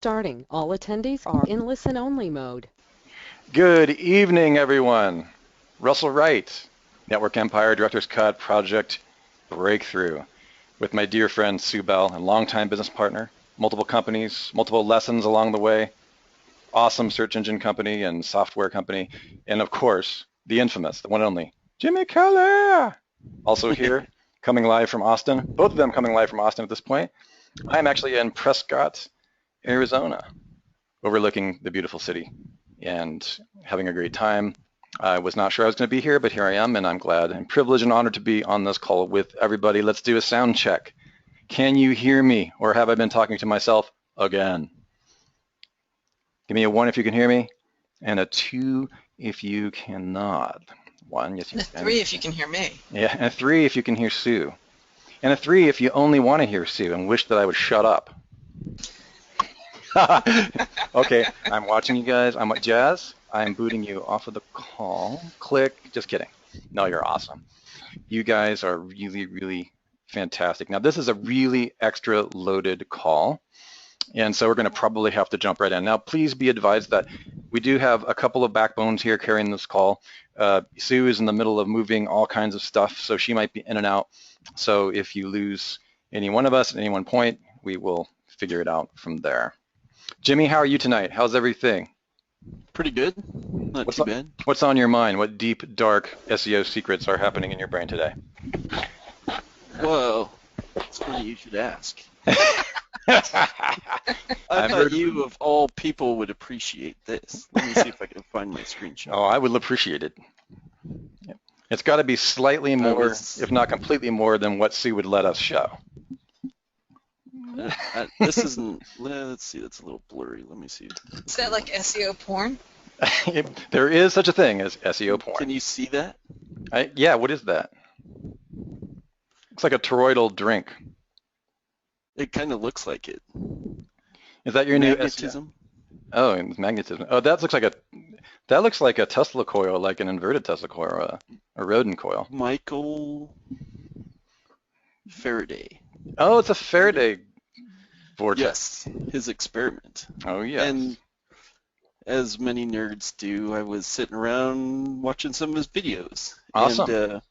Starting. All attendees are in listen-only mode. Good evening, everyone. Russell Wright, Network Empire Director's Cut Project Breakthrough, with my dear friend Sue Bell, and longtime business partner, multiple companies, multiple lessons along the way, awesome search engine company and software company, and of course, the infamous, the one and only, Jimmy Keller. Also here, coming live from Austin, both of them coming live from Austin at this point. I'm actually in Prescott, Arizona, overlooking the beautiful city and having a great time. I was not sure I was going to be here, but here I am, and I'm glad and privileged and honored to be on this call with everybody. Let's do a sound check. Can you hear me, or have I been talking to myself again? Give me a 1 if you can hear me, and a 2 if you cannot. 1, yes, you can. A 3 if you can hear me. Yeah, and a 3 if you can hear Sue. And a 3 if you only want to hear Sue and wish that I would shut up. Okay, I'm watching you guys. I'm Jazz. I'm booting you off of the call. Click. Just kidding. No, you're awesome. You guys are really, really fantastic. Now, this is a really extra loaded call, and so we're going to probably have to jump right in. Now, please be advised that we do have a couple of backbones here carrying this call. Sue is in the middle of moving all kinds of stuff, so she might be in and out. So if you lose any one of us at any one point, we will figure it out from there. Jimmy, how are you tonight? How's everything? Pretty good. Not too bad. What's on your mind? What deep, dark SEO secrets are happening in your brain today? Well, it's funny you should ask. I thought you, of all people, would appreciate this. Let me see if I can find my screenshot. Oh, I would appreciate it. It's got to be slightly more, if not completely more, than what Sue would let us show. This isn't, let's see, that's a little blurry. Let me see. Is that like SEO porn? There is such a thing as SEO porn. Can you see that? Yeah, what is that? Looks like a toroidal drink. It kind of looks like it. Is that your magnetism? New SEO? Oh, it's magnetism. Oh, that looks like a Tesla coil, like an inverted Tesla coil, or a rodent coil. Michael Faraday. Oh, it's a Faraday vortex. Yes, his experiment. Oh, yes. And as many nerds do, I was sitting around watching some of his videos. Awesome. And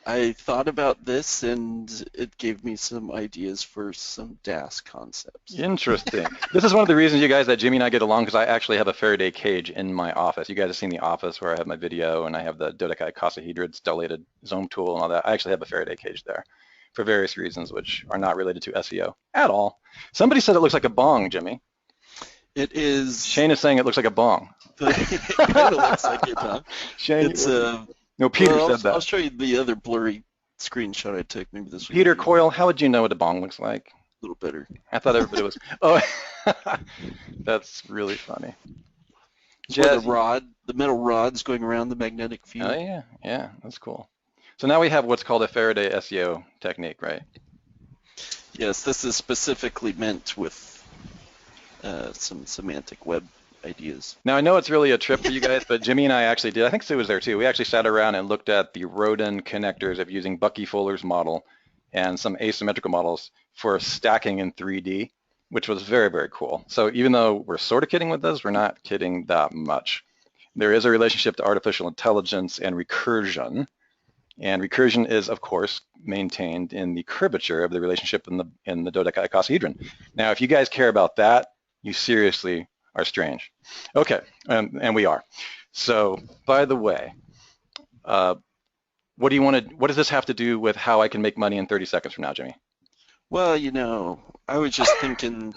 I thought about this, and it gave me some ideas for some DAS concepts. Interesting. This is one of the reasons, you guys, that Jimmy and I get along, because I actually have a Faraday cage in my office. You guys have seen the office where I have my video, and I have the dodecahedron stellated zoom tool and all that. I actually have a Faraday cage there for various reasons, which are not related to SEO at all. Somebody said it looks like a bong, Jimmy. It is. Shane is saying it looks like a bong. It kind of looks like it, huh? Shane, it's no, Peter well, said that. I'll show you the other blurry screenshot I took. Maybe this. Peter Coyle, how would you know what a bong looks like? A little better. I thought everybody was. Oh, that's really funny. Jazz, the metal rod's going around the magnetic field. Oh yeah, that's cool. So now we have what's called a Faraday SEO technique, right? Yes, this is specifically meant with some semantic web ideas. Now I know it's really a trip for you guys, but Jimmy and I actually did. I think Sue was there too. We actually sat around and looked at the Rodin connectors of using Bucky Fuller's model and some asymmetrical models for stacking in 3D, which was very, very cool. So even though we're sort of kidding with this, we're not kidding that much. There is a relationship to artificial intelligence and recursion. And recursion is, of course, maintained in the curvature of the relationship in the dodecahedron. Now, if you guys care about that, you seriously are strange. Okay, and we are. So, by the way, what does this have to do with how I can make money in 30 seconds from now, Jimmy? Well, I was just thinking,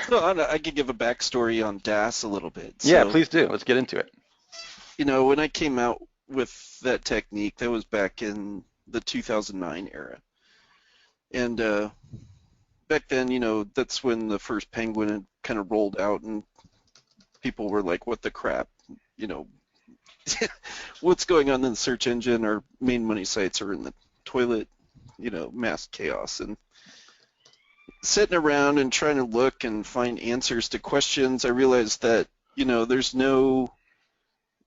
so I could give a backstory on DAS a little bit. So, yeah, please do. Let's get into it. When I came out with that technique, that was back in the 2009 era. And back then, that's when the first Penguin had kind of rolled out, and people were like, what the crap, what's going on in the search engine? Our main money sites are in the toilet, mass chaos. And sitting around and trying to look and find answers to questions, I realized that, there's no,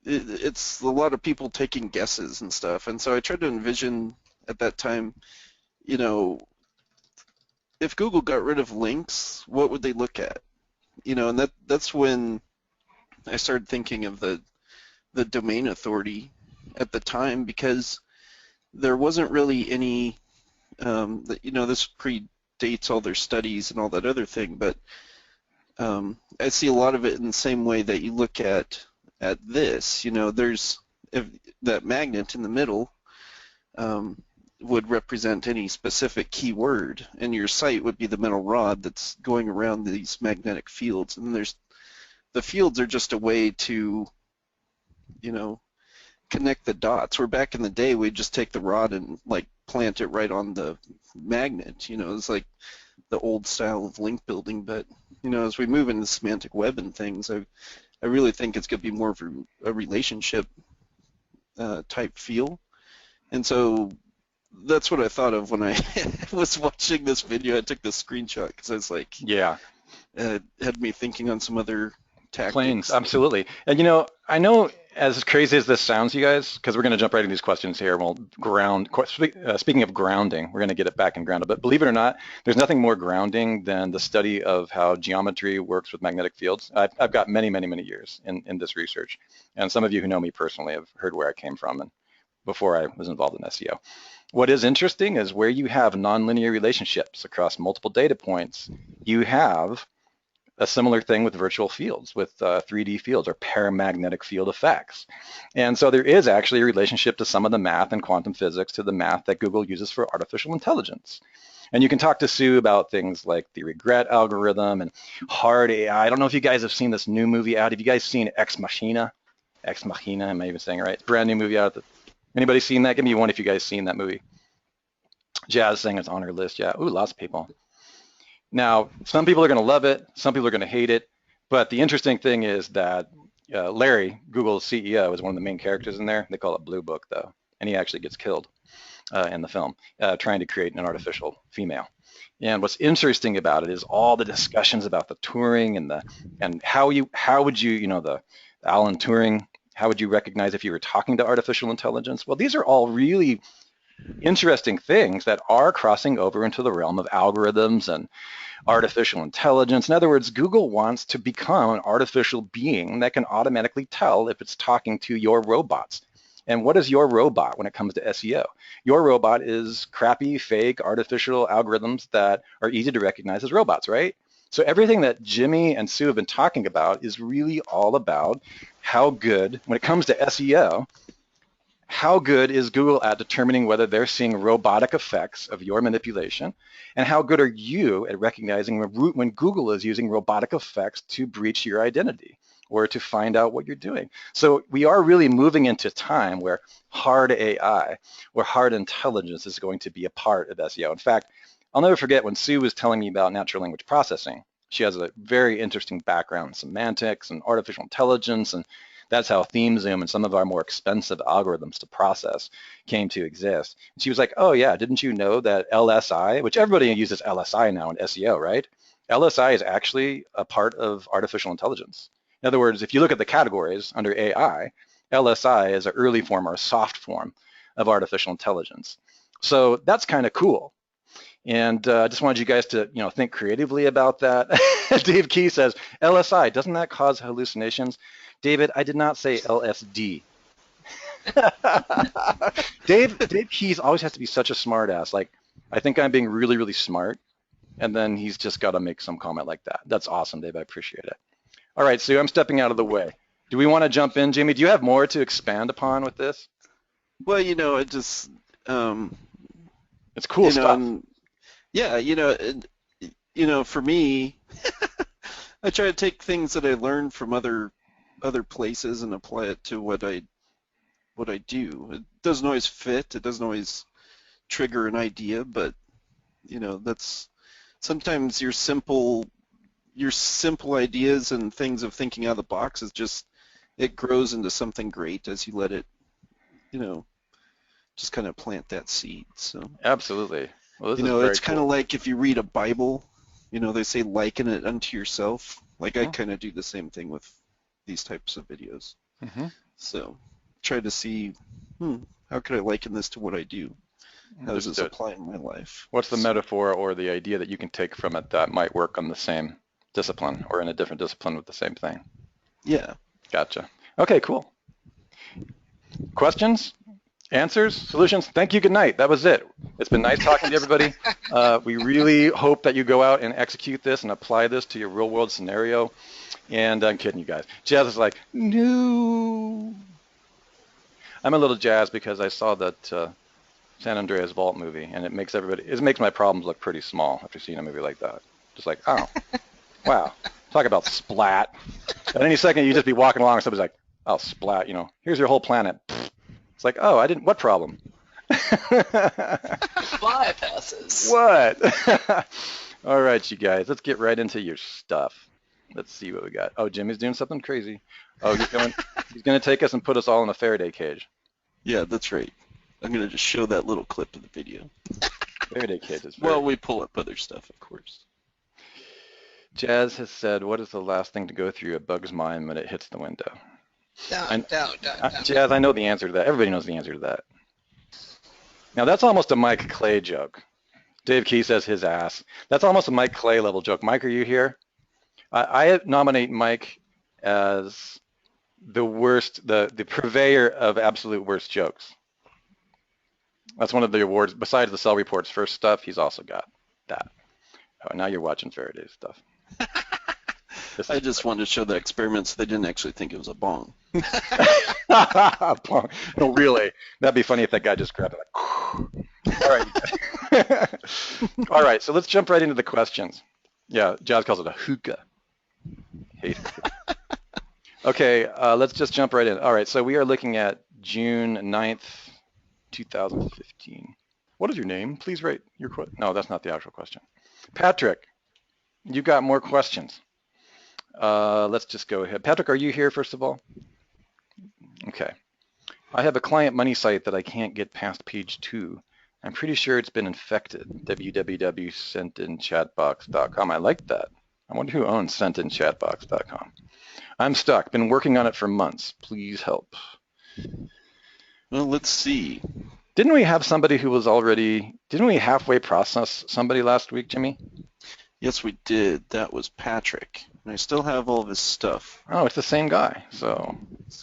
it's a lot of people taking guesses and stuff. And so I tried to envision at that time, if Google got rid of links, what would they look at? And that's when I started thinking of the domain authority at the time, because there wasn't really any, this predates all their studies and all that other thing, but I see a lot of it in the same way that you look at this. There's that magnet in the middle would represent any specific keyword, and your site would be the metal rod that's going around these magnetic fields. And then the fields are just a way to, connect the dots. Where back in the day, we'd just take the rod and like plant it right on the magnet. It's like the old style of link building. But as we move into semantic web and things, I really think it's going to be more of a relationship type feel. And so that's what I thought of when I was watching this video. I took this screenshot because I was like, Yeah. Had me thinking on some other tactics. Planes, absolutely. And I know, as crazy as this sounds, you guys, because we're going to jump right into these questions here, and we'll speaking of grounding, we're going to get it back and grounded. But believe it or not, there's nothing more grounding than the study of how geometry works with magnetic fields. I've got many, many, many years in this research, and some of you who know me personally have heard where I came from and before I was involved in SEO. What is interesting is where you have nonlinear relationships across multiple data points, you have a similar thing with virtual fields, with 3D fields or paramagnetic field effects. And so there is actually a relationship to some of the math and quantum physics to the math that Google uses for artificial intelligence. And you can talk to Sue about things like the regret algorithm and hard AI. I don't know if you guys have seen this new movie out. Have you guys seen Ex Machina? Ex Machina, am I even saying it right? Brand new movie out. Anybody seen that? Give me one if you guys seen that movie. Jazz saying it's on her list. Yeah, ooh, lots of people. Now, some people are going to love it, some people are going to hate it, but the interesting thing is that Larry, Google's CEO, is one of the main characters in there. They call it Blue Book, though, and he actually gets killed in the film, trying to create an artificial female. And what's interesting about it is all the discussions about the Turing and how would you, the Alan Turing, how would you recognize if you were talking to artificial intelligence? Well, these are all really interesting things that are crossing over into the realm of algorithms and artificial intelligence. In other words, Google wants to become an artificial being that can automatically tell if it's talking to your robots. And what is your robot when it comes to SEO? Your robot is crappy, fake, artificial algorithms that are easy to recognize as robots, right? So everything that Jimmy and Sue have been talking about is really all about how good, when it comes to SEO, how good is Google at determining whether they're seeing robotic effects of your manipulation, and how good are you at recognizing when Google is using robotic effects to breach your identity or to find out what you're doing? So we are really moving into a time where hard AI or hard intelligence is going to be a part of SEO. In fact, I'll never forget when Sue was telling me about natural language processing. She has a very interesting background in semantics and artificial intelligence, and that's how ThemeZoom and some of our more expensive algorithms to process came to exist. And she was like, oh yeah, didn't you know that LSI, which everybody uses LSI now in SEO, right? LSI is actually a part of artificial intelligence. In other words, if you look at the categories under AI, LSI is an early form or a soft form of artificial intelligence. So that's kind of cool. And I just wanted you guys to, think creatively about that. Dave Key says, LSI, doesn't that cause hallucinations? David, I did not say LSD. Dave Keys always has to be such a smart ass. Like, I think I'm being really, really smart, and then he's just got to make some comment like that. That's awesome, Dave. I appreciate it. All right, Sue, I'm stepping out of the way. Do we want to jump in? Jimmy, do you have more to expand upon with this? Well, it just... it's cool stuff. Yeah, for me, I try to take things that I learned from other places and apply it to what I do. It doesn't always fit. It doesn't always trigger an idea, but that's sometimes your simple ideas and things of thinking out of the box is just, it grows into something great as you let it, just kind of plant that seed. So absolutely. Well, it's kind of like if you read a Bible, they say liken it unto yourself. Like I kind of do the same thing with these types of videos. Mm-hmm. So try to see, how could I liken this to what I do? How does this Understood. apply in my life? What's the metaphor or the idea that you can take from it that might work on the same discipline or in a different discipline with the same thing? Yeah. Gotcha. Okay, cool. Questions? Answers? Solutions? Thank you. Good night. That was it. It's been nice talking to everybody. We really hope that you go out and execute this and apply this to your real world scenario. And I'm kidding you guys. Jazz is like, no. I'm a little jazzed because I saw that San Andreas Vault movie, and it makes my problems look pretty small after seeing a movie like that. Just like, oh, wow. Talk about splat. At any second, you just be walking along and somebody's like, oh, splat, here's your whole planet. It's like, oh, what problem? Bypasses. What? All right, you guys, let's get right into your stuff. Let's see what we got. Oh, Jimmy's doing something crazy. Oh, he's going to take us and put us all in a Faraday cage. Yeah, that's right. I'm going to just show that little clip of the video. Faraday cage is Well, we pull up other stuff, of course. Jazz has said, what is the last thing to go through a bug's mind when it hits the window? Don't. Jazz, I know the answer to that. Everybody knows the answer to that. Now, that's almost a Mike Clay joke. Dave Key says his ass. That's almost a Mike Clay level joke. Mike, are you here? I nominate Mike as the worst, the purveyor of absolute worst jokes. That's one of the awards. Besides the Cell Report's first stuff, he's also got that. Oh, now you're watching Faraday's stuff. I just wanted to show the experiments. They didn't actually think it was a bong. No, really. That'd be funny if that guy just grabbed it like, all right. All right, so let's jump right into the questions. Yeah, Jazz calls it a hookah. Hate it. Okay, let's just jump right in. All right, so we are looking at June 9th, 2015. What is your name? Please rate your question. No, that's not the actual question. Patrick, you got more questions. Let's just go ahead. Patrick, are you here, first of all? Okay. I have a client money site that I can't get past page 2. I'm pretty sure it's been infected. www.sentinChatbox.com. I like that. I wonder who owns sentinChatbox.com. I'm stuck. Been working on it for months. Please help. Well, let's see. Didn't we have somebody who was already, didn't we halfway process somebody last week, Jimmy? Yes, we did. That was Patrick. And I still have all of his stuff. Oh, it's the same guy. So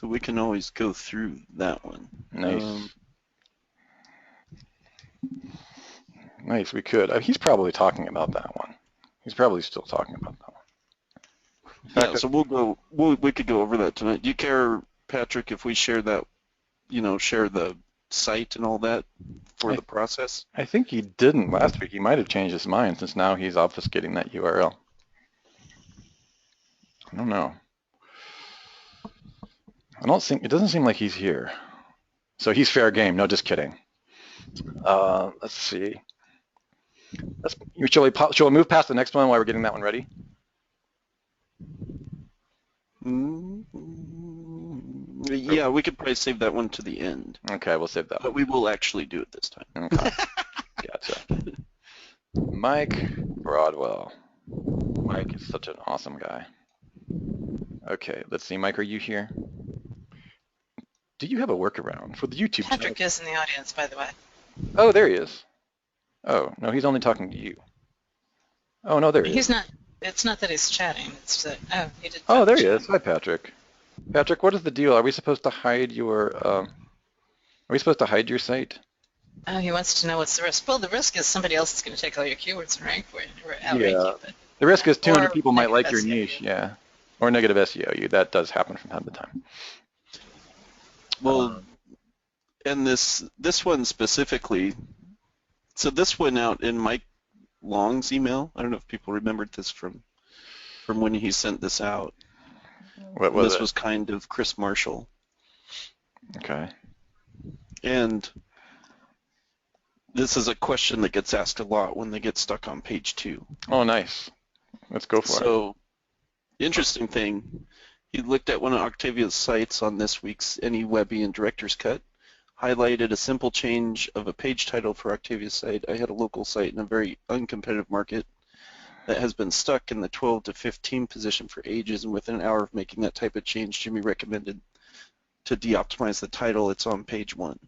we can always go through that one. Nice. Nice, we could. He's probably talking about that one. He's probably still talking about that one. Yeah, so we could go over that tonight. Do you care, Patrick, if we share that, share the site and all that for the process? I think he didn't last week. He might have changed his mind since now he's obfuscating that URL. I don't know. It doesn't seem like he's here. So he's fair game. No, just kidding. Let's see. Shall we move past the next one while we're getting that one ready? Yeah, we could probably save that one to the end. Okay, we'll save that one. But we will actually do it this time. Okay. Gotcha. Mike Broadwell. Mike is such an awesome guy. Okay, let's see. Mike, are you here? Do you have a workaround for the YouTube channel? Patrick is in the audience, by the way. Oh, there he is. Oh, no, he's only talking to you. Oh, no, there he is. He's not. It's not that he's chatting. It's that. Oh, he did. Oh, there he is. Hi, Patrick. Patrick, what is the deal? Are we supposed to hide your? Are we supposed to hide your site? Oh, he wants to know what's the risk. Well, the risk is somebody else is going to take all your keywords and rank for you, or outrank you. But, the risk is 200 people might like negative your SEO. niche, yeah, or negative SEO. That does happen from time to time. Well, and this one specifically, so this went out in Mike Long's email. I don't know if people remembered this from when he sent this out. What was this it? was kind of Chris Marshall. Okay. And this is a question that gets asked a lot when they get stuck on page 2. Oh, nice. Let's go for it. So, the interesting thing, he looked at one of Octavia's sites on this week's AnyWebby and Director's Cut, highlighted a simple change of a page title for Octavia's site. I had a local site in a very uncompetitive market that has been stuck in the 12 to 15 position for ages, and within an hour of making that type of change, Jimmy recommended to de-optimize the title. It's on page 1.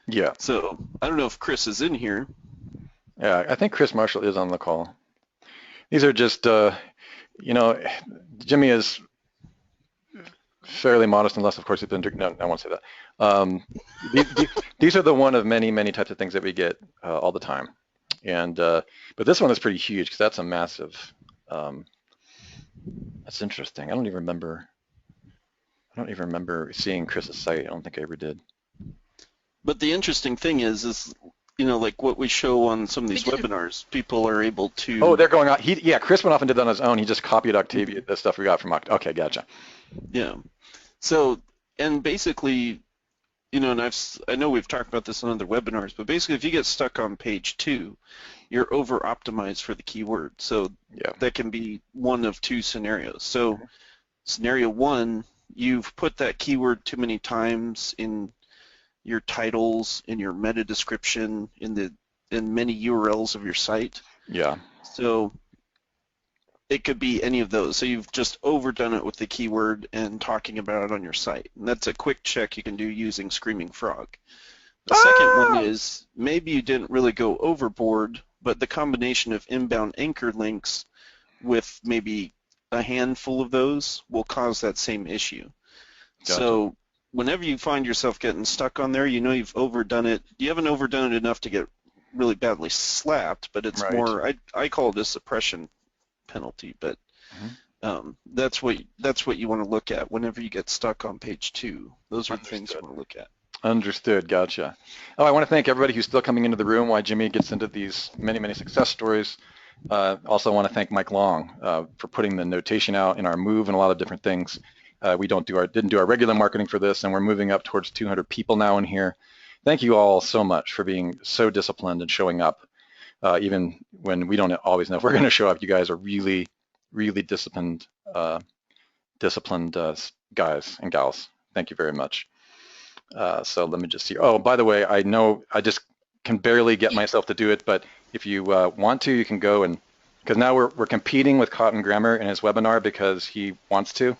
Yeah. So I don't know if Chris is in here. Yeah, I think Chris Marshall is on the call. These are just, Jimmy is fairly modest, unless, of course, he's been drinking. No, I won't say that. These are the one of many, many types of things that we get all the time. And but this one is pretty huge because that's a massive. That's interesting. I don't even remember seeing Chris's site. I don't think I ever did. But the interesting thing is like what we show on some of these webinars, people are able to. Oh, they're going on. Chris went off and did that on his own. He just copied Octavia, the stuff we got from Octavia. Okay, gotcha. Yeah. So, and basically, and I know we've talked about this on other webinars, but basically if you get stuck on page 2, you're over-optimized for the keyword. So that can be one of 2 scenarios. So scenario 1, you've put that keyword too many times in your titles, in your meta description, in many URLs of your site. Yeah. So it could be any of those. So you've just overdone it with the keyword and talking about it on your site. And that's a quick check you can do using Screaming Frog. The second one is maybe you didn't really go overboard, but the combination of inbound anchor links with maybe a handful of those will cause that same issue. Gotcha. So whenever you find yourself getting stuck on there, you've overdone it. You haven't overdone it enough to get really badly slapped, but it's more, I call it a suppression penalty, but that's what you want to look at whenever you get stuck on page 2. Those are the things you want to look at. Understood. Gotcha. Oh, I want to thank everybody who's still coming into the room while Jimmy gets into these many, many success stories. Also want to thank Mike Long for putting the notation out in our move and a lot of different things. We didn't do our regular marketing for this, and we're moving up towards 200 people now in here. Thank you all so much for being so disciplined and showing up. Even when we don't always know if we're going to show up, you guys are really, really disciplined guys and gals. Thank you very much. So let me just see. Oh, by the way, I know I just can barely get myself to do it, but if you want to, you can go because now we're competing with Cotton Grammar in his webinar because he wants to.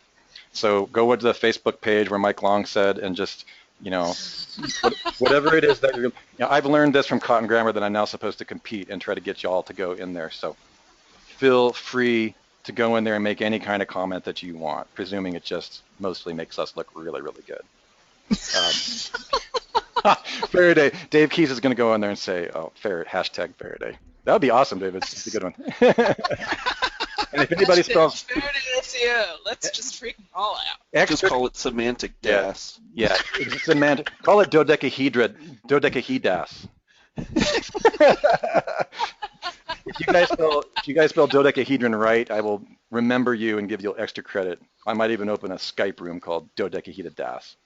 So go to the Facebook page where Mike Long said and just, whatever it is that I've learned this from Cotton Grammar that I'm now supposed to compete and try to get you all to go in there. So feel free to go in there and make any kind of comment that you want, presuming it just mostly makes us look really, really good. Faraday. Dave Keys is going to go in there and say, hashtag Faraday. That would be awesome, David. It's a good one. And if anybody spells Faraday SEO, let's just freak them all out. Just call it semantic DAS. Yeah, semantic. Call it dodecahedras. If you guys spell dodecahedron right, I will remember you and give you extra credit. I might even open a Skype room called dodecahedras.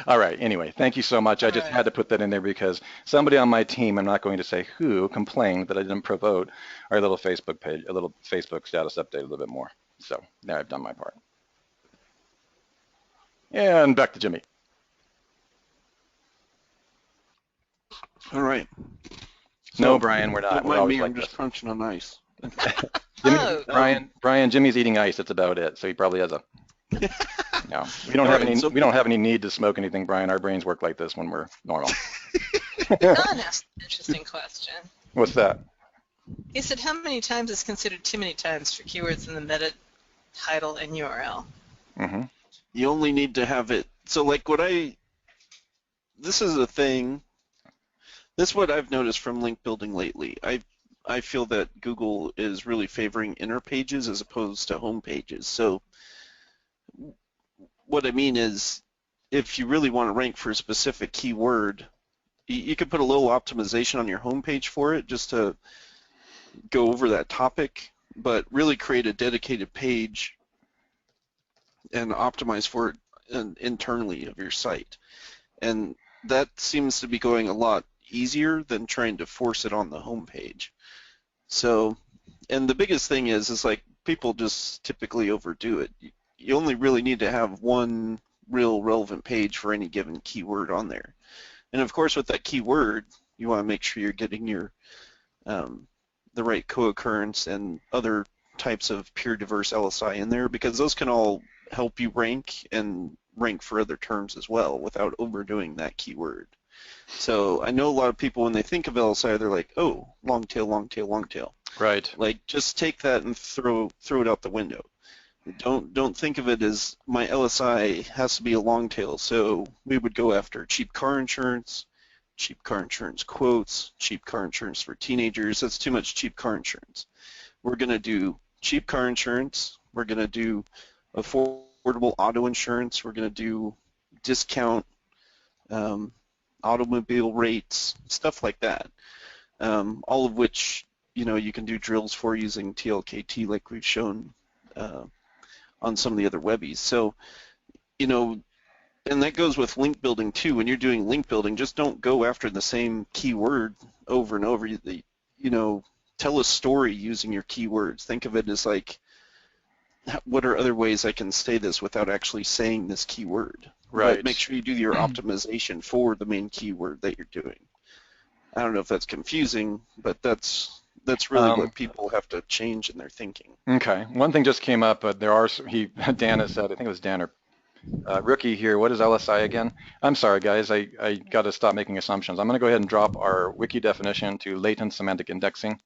All right. Anyway, thank you so much. I just had to put that in there because somebody on my team, I'm not going to say who, complained that I didn't promote our little Facebook page, a little Facebook status update a little bit more. So now I've done my part. And back to Jimmy. All right. No, Brian, we're not. We're always I'm just crunching on ice. Brian, Jimmy's eating ice. That's about it. So he probably has a. No, we don't have any need to smoke anything, Brian. Our brains work like this when we're normal. Don asked an interesting question. What's that? He said, how many times is considered too many times for keywords in the meta title and URL? Mm-hmm. You only need to have it. So like this is a thing. This is what I've noticed from link building lately. I feel that Google is really favoring inner pages as opposed to home pages. So what I mean is, if you really want to rank for a specific keyword, you could put a little optimization on your homepage for it just to go over that topic, but really create a dedicated page and optimize for it internally of your site. And that seems to be going a lot easier than trying to force it on the homepage. So, and the biggest thing is like people just typically overdo it. You only really need to have one real relevant page for any given keyword on there. And of course with that keyword, you want to make sure you're getting your the right co-occurrence and other types of pure diverse LSI in there, because those can all help you rank and rank for other terms as well without overdoing that keyword. So I know a lot of people, when they think of LSI, they're like, oh, long tail, long tail, long tail. Right. Like, just take that and throw it out the window. Don't think of it as my LSI has to be a long tail. So we would go after cheap car insurance quotes, cheap car insurance for teenagers. That's too much cheap car insurance. We're going to do cheap car insurance. We're going to do affordable auto insurance. We're going to do discount automobile rates, stuff like that. All of which, you can do drills for using TLKT like we've shown on some of the other webbies. So, and that goes with link building too. When you're doing link building, just don't go after the same keyword over and over. Tell a story using your keywords. Think of it as like, what are other ways I can say this without actually saying this keyword? Right. But make sure you do your optimization for the main keyword that you're doing. I don't know if that's confusing, but that's really what people have to change in their thinking. Okay. One thing just came up, but Dan has said, I think it was Dan or Rookie here, what is LSI again? I'm sorry, guys, I got to stop making assumptions. I'm going to go ahead and drop our wiki definition to latent semantic indexing.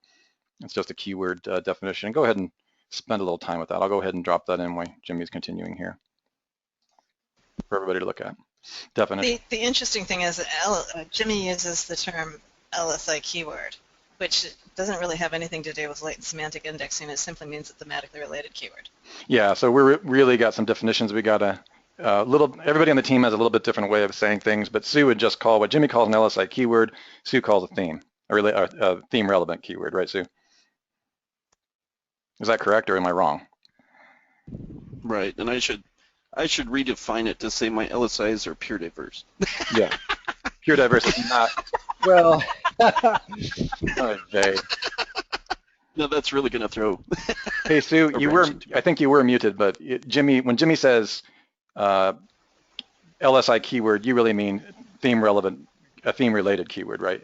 It's just a keyword definition. Go ahead and spend a little time with that. I'll go ahead and drop that in while Jimmy's continuing here for everybody to look at. Definition. The interesting thing is that Jimmy uses the term LSI keyword, which doesn't really have anything to do with latent semantic indexing. It simply means a thematically related keyword. Yeah, so we really got some definitions. We got everybody on the team has a little bit different way of saying things, but Sue would just call what Jimmy calls an LSI keyword, Sue calls a theme, a theme relevant keyword, right, Sue? Is that correct, or am I wrong? Right, and I should redefine it to say my LSIs are pure diverse. Yeah, pure diverse is not, well, vague. No, that's really going to throw. Hey, Sue, I think you were muted, but when Jimmy says LSI keyword, you really mean theme relevant, a theme related keyword, right?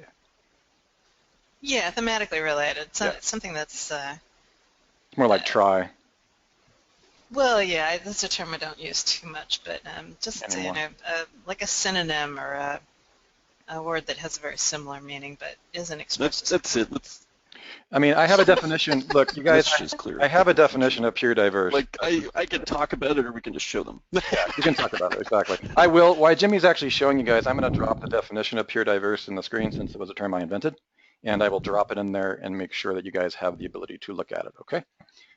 Yeah, thematically related. So Yeah. it's something that's It's more like try. well, yeah, that's a term I don't use too much, but just Anymore. like a synonym or a word that has a very similar meaning but isn't expressed. That's it. I mean, I have a definition. Look, you guys, Let's just clear it. I have a definition of pure diverse. Like, I can talk about it, or we can just show them. Yeah, you can talk about it, exactly. I will, while Jimmy's actually showing you guys, I'm going to drop the definition of pure diverse in the screen since it was a term I invented, and I will drop it in there and make sure that you guys have the ability to look at it, okay?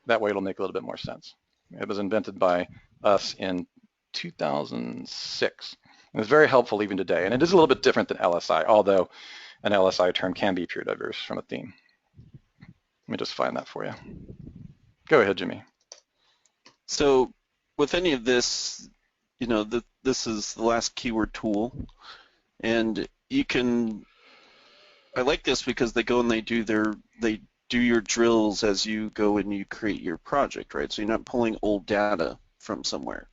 That way it'll make a little bit more sense. It was invented by us in 2006. It was very helpful even today, and it is a little bit different than LSI, although an LSI term can be pure diverse from a theme. Let me just find that for you. Go ahead, Jimmy. So with any of this, this is the last keyword tool, and you can. I like this because they go and they do your drills as you go and you create your project, right? So you're not pulling old data from somewhere.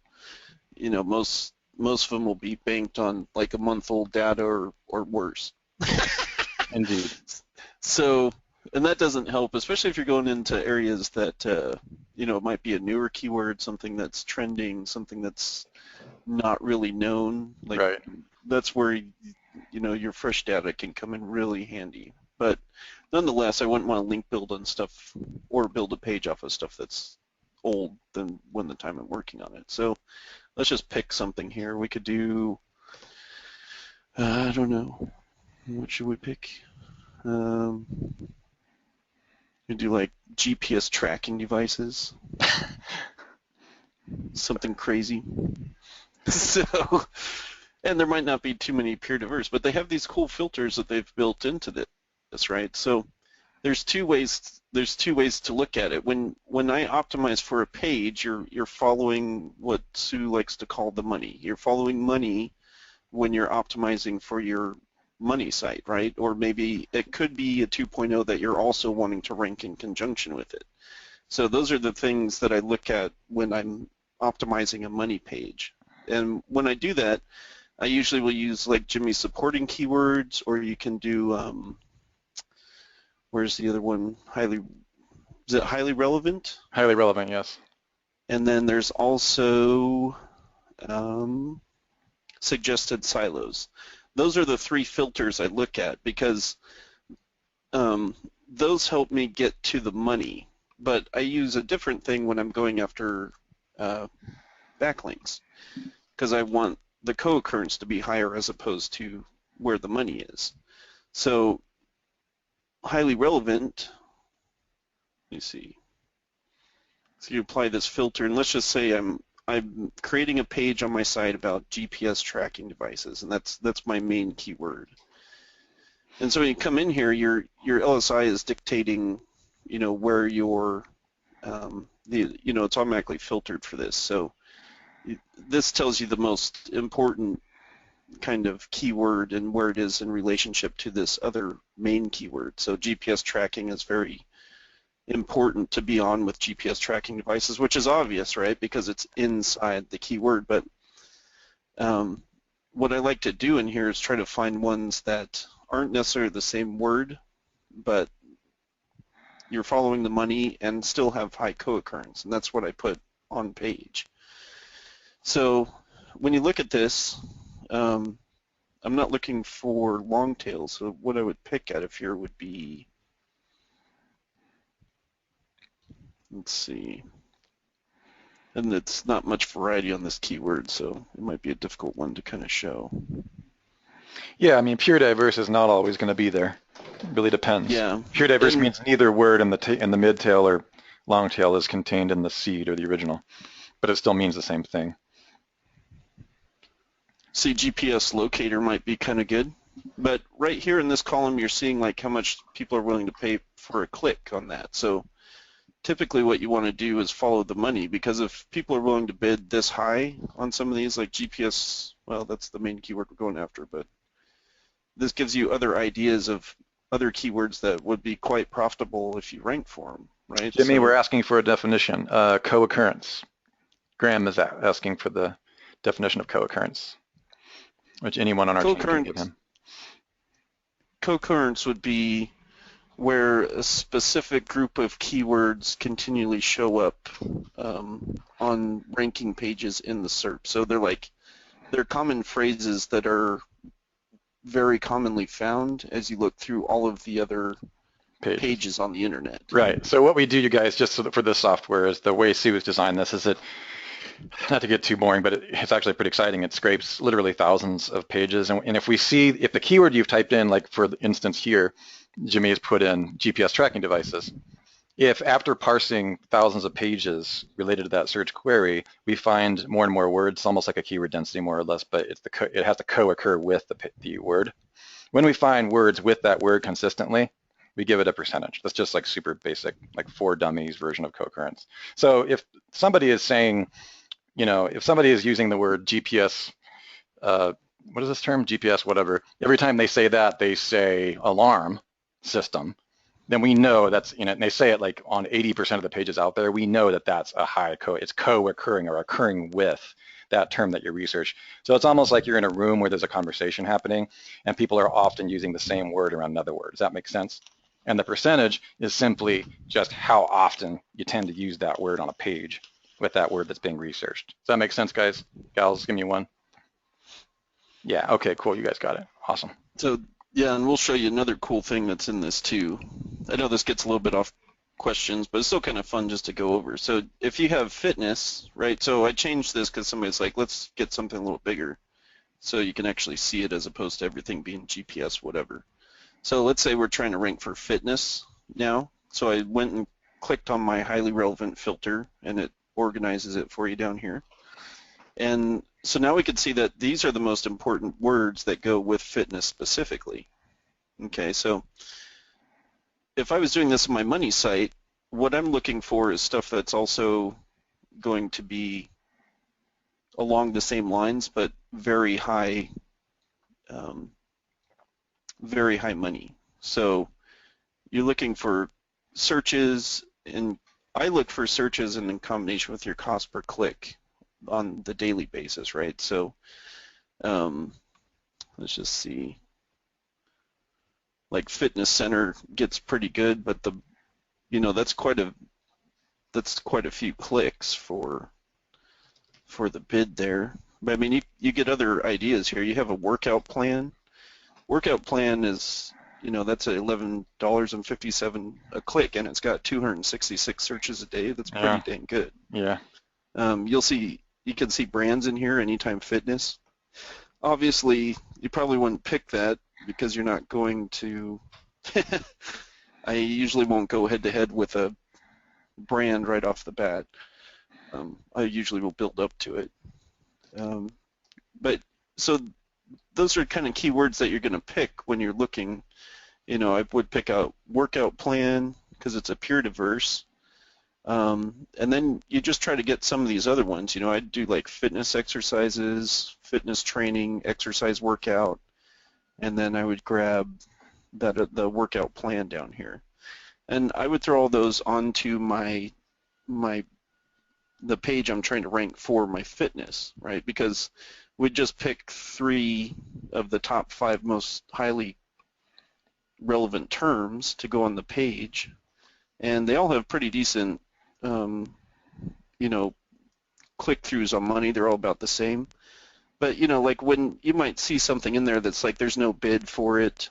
Most of them will be banked on like a month-old data or worse. Indeed. So. And that doesn't help, especially if you're going into areas that, it might be a newer keyword, something that's trending, something that's not really known. Like, right. That's where, your fresh data can come in really handy. But nonetheless, I wouldn't want to link build on stuff or build a page off of stuff that's old than when the time I'm working on it. So let's just pick something here. We could do, I don't know, what should we pick? You do like GPS tracking devices, something crazy. So, and there might not be too many pure diverse, but they have these cool filters that they've built into this, right? So there's two ways to look at it. When I optimize for a page, you're following what Sue likes to call the money. You're following money when you're optimizing for your money site, right? Or maybe it could be a 2.0 that you're also wanting to rank in conjunction with it. So those are the things that I look at when I'm optimizing a money page. And when I do that, I usually will use like Jimmy's supporting keywords, or you can do, where's the other one? Is it highly relevant? Highly relevant, yes. And then there's also suggested silos. Those are the 3 filters I look at because those help me get to the money. But I use a different thing when I'm going after backlinks because I want the co-occurrence to be higher as opposed to where the money is. So highly relevant, let me see. So you apply this filter, and let's just say I'm creating a page on my site about GPS tracking devices, and that's my main keyword. And so when you come in here, your LSI is dictating, where your it's automatically filtered for this. So this tells you the most important kind of keyword and where it is in relationship to this other main keyword. So GPS tracking is very important to be on with GPS tracking devices, which is obvious, right? Because it's inside the keyword. But what I like to do in here is try to find ones that aren't necessarily the same word, but you're following the money and still have high co-occurrence, and that's what I put on page. So when you look at this, I'm not looking for long tails, so what I would pick out of here would be, let's see, and it's not much variety on this keyword, so it might be a difficult one to kind of show. Yeah, I mean, pure diverse is not always going to be there. It really depends. Yeah. Pure diverse means neither word in the mid tail or long tail is contained in the seed or the original, but it still means the same thing. See, GPS locator might be kind of good, but right here in this column, you're seeing like how much people are willing to pay for a click on that. So typically what you want to do is follow the money, because if people are willing to bid this high on some of these, like GPS, well, that's the main keyword we're going after, but this gives you other ideas of other keywords that would be quite profitable if you rank for them, right? Jimmy, we're asking for a definition. Co-occurrence. Graham is asking for the definition of co-occurrence, which anyone on our team can give him. Co-occurrence would be where a specific group of keywords continually show up on ranking pages in the SERP. So they're common phrases that are very commonly found as you look through all of the other pages on the internet. Right. So what we do, you guys, just for this software, is the way Sue has designed this is that, not to get too boring, but it's actually pretty exciting. It scrapes literally thousands of pages. And if the keyword you've typed in, like for instance here, Jimmy has put in GPS tracking devices. If after parsing thousands of pages related to that search query, we find more and more words, almost like a keyword density more or less, but it has to co-occur with the word. When we find words with that word consistently, we give it a percentage. That's just like super basic, like for dummies version of co-occurrence. So if somebody is saying, if somebody is using the word GPS, what is this term? GPS, whatever. Every time they say that, they say alarm system. Then we know that's, and they say it like on 80% of the pages out there, we know that that's a high it's co-occurring or occurring with that term that you research. So it's almost like you're in a room where there's a conversation happening and people are often using the same word around another word. Does that make sense? And the percentage is simply just how often you tend to use that word on a page with that word that's being researched. Does that make sense, guys? Gals, give me one. Yeah, okay, cool, you guys got it. Awesome. So yeah, and we'll show you another cool thing that's in this too. I know this gets a little bit off questions, but it's still kind of fun just to go over. So if you have fitness, right, so I changed this because somebody's like, let's get something a little bigger so you can actually see it as opposed to everything being GPS, whatever. So let's say we're trying to rank for fitness now. So I went and clicked on my highly relevant filter, and it organizes it for you down here. And so now we can see that these are the most important words that go with fitness specifically. Okay, so if I was doing this on my money site, what I'm looking for is stuff that's also going to be along the same lines, but very high money. So you're looking for searches, and I look for searches in combination with your cost per click on the daily basis, right? So let's just see. Like fitness center gets pretty good, but that's quite a few clicks for the bid there. But I mean, you get other ideas here. You have a workout plan. Workout plan is, that's at $11.57 a click, and it's got 266 searches a day. That's pretty dang good. Yeah. You can see brands in here, Anytime Fitness. Obviously, you probably wouldn't pick that because you're not going to. I usually won't go head-to-head with a brand right off the bat. I usually will build up to it. But so those are kind of keywords that you're going to pick when you're looking. I would pick out workout plan because it's a pure diverse. And then you just try to get some of these other ones. I'd do like fitness exercises, fitness training, exercise workout, and then I would grab the workout plan down here. And I would throw all those onto the page I'm trying to rank for my fitness, right? Because we'd just pick 3 of the top 5 most highly relevant terms to go on the page, and they all have pretty decent, click-throughs on money. They're all about the same. But, like when you might see something in there that's like there's no bid for it,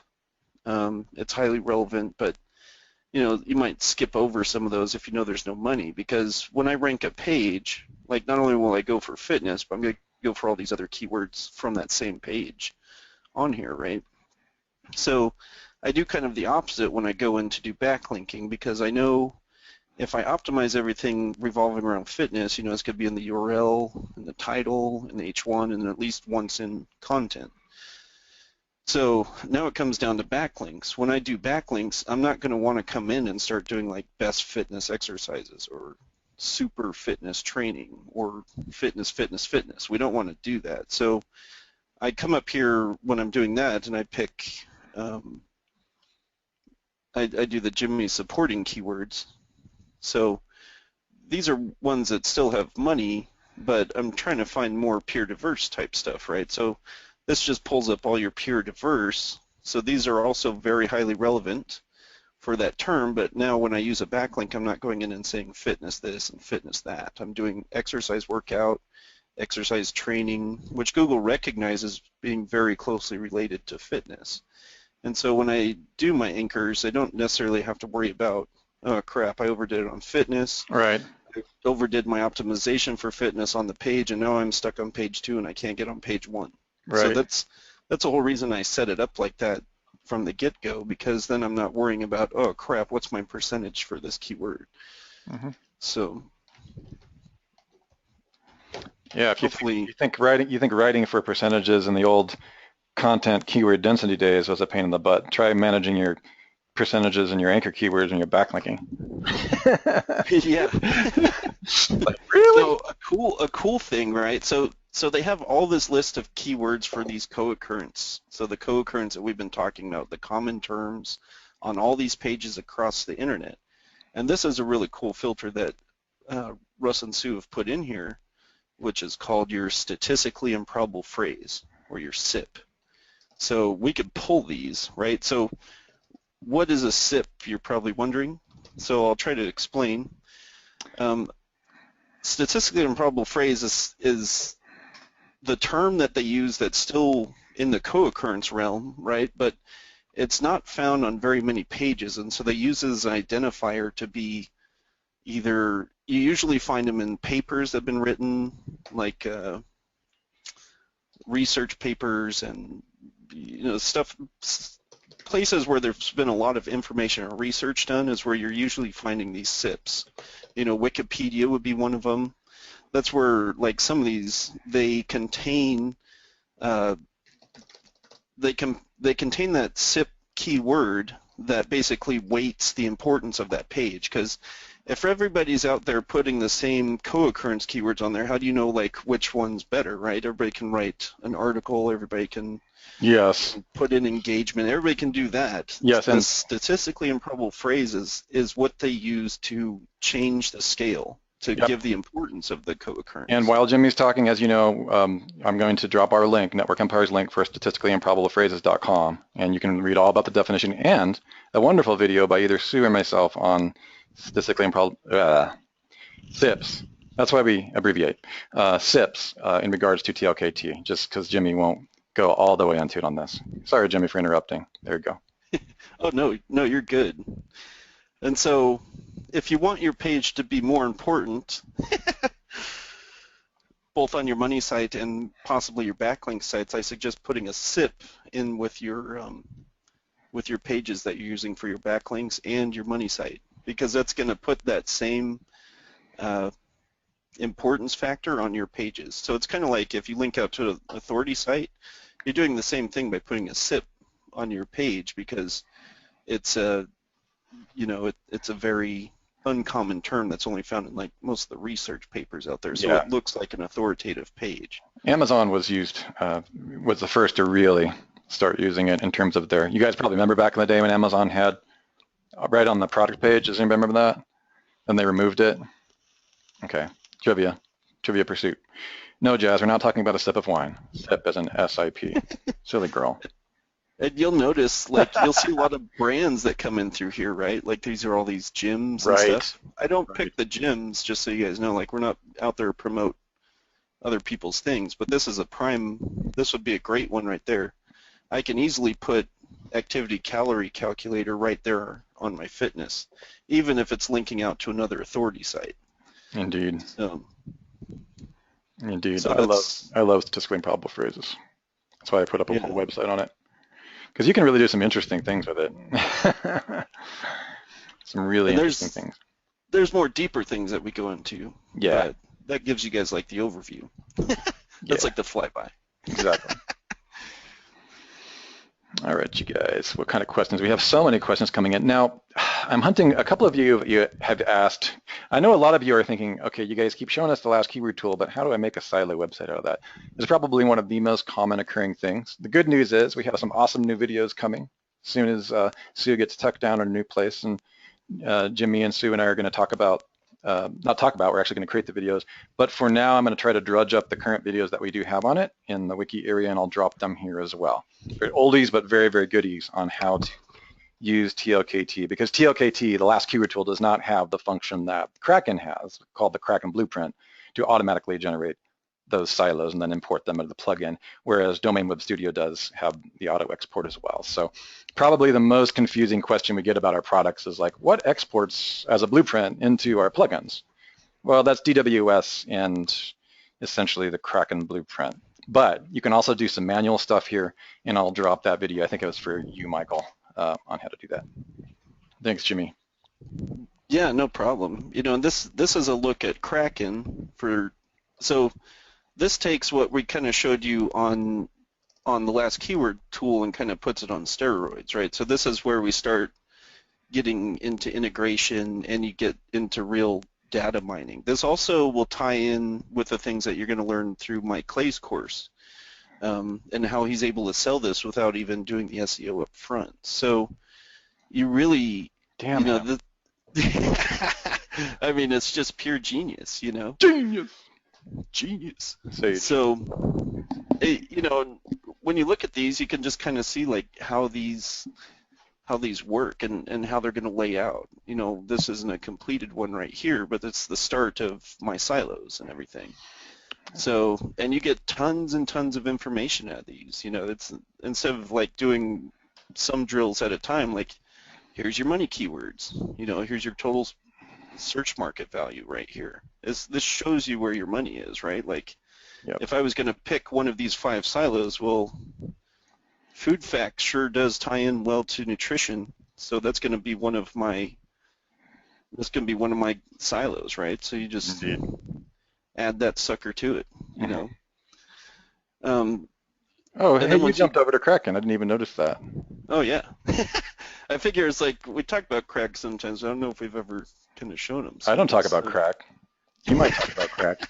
it's highly relevant, but you might skip over some of those if there's no money, because when I rank a page, like not only will I go for fitness, but I'm going to go for all these other keywords from that same page on here, right? So I do kind of the opposite when I go in to do backlinking, because I know if I optimize everything revolving around fitness, it's going to be in the URL, in the title, in the H1, and at least once in content. So now it comes down to backlinks. When I do backlinks, I'm not going to want to come in and start doing like best fitness exercises or super fitness training or fitness. We don't want to do that. So I come up here when I'm doing that and I pick, I do the Jimmy supporting keywords. So these are ones that still have money, but I'm trying to find more pure diverse type stuff, right? So this just pulls up all your pure diverse. So these are also very highly relevant for that term, but now when I use a backlink, I'm not going in and saying fitness this and fitness that. I'm doing exercise workout, exercise training, which Google recognizes being very closely related to fitness. And so when I do my anchors, I don't necessarily have to worry about, oh crap, I overdid it on fitness. Right. I overdid my optimization for fitness on the page, and now I'm stuck on page 2 and I can't get on page 1. Right. So that's the whole reason I set it up like that from the get-go, because then I'm not worrying about, oh crap, what's my percentage for this keyword? Mm-hmm. So yeah, if you think writing for percentages in the old content keyword density days was a pain in the butt, try managing your percentages and your anchor keywords and your backlinking. Yeah. Like, really? So a cool thing, right? So they have all this list of keywords for these co-occurrence. So the co-occurrence that we've been talking about, the common terms on all these pages across the internet. And this is a really cool filter that Russ and Sue have put in here, which is called your statistically improbable phrase, or your SIP. So we could pull these, right? So what is a SIP, you're probably wondering? So I'll try to explain. Statistically improbable phrase is the term that they use that's still in the co-occurrence realm, right? But it's not found on very many pages, and so they use it as an identifier to be either, you usually find them in papers that have been written, like research papers and stuff, places where there's been a lot of information or research done is where you're usually finding these SIPs. Wikipedia would be one of them. That's where, like, some of these, they contain that SIP keyword that basically weights the importance of that page. Because if everybody's out there putting the same co-occurrence keywords on there, how do you know, like, which one's better, right? Everybody can write an article, everybody can put in engagement, everybody can do that. Yes, and the statistically improbable phrase is what they use to change the scale, to give the importance of the co-occurrence. And while Jimmy's talking, as you know, I'm going to drop our link, Network Empire's link for statisticallyimprobablephrases.com, and you can read all about the definition and a wonderful video by either Sue or myself on statistically improbable SIPs. That's why we abbreviate SIPs in regards to TLKT, just because Jimmy won't go all the way into it on this. Sorry, Jimmy, for interrupting. There you go. Oh, no, you're good. And so if you want your page to be more important, both on your money site and possibly your backlink sites, I suggest putting a SIP in with your pages that you're using for your backlinks and your money site, because that's going to put that same importance factor on your pages. So it's kind of like if you link out to an authority site, you're doing the same thing by putting a SIP on your page, because it's a it's a very uncommon term that's only found in like most of the research papers out there. So Yeah. it looks like an authoritative page. Amazon was the first to really start using it in terms of you guys probably remember back in the day when Amazon had right on the product page. Does anybody remember that? Then they removed it. Okay, trivia pursuit. No, Jazz, we're not talking about a sip of wine. Sip as an SIP. Silly girl. And you'll notice, like, you'll see a lot of brands that come in through here, right? Like, these are all these gyms and Right. stuff. I don't pick the gyms, just so you guys know. Like, we're not out there to promote other people's things, but this would be a great one right there. I can easily put activity calorie calculator right there on my fitness, even if it's linking out to another authority site. Indeed. Indeed. So I love statistically improbable phrases. That's why I put up a whole Yeah. website on it. Because you can really do some interesting things with it. Some really And interesting things. There's more deeper things that we go into. Yeah. But that gives you guys like the overview. That's Yeah. like the flyby. Exactly. All right, you guys, what kind of questions? We have so many questions coming in. Now, I'm hunting, a couple of you have asked, I know a lot of you are thinking, okay, you guys keep showing us the last keyword tool, but how do I make a silo website out of that? It's probably one of the most common occurring things. The good news is we have some awesome new videos coming as soon as Sue gets tucked down in a new place, and Jimmy and Sue and I are going to talk about, we're actually going to create the videos. But for now, I'm going to try to drudge up the current videos that we do have on it in the wiki area, and I'll drop them here as well. They're oldies, but very, very goodies on how to use TLKT, because TLKT, the last keyword tool, does not have the function that Kraken has, called the Kraken Blueprint, to automatically generate those silos and then import them into the plugin, whereas Domain Web Studio does have the auto export as well. So probably the most confusing question we get about our products is like, what exports as a blueprint into our plugins? Well, that's DWS and essentially the Kraken Blueprint. But you can also do some manual stuff here, and I'll drop that video. I think it was for you, Michael, on how to do that. Thanks, Jimmy. Yeah, no problem. And this is a look at Kraken so this takes what we kind of showed you on the last keyword tool and kind of puts it on steroids, right? So this is where we start getting into integration and you get into real data mining. This also will tie in with the things that you're going to learn through Mike Clay's course, and how he's able to sell this without even doing the SEO up front. So you really, Damn I mean, it's just pure genius, Genius. Sage. So, when you look at these, you can just kind of see like how these work and how they're going to lay out. This isn't a completed one right here, but it's the start of my silos and everything. So, and you get tons and tons of information out of these. It's instead of like doing some drills at a time, like here's your money keywords. Here's your total search market value right here. This shows you where your money is, right? Like, Yep. If I was going to pick one of these 5 silos, well, food facts sure does tie in well to nutrition, so that's going to be one of my silos, right? So you just Indeed. add that sucker to it, Oh, and hey, then you once jumped over to Kraken. I didn't even notice that. Oh yeah. I figure it's like we talk about crack sometimes. I don't know if we've ever kind of shown them. I don't talk about crack. You might talk about crack.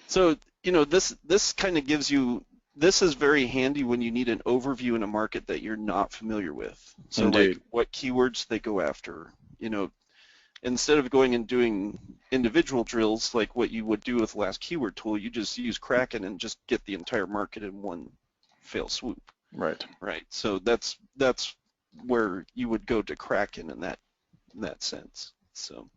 So, this kind of gives you, this is very handy when you need an overview in a market that you're not familiar with. So Indeed. like what keywords they go after, instead of going and doing individual drills like what you would do with last keyword tool, you just use Kraken and just get the entire market in one fell swoop. Right. Right. So that's where you would go to Kraken in that sense. So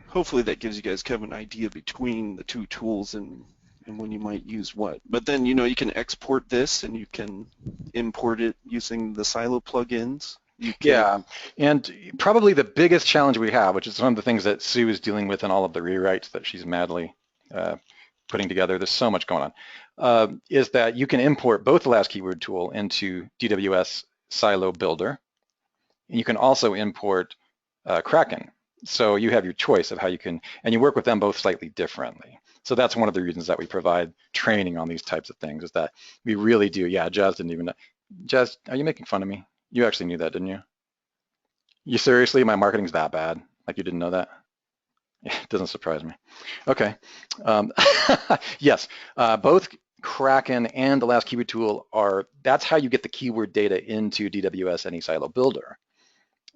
hopefully that gives you guys kind of an idea between the two tools and when you might use what. But then, you know, you can export this and you can import it using the Silo plugins. Yeah, and probably the biggest challenge we have, which is one of the things that Sue is dealing with in all of the rewrites that she's madly putting together, there's so much going on, is that you can import both the last keyword tool into DWS Silo Builder, and you can also import Kraken. So you have your choice of how you can, and you work with them both slightly differently. So that's one of the reasons that we provide training on these types of things, is that we really do. Yeah, Jazz didn't even know. Jazz, are you making fun of me? You actually knew that, didn't you? You seriously? My marketing's that bad? Like you didn't know that? Yeah, it doesn't surprise me. Okay. Yes, both Kraken and the last keyword tool that's how you get the keyword data into DWS Any Silo Builder,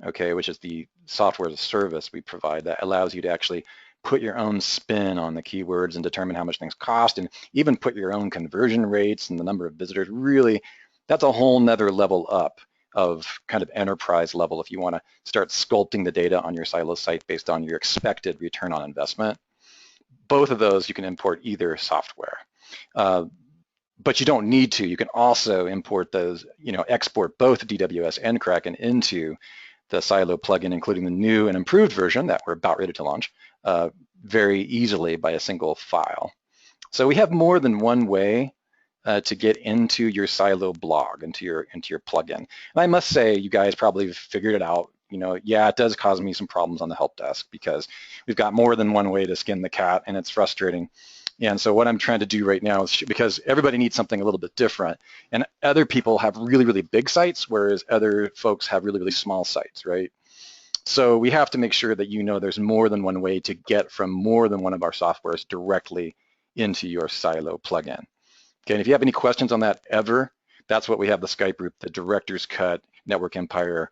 okay, which is the software as a service we provide that allows you to actually put your own spin on the keywords and determine how much things cost, and even put your own conversion rates and the number of visitors. Really, that's a whole nother level up of kind of enterprise level if you want to start sculpting the data on your silo site based on your expected return on investment. Both of those you can import either software. But you don't need to. You can also import those, you know, export both DWS and Kraken into the Silo plugin, including the new and improved version that we're about ready to launch, very easily by a single file. So we have more than one way to get into your Silo blog, into your plugin. And I must say, you guys probably figured it out. You know, yeah, it does cause me some problems on the help desk because we've got more than one way to skin the cat, and it's frustrating. And so what I'm trying to do right now is, because everybody needs something a little bit different, and other people have really, really big sites, whereas other folks have really, really small sites, right? So we have to make sure that you know there's more than one way to get from more than one of our softwares directly into your Silo plugin. Okay, and if you have any questions on that ever, that's what we have the Skype group, the Director's Cut, Network Empire,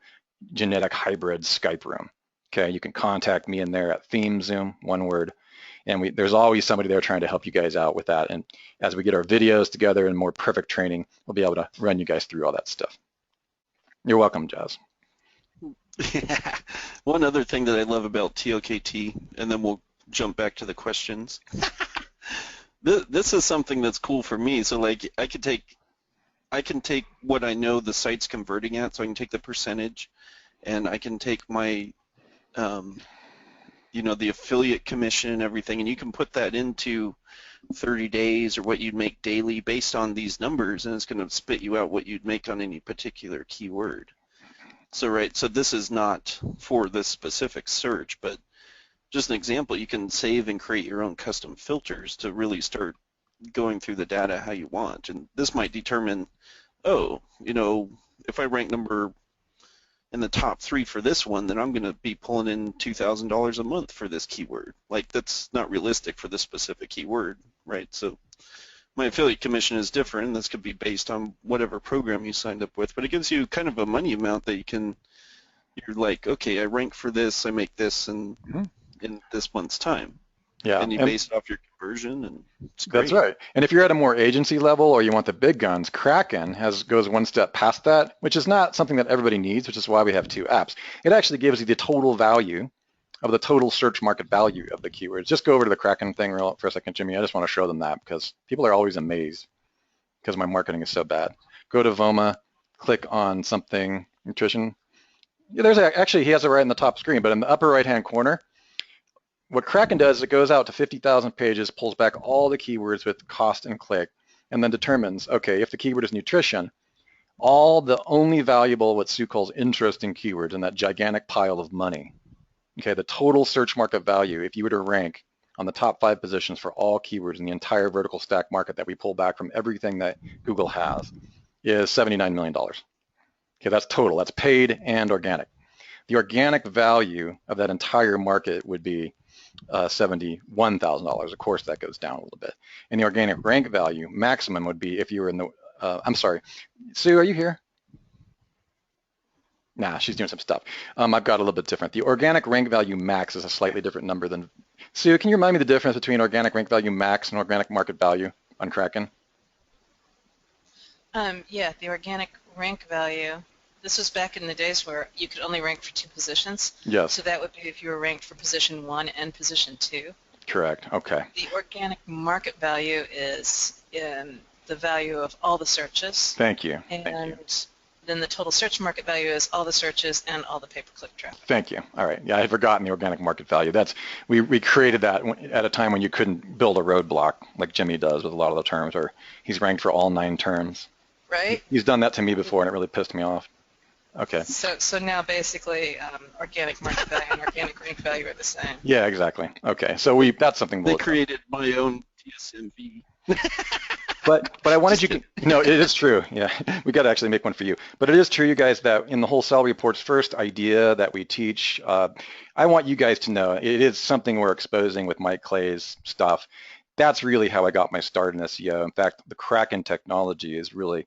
Genetic Hybrid Skype room. Okay, you can contact me in there at ThemeZoom, one word, and there's always somebody there trying to help you guys out with that. And as we get our videos together and more perfect training, we'll be able to run you guys through all that stuff. You're welcome, Jazz. Yeah. One other thing that I love about TOKT, and then we'll jump back to the questions. This is something that's cool for me. So like I can take what I know the site's converting at, so I can take the percentage, and I can take my you know, the affiliate commission and everything, and you can put that into 30 days or what you'd make daily based on these numbers, and it's going to spit you out what you'd make on any particular keyword. So right, so this is not for this specific search, but just an example, you can save and create your own custom filters to really start going through the data how you want. And this might determine, oh, you know, if I rank number in the top 3 for this one, then I'm going to be pulling in $2,000 a month for this keyword. Like, that's not realistic for this specific keyword, right? So my affiliate commission is different. This could be based on whatever program you signed up with, but it gives you kind of a money amount that you're like, okay, I rank for this, I make this in this month's time. Yeah, and you base it off your conversion, and it's great. That's right. And if you're at a more agency level or you want the big guns, Kraken goes one step past that, which is not something that everybody needs, which is why we have 2 apps. It actually gives you the total value of the total search market value of the keywords. Just go over to the Kraken thing for a second, Jimmy. I just want to show them that because people are always amazed because my marketing is so bad. Go to VOMA, click on something, nutrition. Yeah, actually, he has it right in the top screen, but in the upper right-hand corner, what Kraken does is it goes out to 50,000 pages, pulls back all the keywords with cost and click, and then determines, okay, if the keyword is nutrition, all the only valuable, what Sue calls interesting keywords in that gigantic pile of money, okay, the total search market value, if you were to rank on the top 5 positions for all keywords in the entire vertical stack market that we pull back from everything that Google has, is $79 million. Okay, that's total. That's paid and organic. The organic value of that entire market would be $71,000. Of course, that goes down a little bit. And the organic rank value maximum would be if you were in the, I'm sorry, Sue, are you here? Nah, she's doing some stuff. I've got a little bit different. The organic rank value max is a slightly different number than, Sue, can you remind me the difference between organic rank value max and organic market value on Kraken? Yeah, the organic rank value This was back in the days where you could only rank for 2 positions. Yes. So that would be if you were ranked for position 1 and position 2. Correct. Okay. The organic market value is in the value of all the searches. Thank you. And Thank you. then the total search market value is all the searches and all the pay-per-click traffic. Thank you. All right. Yeah, I had forgotten the organic market value. We created that at a time when you couldn't build a roadblock like Jimmy does with a lot of the terms, or he's ranked for all 9 terms. Right? He's done that to me before, and it really pissed me off. Okay. So now basically organic market value and organic rank value are the same. Yeah, exactly. Okay. So that's something They we'll created my own TSMV. But I wanted you to, no, it is true. Yeah, we got to actually make one for you. But it is true, you guys, that in the whole salary reports first idea that we teach, I want you guys to know it is something we're exposing with Mike Clay's stuff. That's really how I got my start in SEO. In fact, the Kraken technology is really,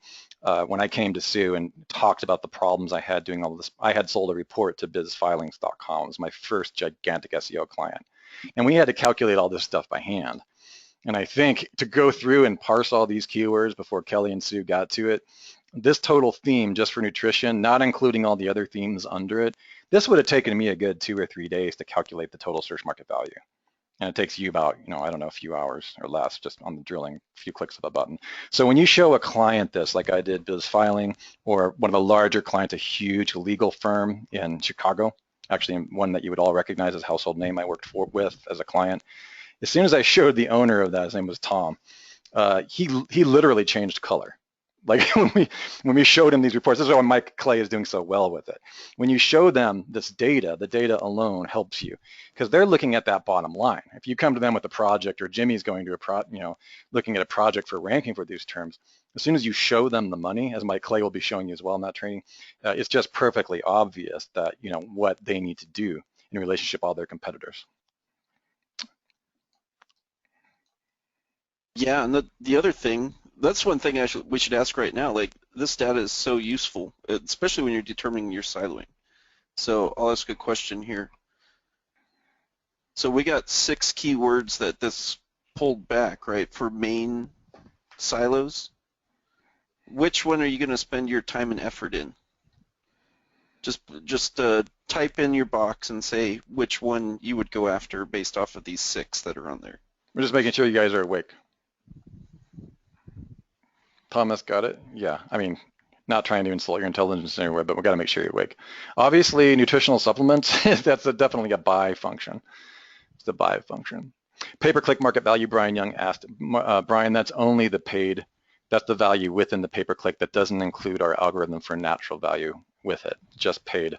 when I came to Sue and talked about the problems I had doing all this, I had sold a report to bizfilings.com. It was my first gigantic SEO client. And we had to calculate all this stuff by hand. And I think to go through and parse all these keywords before Kelly and Sue got to it, this total theme just for nutrition, not including all the other themes under it, this would have taken me a good 2 or 3 days to calculate the total search market value. And it takes you about, I don't know, a few hours or less just on the drilling, a few clicks of a button. So when you show a client this, like I did BizFiling, or one of the larger clients, a huge legal firm in Chicago, actually one that you would all recognize as a household name I worked with as a client, as soon as I showed the owner of that, his name was Tom, he literally changed color. Like when we showed him these reports, this is why Mike Clay is doing so well with it. When you show them this data, the data alone helps you because they're looking at that bottom line. If you come to them with a project, or Jimmy's going to looking at a project for ranking for these terms, as soon as you show them the money, as Mike Clay will be showing you as well in that training, it's just perfectly obvious that what they need to do in relationship to all their competitors. Yeah, and the other thing, that's one thing we should ask right now. Like, this data is so useful, especially when you're determining your siloing. So I'll ask a question here. So we got 6 keywords that this pulled back, right, for main silos. Which one are you going to spend your time and effort in? Just type in your box and say which one you would go after based off of these 6 that are on there. We're just making sure you guys are awake. Thomas, got it? Yeah, I mean, not trying to insult your intelligence in any way, but we've got to make sure you're awake. Obviously, nutritional supplements, that's definitely a buy function. It's the buy function. Pay-per-click market value, Brian Young asked. Brian, that's only the paid, that's the value within the pay-per-click. That doesn't include our algorithm for natural value with it, just paid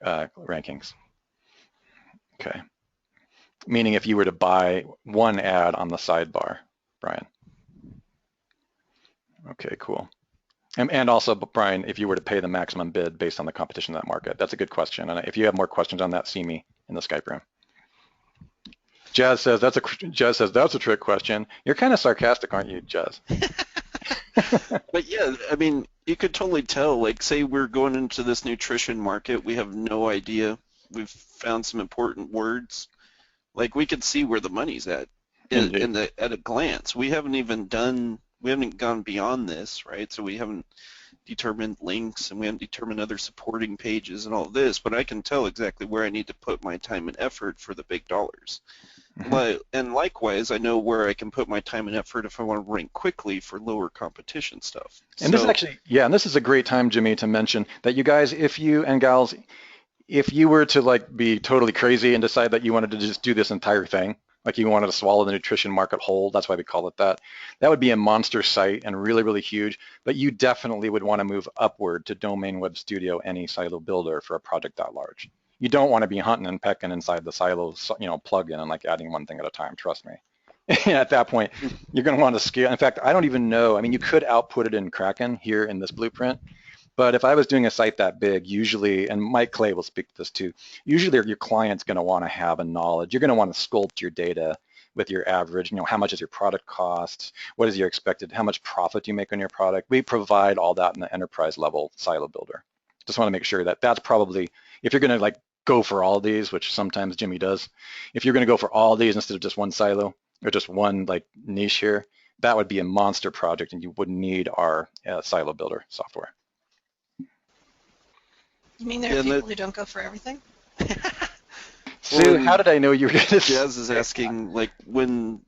rankings. Okay. Meaning if you were to buy one ad on the sidebar, Brian. Okay, cool. And also, Brian, if you were to pay the maximum bid based on the competition in that market, that's a good question. And if you have more questions on that, see me in the Skype room. Jazz says that's a trick question. You're kind of sarcastic, aren't you, Jazz? But yeah, I mean, you could totally tell. Like, say we're going into this nutrition market, we have no idea. We've found some important words. Like, we could see where the money's at at a glance. We haven't gone beyond this, right? So we haven't determined links and we haven't determined other supporting pages and all of this, but I can tell exactly where I need to put my time and effort for the big dollars. Mm-hmm. And likewise, I know where I can put my time and effort if I want to rank quickly for lower competition stuff. And this is actually, yeah, and this is a great time, Jimmy, to mention that you guys, if you and gals, if you were to be totally crazy and decide that you wanted to just do this entire thing, like you wanted to swallow the nutrition market whole, that's why we call it that. That would be a monster site and really, really huge, but you definitely would want to move upward to Domain Web Studio, any silo builder for a project that large. You don't want to be hunting and pecking inside the silos, plugin and adding one thing at a time, trust me. At that point, you're going to want to scale. In fact, I don't even know, you could output it in Kraken here in this blueprint, but if I was doing a site that big, usually, and Mike Clay will speak to this too, usually your client's going to want to have a knowledge. You're going to want to sculpt your data with your average, how much is your product cost? What is your expected, how much profit do you make on your product? We provide all that in the enterprise level silo builder. Just want to make sure that that's probably, if you're going to go for all these, which sometimes Jimmy does, if you're going to go for all these instead of just one silo or just one niche here, that would be a monster project and you would need our silo builder software. You mean there are And people who don't go for everything? Sue, Well, how did I know you were going to Jazz is asking, like, when...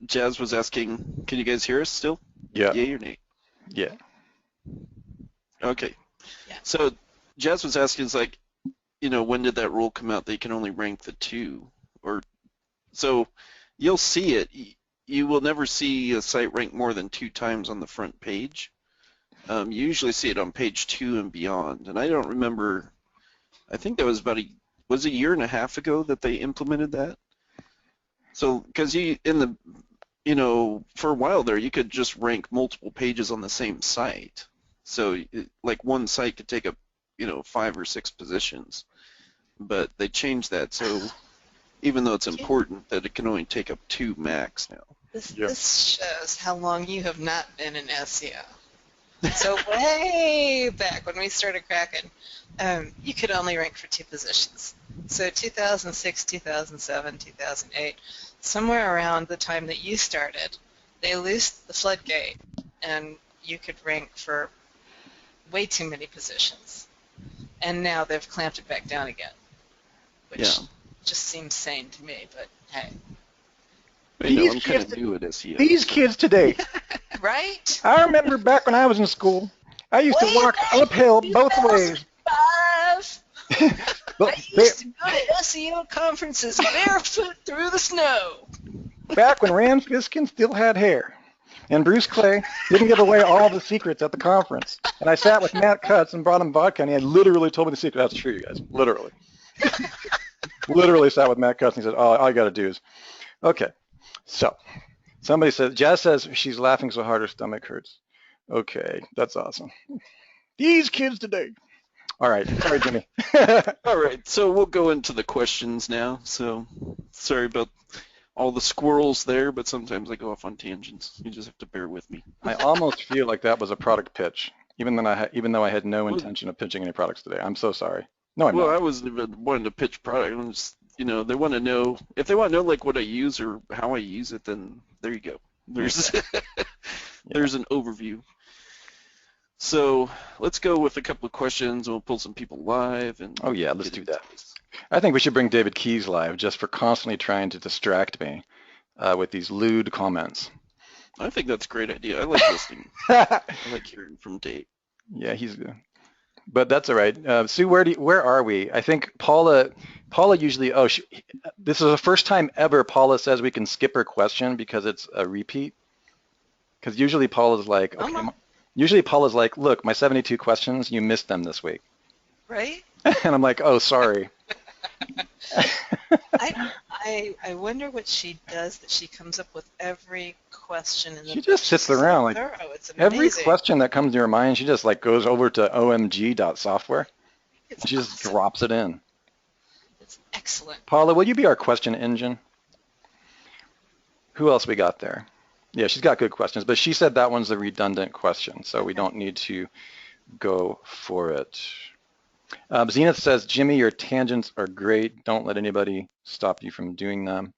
Jazz was asking, can you guys hear us still? Yeah. Yay or nay? Yeah. Okay. Yeah. So Jazz was asking, is like, when did that rule come out that you can only rank the two? Or so you'll see it. You will never see a site ranked more than 2 times on the front page. You usually see it on page 2 and beyond. And I don't remember. I think that was a year and a half ago that they implemented that. So because for a while there, you could just rank multiple pages on the same site. So like one site could take up 5 or 6 positions, but they changed that. So even though it's important, that it can only take up 2 max now. This shows how long you have not been in SEO. So way back when we started cracking, you could only rank for 2 positions. So 2006, 2007, 2008, somewhere around the time that you started, they loosed the floodgate, and you could rank for way too many positions. And now they've clamped it back down again, which just seems sane to me, but hey. I know, I'm kind of new at SEO. These kids today. Right? I remember back when I was in school, I used to walk uphill both ways. 2005. I used to go to SEO conferences barefoot through the snow. Back when Rand Fiskin still had hair, and Bruce Clay didn't give away all the secrets at the conference. And I sat with Matt Cutts and brought him vodka, and he had literally told me the secret. That's true, you guys. Literally. Literally sat with Matt Cutts, and he said, "Oh, all you got to do is..." Okay. So, somebody says, Jazz says she's laughing so hard her stomach hurts. Okay, that's awesome. These kids today. All right, sorry, Jimmy. All right, so we'll go into the questions now. So, sorry about all the squirrels there, but sometimes I go off on tangents. You just have to bear with me. I almost feel like that was a product pitch, even though I had no intention of pitching any products today. I'm so sorry. No, I'm not. I wasn't even wanting to pitch product. I'm just, they want to know, if they want to know like what I use or how I use it, then there you go. There's there's an overview. So let's go with a couple of questions. We'll pull some people live. Oh yeah, let's do that. I think we should bring David Keys live just for constantly trying to distract me with these lewd comments. I think that's a great idea. I like listening. I like hearing from Dave. Yeah, he's good. But that's all right. Sue, where are we? I think Paula usually, this is the first time ever Paula says we can skip her question because it's a repeat. Because usually Paula's like, look, my 72 questions, you missed them this week. Right? And I'm like, oh, sorry. I wonder what she does, that she comes up with every question. She just sits around like every question that comes to her mind, she just like goes over to omg.software. And she just drops it in. It's excellent. Paula, will you be our question engine? Who else we got there? Yeah, she's got good questions, but she said that one's a redundant question, so we don't need to go for it. Zenith says, Jimmy, your tangents are great. Don't let anybody stop you from doing them.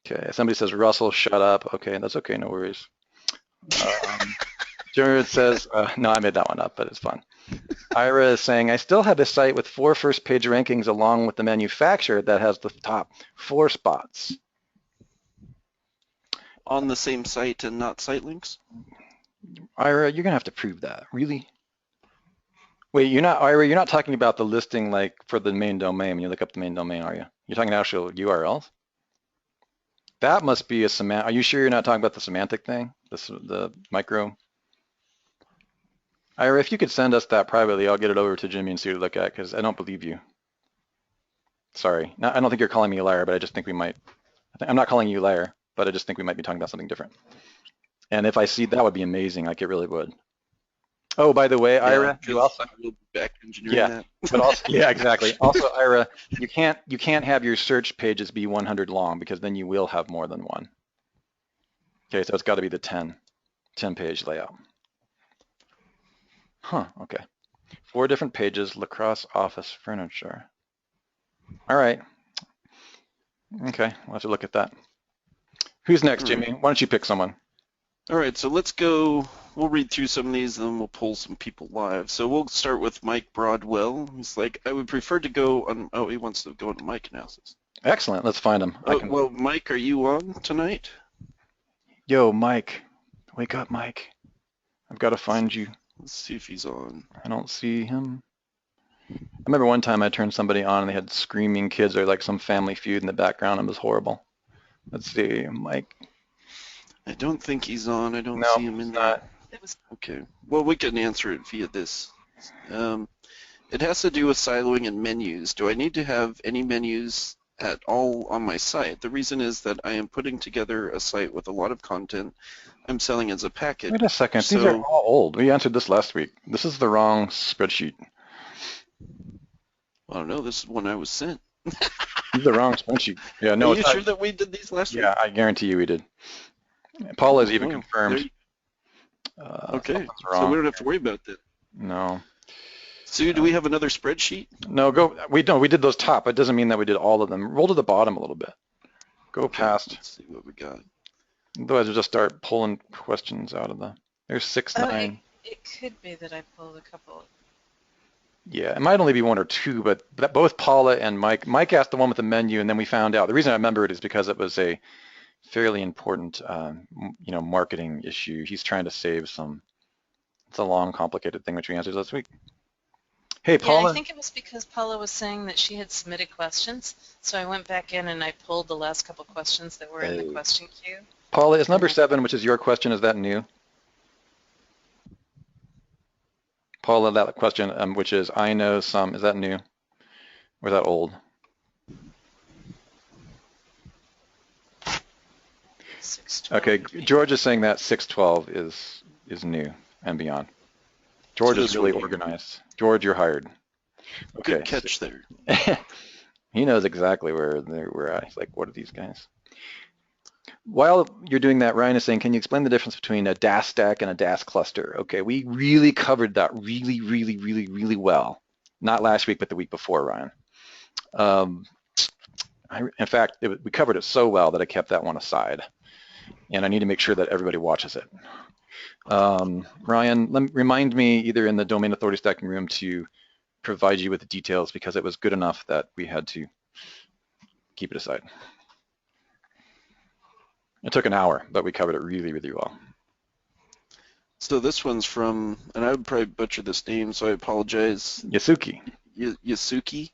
Okay, somebody says, Russell, shut up. Okay, that's okay, no worries. Jared says, no, I made that one up, but it's fun. Ira is saying, I still have a site with 4 first-page rankings along with the manufacturer that has the top 4 spots. On the same site and not site links? Ira, you're going to have to prove that. Really? Wait, Ira, you're not talking about the listing like for the main domain when you look up the main domain, are you? You're talking actual URLs? That must be a semantic. Are you sure you're not talking about the semantic thing? The micro? Ira, if you could send us that privately, I'll get it over to Jimmy and see what to look at, because I don't believe you. Sorry. I don't think you're calling me a liar, but I just think we might. I'm not calling you a liar, but I just think we might be talking about something different. And if I see that would be amazing, like it really would. Oh, by the way, Ira, you also will be back engineering that. But also, yeah, exactly. Also, Ira, you can't have your search pages be 100 long, because then you will have more than one. Okay, so it's got to be the 10 page layout. Huh, okay. 4 different pages, lacrosse office furniture. All right. Okay, we'll have to look at that. Who's next, All Jimmy? right. Why don't you pick someone? All right, so let's go. We'll read through some of these, and then we'll pull some people live. So we'll start with Mike Broadwell. He's like, I would prefer to go on. Oh, he wants to go on mic analysis. Excellent. Let's find him. Oh, well, Mike, are you on tonight? Yo, Mike. Wake up, Mike. I've got to find you. Let's see if he's on. I don't see him. I remember one time I turned somebody on and they had screaming kids or like some Family Feud in the background. It was horrible. Let's see, Mike. I don't think he's on. I don't No, see him in he's there. not. Okay. Well, we can answer it via this. It has to do with siloing and menus. Do I need to have any menus at all on my site? The reason is that I am putting together a site with a lot of content I'm selling as a package. Wait a second. These are all old. We answered this last week. This is the wrong spreadsheet. I don't know. This is one I was sent. This is the wrong spreadsheet. Yeah, no. Are you sure that we did these last week? Yeah, I guarantee you we did. Paula's even confirmed. Okay, so we don't have to worry about that. No. Sue, do we have another spreadsheet? No, go. We did those top. It doesn't mean that we did all of them. Roll to the bottom a little bit. Go past. Let's see what we got. Otherwise, we'll just start pulling questions out of the. There's 6, 9. It could be that I pulled a couple. Yeah, it might only be 1 or 2, but both Paula and Mike. Mike asked the one with the menu, and then we found out. The reason I remember it is because it was a fairly important, marketing issue. He's trying to save some. It's a long, complicated thing which we answered last week. Hey, Paula. Yeah, I think it was because Paula was saying that she had submitted questions, so I went back in and I pulled the last couple questions that were in the question queue. Paula, is number 7, which is your question, is that new? Paula, that question, which is I know some, is that new? Or is that old? Okay, George is saying that 612 is new and beyond. George is really organized. George, you're hired. Okay. Good catch there. He knows exactly where we're at. He's like, what are these guys? While you're doing that, Ryan is saying, can you explain the difference between a DAS stack and a DAS cluster? Okay, we really covered that really well. Not last week, but the week before, Ryan. In fact, we covered it so well that I kept that one aside. And I need to make sure that everybody watches it. Ryan, remind me either in the domain authority stacking room to provide you with the details because it was good enough that we had to keep it aside. It took an hour, but we covered it really well. So this one's from, and I would probably butcher this name, so I apologize. Yasuki. Yasuki.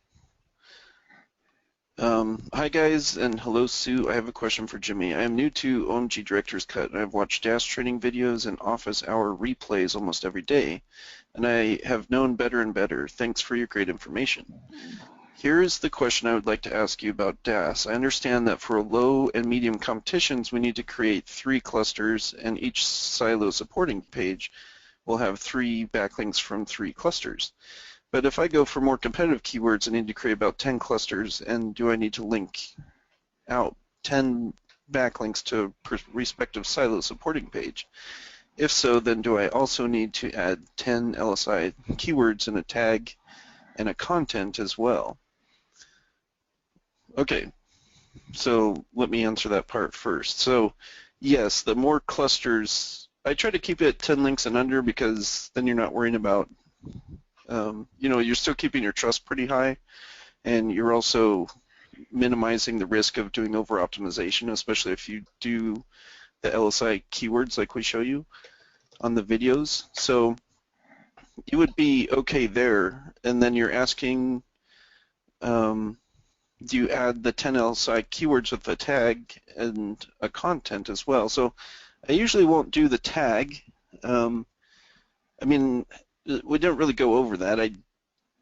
Hi guys, and hello Sue. I have a question for Jimmy. I am new to OMG Director's Cut, and I've watched DAS training videos and office hour replays almost every day, and I have known better and better. Thanks for your great information. Here's the question I would like to ask you about DAS. I understand that for low and medium competitions, we need to create 3 clusters, and each silo supporting page will have 3 backlinks from 3 clusters. But if I go for more competitive keywords, I need to create about 10 clusters, and do I need to link out 10 backlinks to a respective silo supporting page? If so, then do I also need to add 10 LSI keywords and a tag and a content as well? Okay, so let me answer that part first. So yes, the more clusters, I try to keep it 10 links and under because then you're not worrying about you're still keeping your trust pretty high, and you're also minimizing the risk of doing over-optimization, especially if you do the LSI keywords like we show you on the videos. So you would be okay there, and then you're asking, do you add the 10 LSI keywords with a tag and a content as well? So I usually won't do the tag. I mean, we don't really go over that.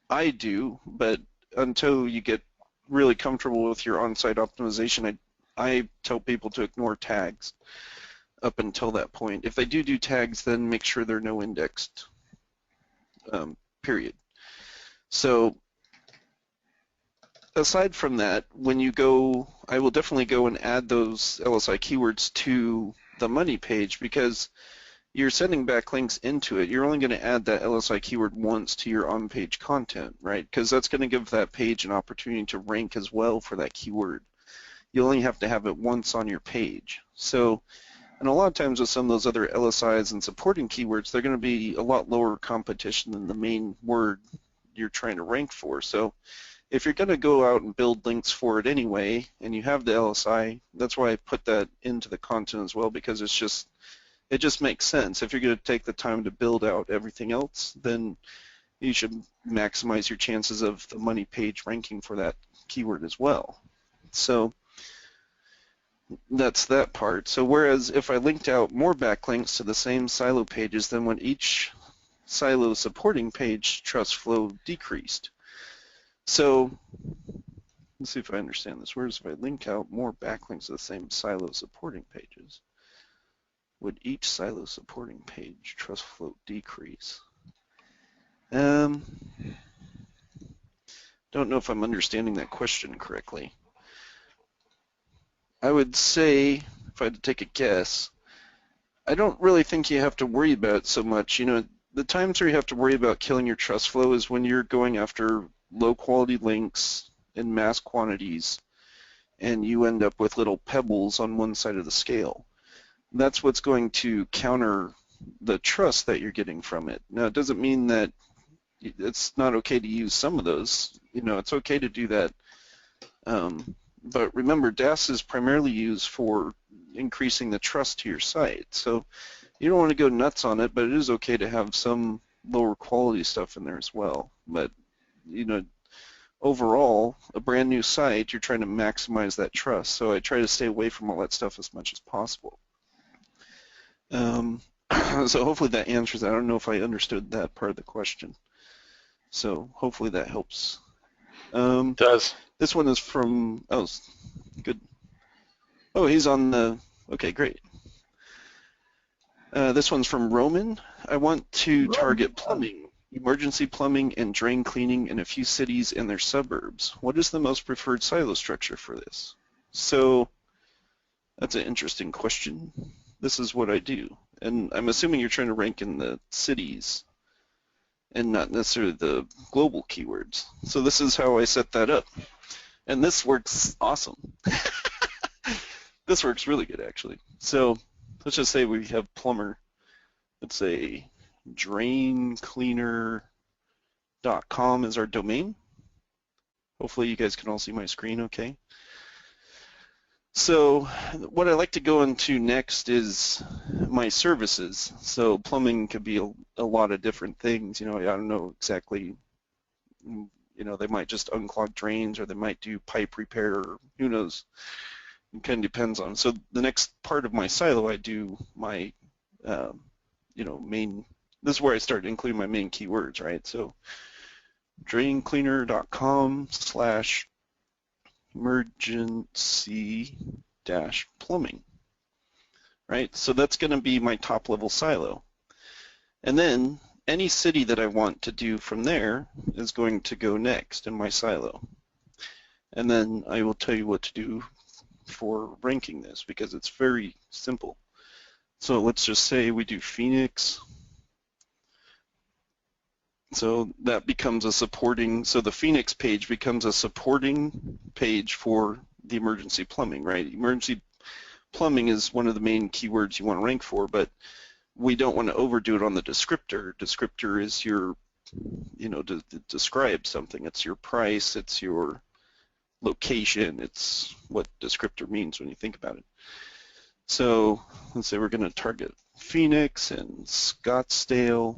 I do, but until you get really comfortable with your on-site optimization, I tell people to ignore tags up until that point. If they do tags, then make sure they're no indexed, period. So aside from that, when you go, I will definitely go and add those LSI keywords to the money page because you're sending backlinks into it, you're only going to add that LSI keyword once to your on-page content, right? Because that's going to give that page an opportunity to rank as well for that keyword. You only have to have it once on your page. So, and a lot of times with some of those other LSIs and supporting keywords, they're going to be a lot lower competition than the main word you're trying to rank for. So if you're going to go out and build links for it anyway, and you have the LSI, that's why I put that into the content as well, because it just makes sense. If you're going to take the time to build out everything else, then you should maximize your chances of the money page ranking for that keyword as well. So that's that part. So whereas if I linked out more backlinks to the same silo pages, then when each silo supporting page trust flow decreased. So let's see if I understand this. Whereas if I link out more backlinks to the same silo supporting pages, would each silo supporting page trust flow decrease? Don't know if I'm understanding that question correctly. I would say, if I had to take a guess, I don't really think you have to worry about it so much. You know, the times where you have to worry about killing your trust flow is when you're going after low quality links in mass quantities and you end up with little pebbles on one side of the scale. That's what's going to counter the trust that you're getting from it. Now, it doesn't mean that it's not okay to use some of those. You know, it's okay to do that. But remember, DAS is primarily used for increasing the trust to your site. So you don't want to go nuts on it, but it is okay to have some lower quality stuff in there as well. But, you know, overall, a brand new site, you're trying to maximize that trust. So I try to stay away from all that stuff as much as possible. So hopefully that answers that. I don't know if I understood that part of the question. So hopefully that helps. It does. This one is from, oh, good. Oh, he's on the, okay, great. This one's from Roman. I want to target plumbing, emergency plumbing, and drain cleaning in a few cities and their suburbs. What is the most preferred silo structure for this? So that's an interesting question. This is what I do. And I'm assuming you're trying to rank in the cities and not necessarily the global keywords. So this is how I set that up. And this works awesome. This works really good, actually. So let's just say we have plumber. Let's say draincleaner.com is our domain. Hopefully you guys can all see my screen okay. So what I like to go into next is my services. So plumbing could be a lot of different things. You know, I don't know exactly, you know, they might just unclog drains or they might do pipe repair or who knows. It kind of depends on. So the next part of my silo, I do my, you know, main, this is where I start including my main keywords, right? So draincleaner.com/emergency-plumbing, right? So that's going to be my top level silo. And then any city that I want to do from there is going to go next in my silo. And then I will tell you what to do for ranking this because it's very simple. So let's just say we do Phoenix. So that becomes a supporting, so the Phoenix page becomes a supporting page for the emergency plumbing, right? Emergency plumbing is one of the main keywords you want to rank for, but we don't want to overdo it on the descriptor. Descriptor is your, you know, to describe something. It's your price, it's your location, it's what descriptor means when you think about it. So let's say we're going to target Phoenix and Scottsdale,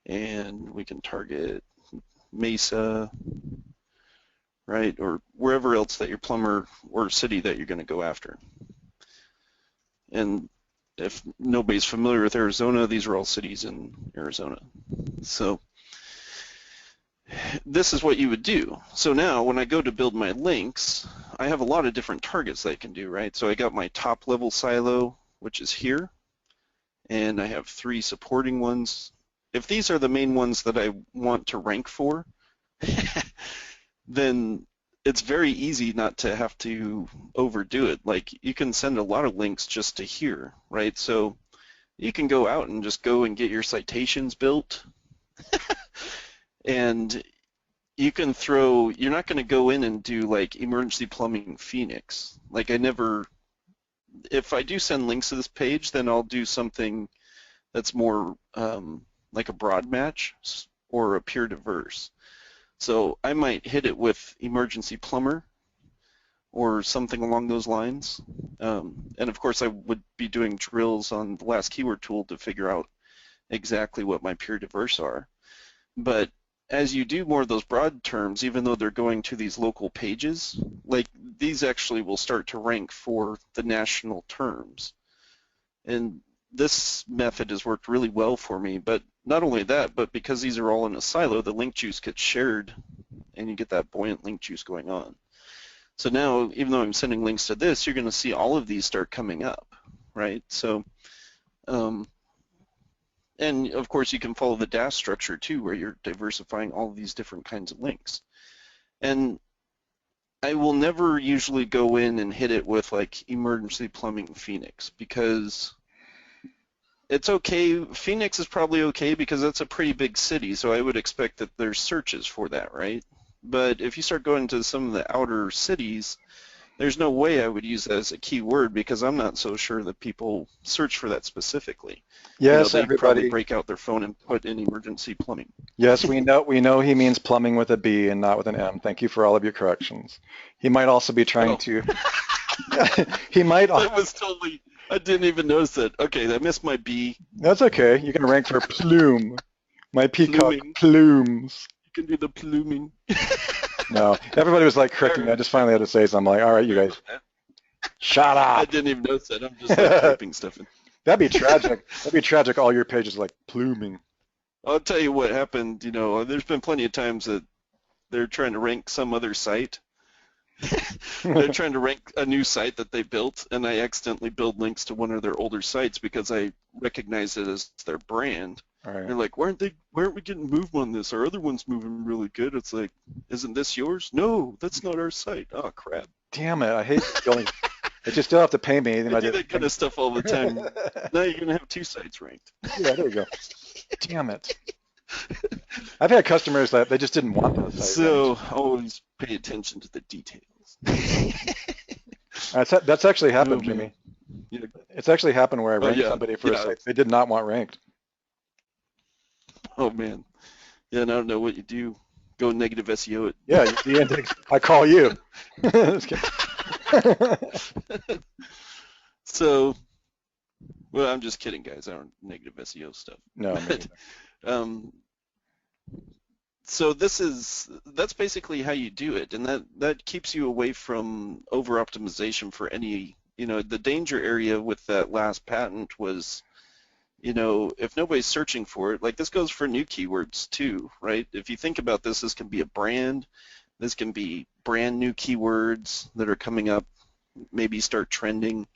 and we can target Mesa, right, or wherever else that your plumber or city that you're going to go after. And if nobody's familiar with Arizona, these are all cities in Arizona. So this is what you would do. So now when I go to build my links, I have a lot of different targets that I can do, right? So I got my top level silo, which is here, and I have 3 supporting ones. If these are the main ones that I want to rank for, then it's very easy not to have to overdo it. Like you can send a lot of links just to here, right? So you can go out and just go and get your citations built. And you can throw, you're not going to go in and do like emergency plumbing Phoenix. Like if I do send links to this page, then I'll do something that's more like a broad match or a pure diverse. So I might hit it with emergency plumber or something along those lines. And of course I would be doing drills on the last keyword tool to figure out exactly what my pure diverse are. But as you do more of those broad terms, even though they're going to these local pages, like these actually will start to rank for the national terms. And this method has worked really well for me, but not only that, but because these are all in a silo, the link juice gets shared and you get that buoyant link juice going on. So now, even though I'm sending links to this, you're going to see all of these start coming up, right? So, and of course you can follow the dash structure too, where you're diversifying all of these different kinds of links. And I will never usually go in and hit it with like emergency plumbing Phoenix, because it's okay. Phoenix is probably okay because that's a pretty big city, so I would expect that there's searches for that, right? But if you start going to some of the outer cities, there's no way I would use that as a keyword, because I'm not so sure that people search for that specifically. Yes, They'd everybody. probably break out their phone and put in emergency plumbing. Yes, we know he means plumbing with a B and not with an M. Thank you for all of your corrections. He might also be trying to. He might. That was totally. I didn't even notice that. Okay, I missed my B. That's okay. You can rank for plume. My peacock Pluming. plumes. You can do the pluming. No, everybody was like correcting me. I just finally had to say something. I'm like, all right, you guys, shut I up. didn't even notice that. I'm just like typing stuff in. That'd be tragic. That'd be tragic. All your pages like pluming. I'll tell you what happened. There's been plenty of times that they're trying to rank some other site. They're trying to rank a new site that they built, and I accidentally build links to one of their older sites because I recognize it as their brand. All right. They're like, why aren't we getting movement on this? Our other one's moving really good. It's like, isn't this yours? No, that's not our site. Oh, crap. Damn it! I hate stealing. But you still have to pay me. I do that kind of stuff all the time. Now you're going to have two sites ranked. Yeah, there you go. Damn it. I've had customers that they just didn't want those sites. So always pay attention to the details. That's actually happened, Oh, Jimmy. Yeah. It's actually happened where I ranked yeah. somebody for a Yeah. site they did not want ranked. Oh, man. Yeah, and I don't know what you do. Go negative SEO it. Yeah, the index. I call you. Just kidding. So, well, I'm just kidding, guys. I don't negative SEO stuff. No, me But, neither. so that's basically how you do it, and that keeps you away from over optimization for any, the danger area with that last patent was, if nobody's searching for it, like this goes for new keywords too, right? If you think about this can be a brand, this can be brand new keywords that are coming up, maybe start trending.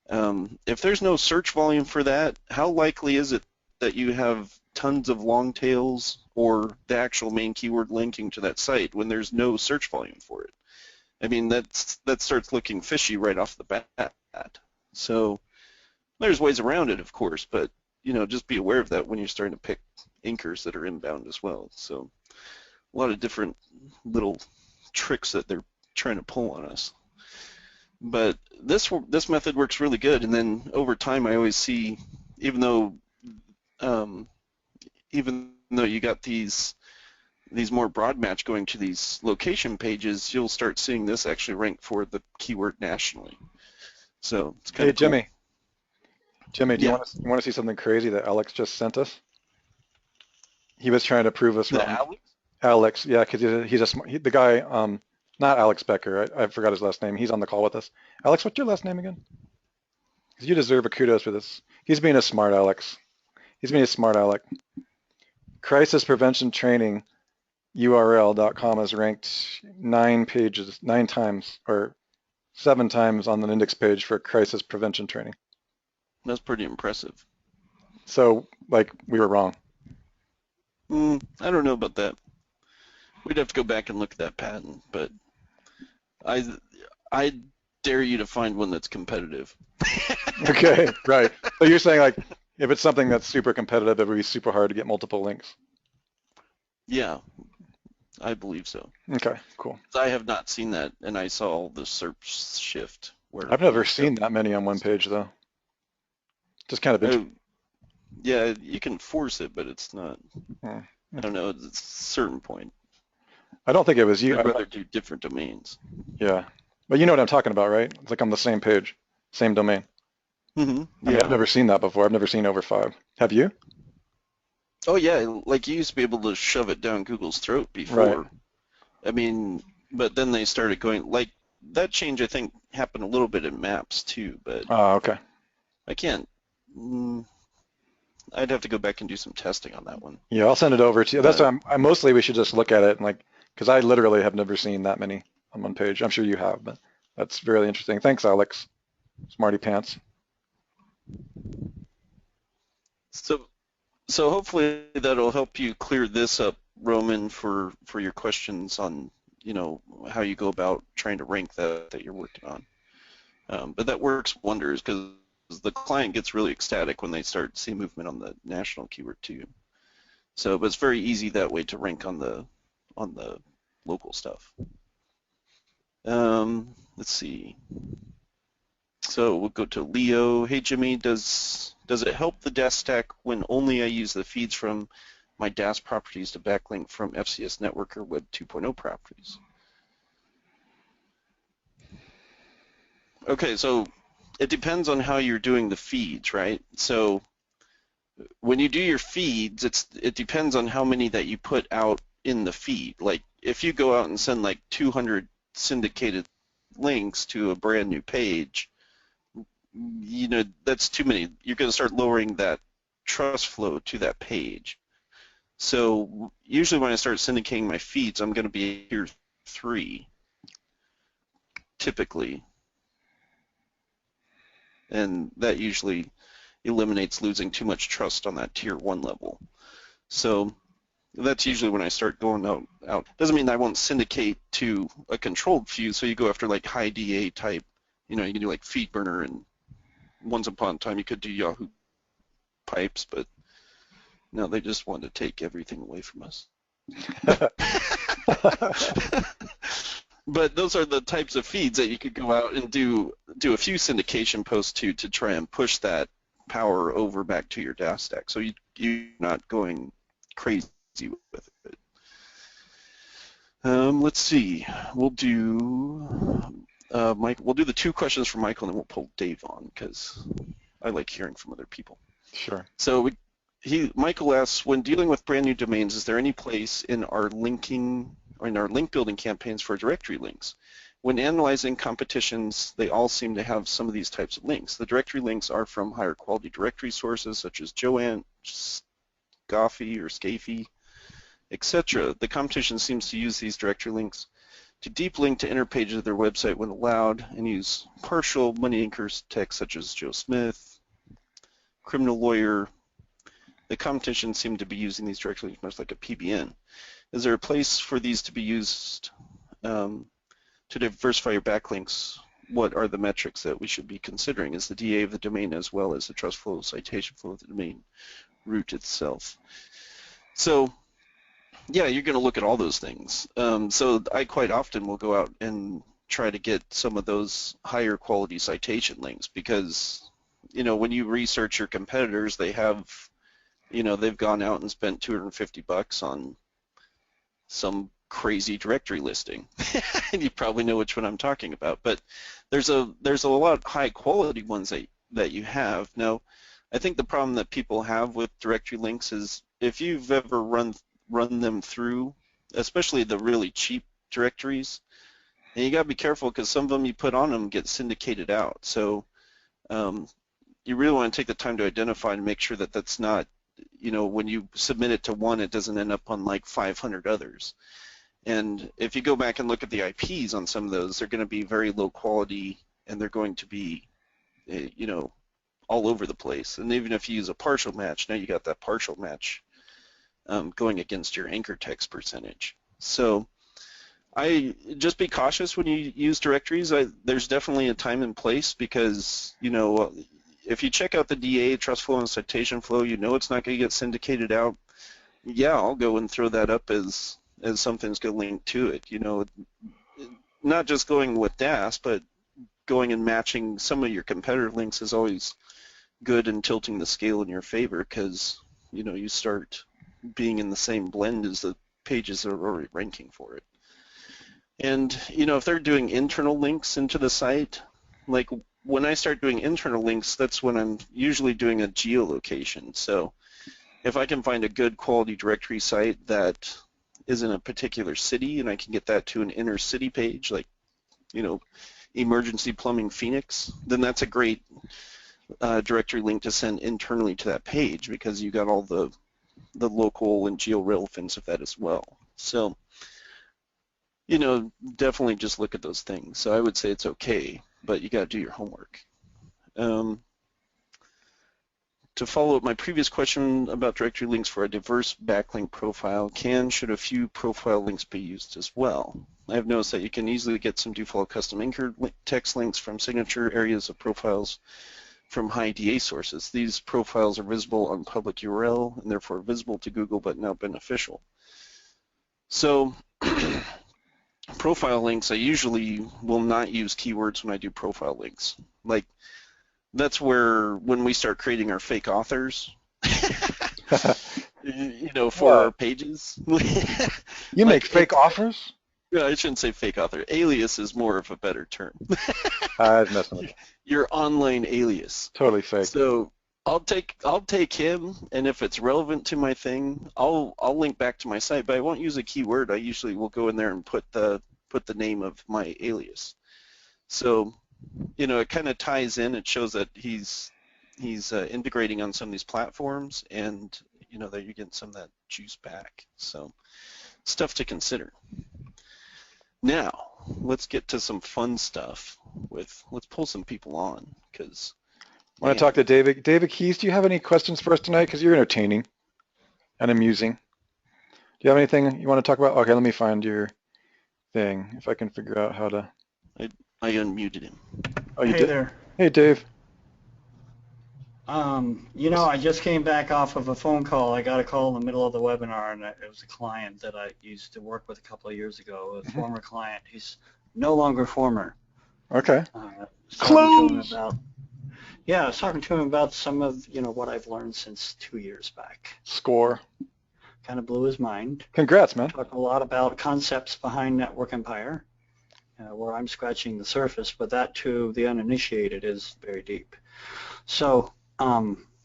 If there's no search volume for that, how likely is it that you have tons of long tails or the actual main keyword linking to that site when there's no search volume for it? I mean, that starts looking fishy right off the bat. So there's ways around it, of course, but just be aware of that when you're starting to pick anchors that are inbound as well. So a lot of different little tricks that they're trying to pull on us. But this method works really good, and then over time I always see, even though you got these more broad match going to these location pages, you'll start seeing this actually rank for the keyword nationally. So it's kind of cool. Jimmy. Jimmy, do Yeah. you want to see something crazy that Alex just sent us? He was trying to prove us The wrong. Alex? Alex, yeah, because the guy, not Alex Becker. I forgot his last name. He's on the call with us. Alex, what's your last name again? 'Cause you deserve a kudos for this. He's being a smart Alex. He's being a smart Alec. Crisis prevention training URL.com is ranked 9 times or 7 times on the index page for crisis prevention training. That's pretty impressive. So, like, we were wrong. I don't know about that. We'd have to go back and look at that patent, but I dare you to find one that's competitive. Okay, right. So you're saying like if it's something that's super competitive, it would be super hard to get multiple links. Yeah, I believe so. Okay, cool. I have not seen that, and I saw the SERP shift where I've never seen that many on one page though. Just kind of interesting. Yeah, you can force it, but it's not. Hmm. I don't know. At a certain point, I don't think it was you. I'd rather do different domains. Yeah, but you know what I'm talking about, right? It's like on the same page, same domain. Mm-hmm. I mean, I've never seen that before. I've never seen over 5. Have you? Oh yeah, like you used to be able to shove it down Google's throat before. Right. I mean, but then they started going like that change. I think happened a little bit in Maps too, but Oh, okay. I can't. I'd have to go back and do some testing on that one. Yeah, I'll send it over to you. That's why I mostly we should just look at it and like, because I literally have never seen that many on one page. I'm sure you have, but that's really interesting. Thanks, Alex. Smarty pants. So hopefully that'll help you clear this up, Roman, for your questions on how you go about trying to rank that you're working on. But that works wonders because the client gets really ecstatic when they start seeing movement on the national keyword too. So, but it's very easy that way to rank on the local stuff. Let's see. So we'll go to Leo. Hey Jimmy, does it help the DAS stack when only I use the feeds from my DAS properties to backlink from FCS network or Web 2.0 properties? Okay, so it depends on how you're doing the feeds, right? So when you do your feeds, it depends on how many that you put out in the feed. Like if you go out and send like 200 syndicated links to a brand new page, that's too many. You're going to start lowering that trust flow to that page. So usually when I start syndicating my feeds, I'm going to be tier 3, typically. And that usually eliminates losing too much trust on that tier 1 level. So that's usually when I start going out. Doesn't mean I won't syndicate to a controlled few, so you go after like high DA type, you can do like FeedBurner, and once upon a time you could do Yahoo pipes, but no, they just want to take everything away from us. But those are the types of feeds that you could go out and do a few syndication posts to try and push that power over back to your DAS stack. So you're not going crazy with it. Let's see. We'll do Mike. We'll do the 2 questions for Michael, and then we'll pull Dave on because I like hearing from other people. Sure. So Michael asks, when dealing with brand new domains, is there any place in our linking or in our link building campaigns for directory links? When analyzing competitions, they all seem to have some of these types of links. The directory links are from higher quality directory sources such as Joanne, Scaffy, or Scafey, etc. The competition seems to use these directory links to deep link to inner pages of their website when allowed and use partial money anchor text such as Joe Smith, criminal lawyer. The competition seem to be using these directory links much like a PBN. Is there a place for these to be used to diversify your backlinks? What are the metrics that we should be considering? Is the DA of the domain as well as the trust flow, citation flow of the domain root itself? So yeah, you're going to look at all those things. So I quite often will go out and try to get some of those higher quality citation links because, when you research your competitors, they have, they've gone out and spent $250 on some crazy directory listing. And you probably know which one I'm talking about. But there's a lot of high quality ones that you have. Now, I think the problem that people have with directory links is if you've ever run them through, especially the really cheap directories, and you got to be careful because some of them you put on them get syndicated out. So you really want to take the time to identify and make sure that that's not, when you submit it to one, it doesn't end up on like 500 others. And if you go back and look at the IPs on some of those, they're going to be very low quality and they're going to be, all over the place. And even if you use a partial match, now you got that partial match going against your anchor text percentage. So I just be cautious when you use directories. There's definitely a time and place because, you know, if you check out the DA, trust flow and citation flow, you know it's not going to get syndicated out. Yeah, I'll go and throw that up as something's going to link to it. You know, not just going with DAS, but going and matching some of your competitor links is always good and tilting the scale in your favor because, you know, you start being in the same blend as the pages that are already ranking for it. And, you know, if they're doing internal links into the site, like when I start doing internal links, that's when I'm usually doing a geolocation. So if I can find a good quality directory site that is in a particular city and I can get that to an inner city page, like, you know, Emergency Plumbing Phoenix, then that's a great directory link to send internally to that page because you got all the local and geo-relevance of that as well. So, you know, definitely just look at those things. So I would say it's okay, but you got to do your homework. To follow up my previous question about directory links for a diverse backlink profile, should a few profile links be used as well? I have noticed that you can easily get some default custom anchored text links from signature areas of profiles from high DA sources. These profiles are visible on public URL and therefore visible to Google but not beneficial. So profile links, I usually will not use keywords when I do profile links. Like, that's where when we start creating our fake authors, you know, for our pages. You make fake offers? Yeah, I shouldn't say fake author. Alias is more of a better term. I was messing with you. Your online alias. Totally fake. So I'll take him, and if it's relevant to my thing, I'll link back to my site, but I won't use a keyword. I usually will go in there and put the name of my alias. So, you know, it kind of ties in. It shows that he's integrating on some of these platforms, and you know that you're getting some of that juice back. So, stuff to consider. Now, let's get to some fun stuff. Let's pull some people on because. I want to talk to David. David Keys, do you have any questions for us tonight? Because you're entertaining and amusing. Do you have anything you want to talk about? Okay, let me find your thing if I can figure out how to. I unmuted him. Oh, you Hey did? there. Hey, Dave. You know, I just came back off of a phone call. I got a call in the middle of the webinar, and it was a client that I used to work with a couple of years ago, a former client. He's no longer former. Okay. Close. I was talking to him about some of, you know, what I've learned since 2 years back. Score. Kind of blew his mind. Congrats, man. Talked a lot about concepts behind Network Empire, where I'm scratching the surface, but that to the uninitiated is very deep. So,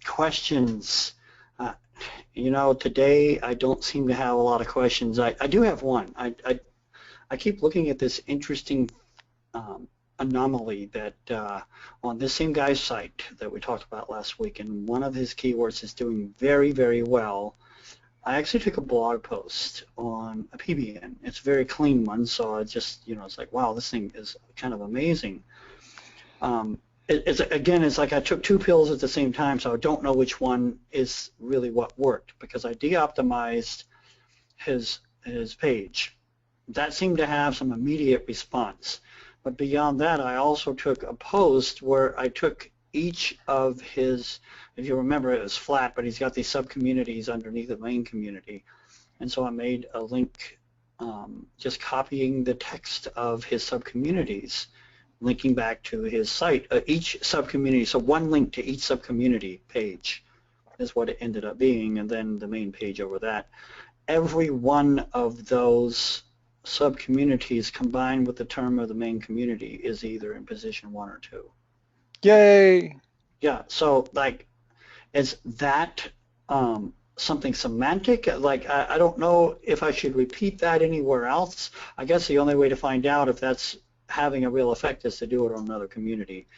questions. You know, today I don't seem to have a lot of questions. I do have one. I keep looking at this interesting anomaly that on this same guy's site that we talked about last week, and one of his keywords is doing very, very well. I actually took a blog post on a PBN. It's a very clean one, so I just, you know, it's like, wow, this thing is kind of amazing. It's like I took two pills at the same time, so I don't know which one is really what worked, because I de-optimized his page. That seemed to have some immediate response. But beyond that, I also took a post where I took each of his, if you remember, it was flat, but he's got these sub-communities underneath the main community. And so I made a link just copying the text of his sub-communities, linking back to his site. Each sub-community, so one link to each sub-community page is what it ended up being, and then the main page over that. Every one of those sub-communities combined with the term of the main community is either in position 1 or 2. Yay! Yeah, so like, is that something semantic? Like, I don't know if I should repeat that anywhere else. I guess the only way to find out if that's having a real effect is to do it on another community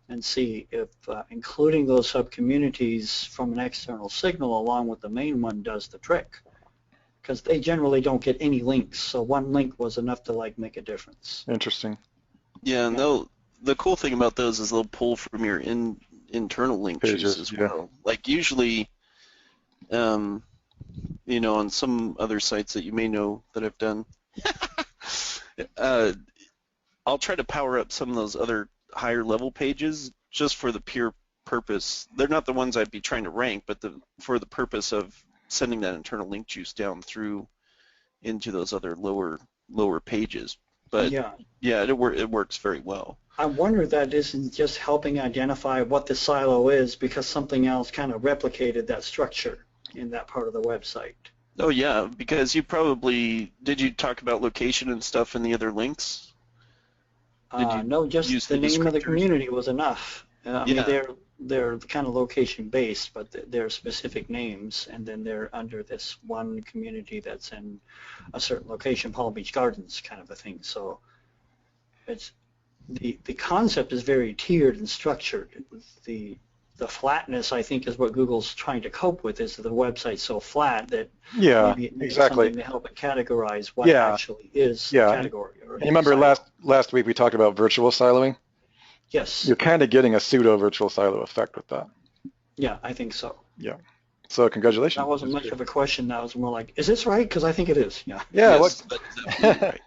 and see if including those sub-communities from an external signal along with the main one does the trick. Because they generally don't get any links, so one link was enough to like make a difference. Interesting. Yeah, and the cool thing about those is they'll pull from your internal link pages as well. Like usually, you know, on some other sites that you may know that I've done, I'll try to power up some of those other higher level pages just for the pure purpose. They're not the ones I'd be trying to rank, but for the purpose of sending that internal link juice down through into those other lower pages. But yeah, it works very well. I wonder if that isn't just helping identify what the silo is because something else kind of replicated that structure in that part of the website. Oh yeah, because you probably, did you talk about location and stuff in the other links? No, just the name of the community was enough. I mean, they're kind of location based, but they're specific names, and then they're under this one community that's in a certain location, Palm Beach Gardens kind of a thing. So it's the concept is very tiered and structured. The flatness, I think, is what Google's trying to cope with, is that the website's so flat that maybe it needs something to help it categorize what actually is the category. Or you remember last week we talked about virtual siloing? Yes. You're kind of getting a pseudo virtual silo effect with that. Yeah, I think so. Yeah. So congratulations. That wasn't much of a question. That was more like, is this right? Because I think it is. Yeah. Yeah. Yes, Right.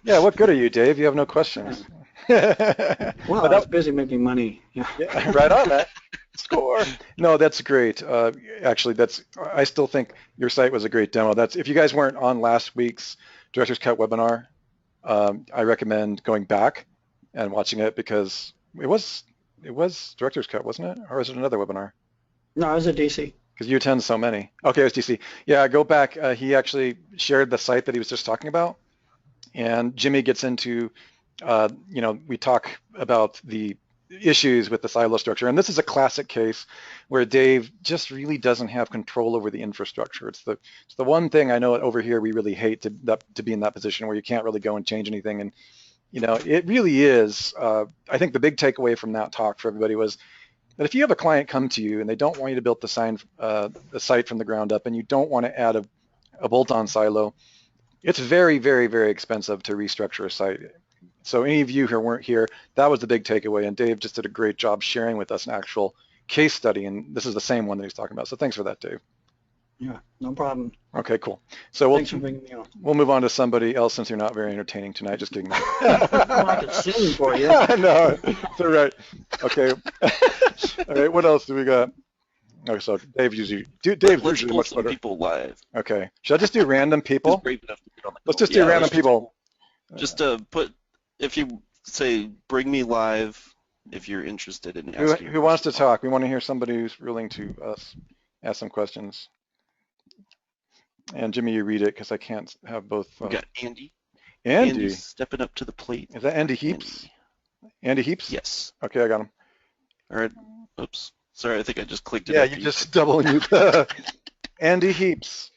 Yeah. What good are you, Dave? You have no questions. Well, I was busy making money. Yeah. Right on, man. Score. No, that's great. Actually, I still think your site was a great demo. If you guys weren't on last week's Director's Cut webinar, I recommend going back and watching it because it was Director's Cut, wasn't it? Or was it another webinar? No, I was at DC. Because you attend so many. Okay, it was DC. Yeah, go back. He actually shared the site that he was just talking about, and Jimmy gets into, we talk about the issues with the silo structure, and this is a classic case where Dave just really doesn't have control over the infrastructure. It's the one thing I know over here we really hate to be in that position where you can't really go and change anything, and it really is. I think the big takeaway from that talk for everybody was that if you have a client come to you and they don't want you to build the site from the ground up, and you don't want to add a bolt-on silo, it's very, very, very expensive to restructure a site. So any of you who weren't here, that was the big takeaway, and Dave just did a great job sharing with us an actual case study, and this is the same one that he's talking about. So thanks for that, Dave. Yeah, no problem. Okay, cool. So Thanks for bringing me on. We'll move on to somebody else since you're not very entertaining tonight. Just kidding. I could sing for you. No, it's all right. Okay. All right, what else do we got? Okay, so Dave's usually much some better. people live. Okay. Should I just do random people? Let's just do random people. Just if you say, bring me live, if you're interested in asking. Who wants to talk? We want to hear somebody who's willing to ask some questions. And Jimmy, you read it because I can't have both. We got Andy. Andy's stepping up to the plate. Is that Andy Heaps? Andy Heaps? Yes. Okay, I got him. All right. Oops. Sorry, I think I just clicked it. Yeah, you just double mute. Andy Heaps.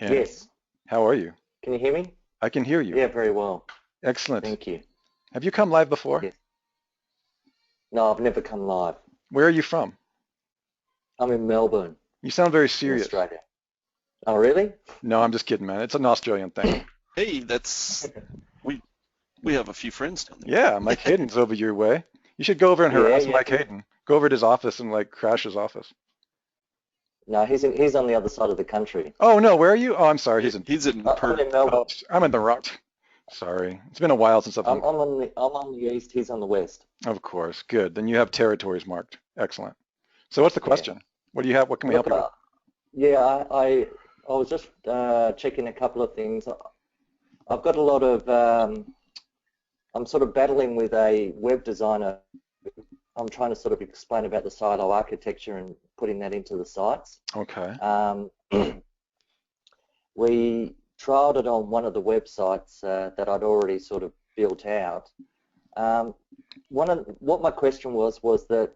Andy, yes. How are you? Can you hear me? I can hear you. Yeah, very well. Excellent. Thank you. Have you come live before? Yes. No, I've never come live. Where are you from? I'm in Melbourne. You sound very serious. Australia. Oh, really? No, I'm just kidding, man. It's an Australian thing. Hey, that's we have a few friends down there. Yeah, Mike Hayden's over your way. You should go over and harass Mike Hayden. Go over to his office and crash his office. No, he's on the other side of the country. Oh no, where are you? Oh, I'm sorry. He's in I'm in Melbourne. I'm in the rock. Sorry, it's been a while since I'm on the east. He's on the west. Of course, good. Then you have territories marked. Excellent. So what's the question? What do you have? What can we help you with? Yeah, I was just checking a couple of things. I've got a lot of. I'm sort of battling with a web designer. I'm trying to sort of explain about the silo architecture and putting that into the sites. Okay. We trialed it on one of the websites that I'd already sort of built out. What my question was that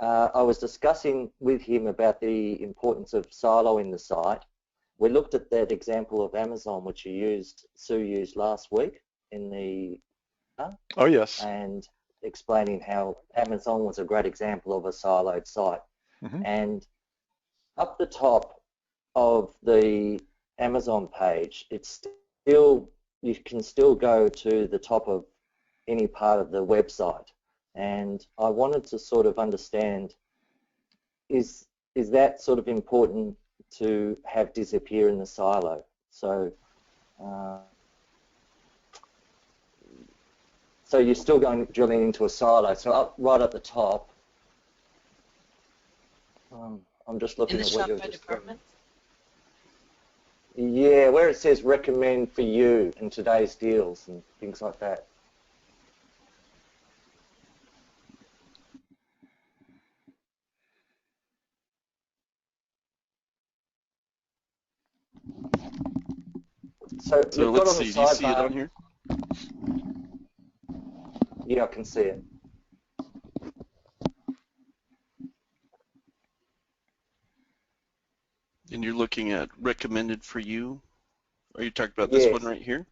I was discussing with him about the importance of siloing the site. We looked at that example of Amazon, which Sue used last week in the. Oh yes. And explaining how Amazon was a great example of a siloed site. Mm-hmm. And up the top of the Amazon page, you can still go to the top of any part of the website. And I wanted to sort of understand, is that sort of important to have disappear in the silo? So So you're still drilling into a silo. So right at the top, I'm just looking In the at what shop you're by just department? Yeah, where it says recommend for you in today's deals and things like that. So you've got let's on the see, do you see it sidebar. on here? Yeah, I can see it. And you're looking at recommended for you? Are you talking about this Yes. one right here?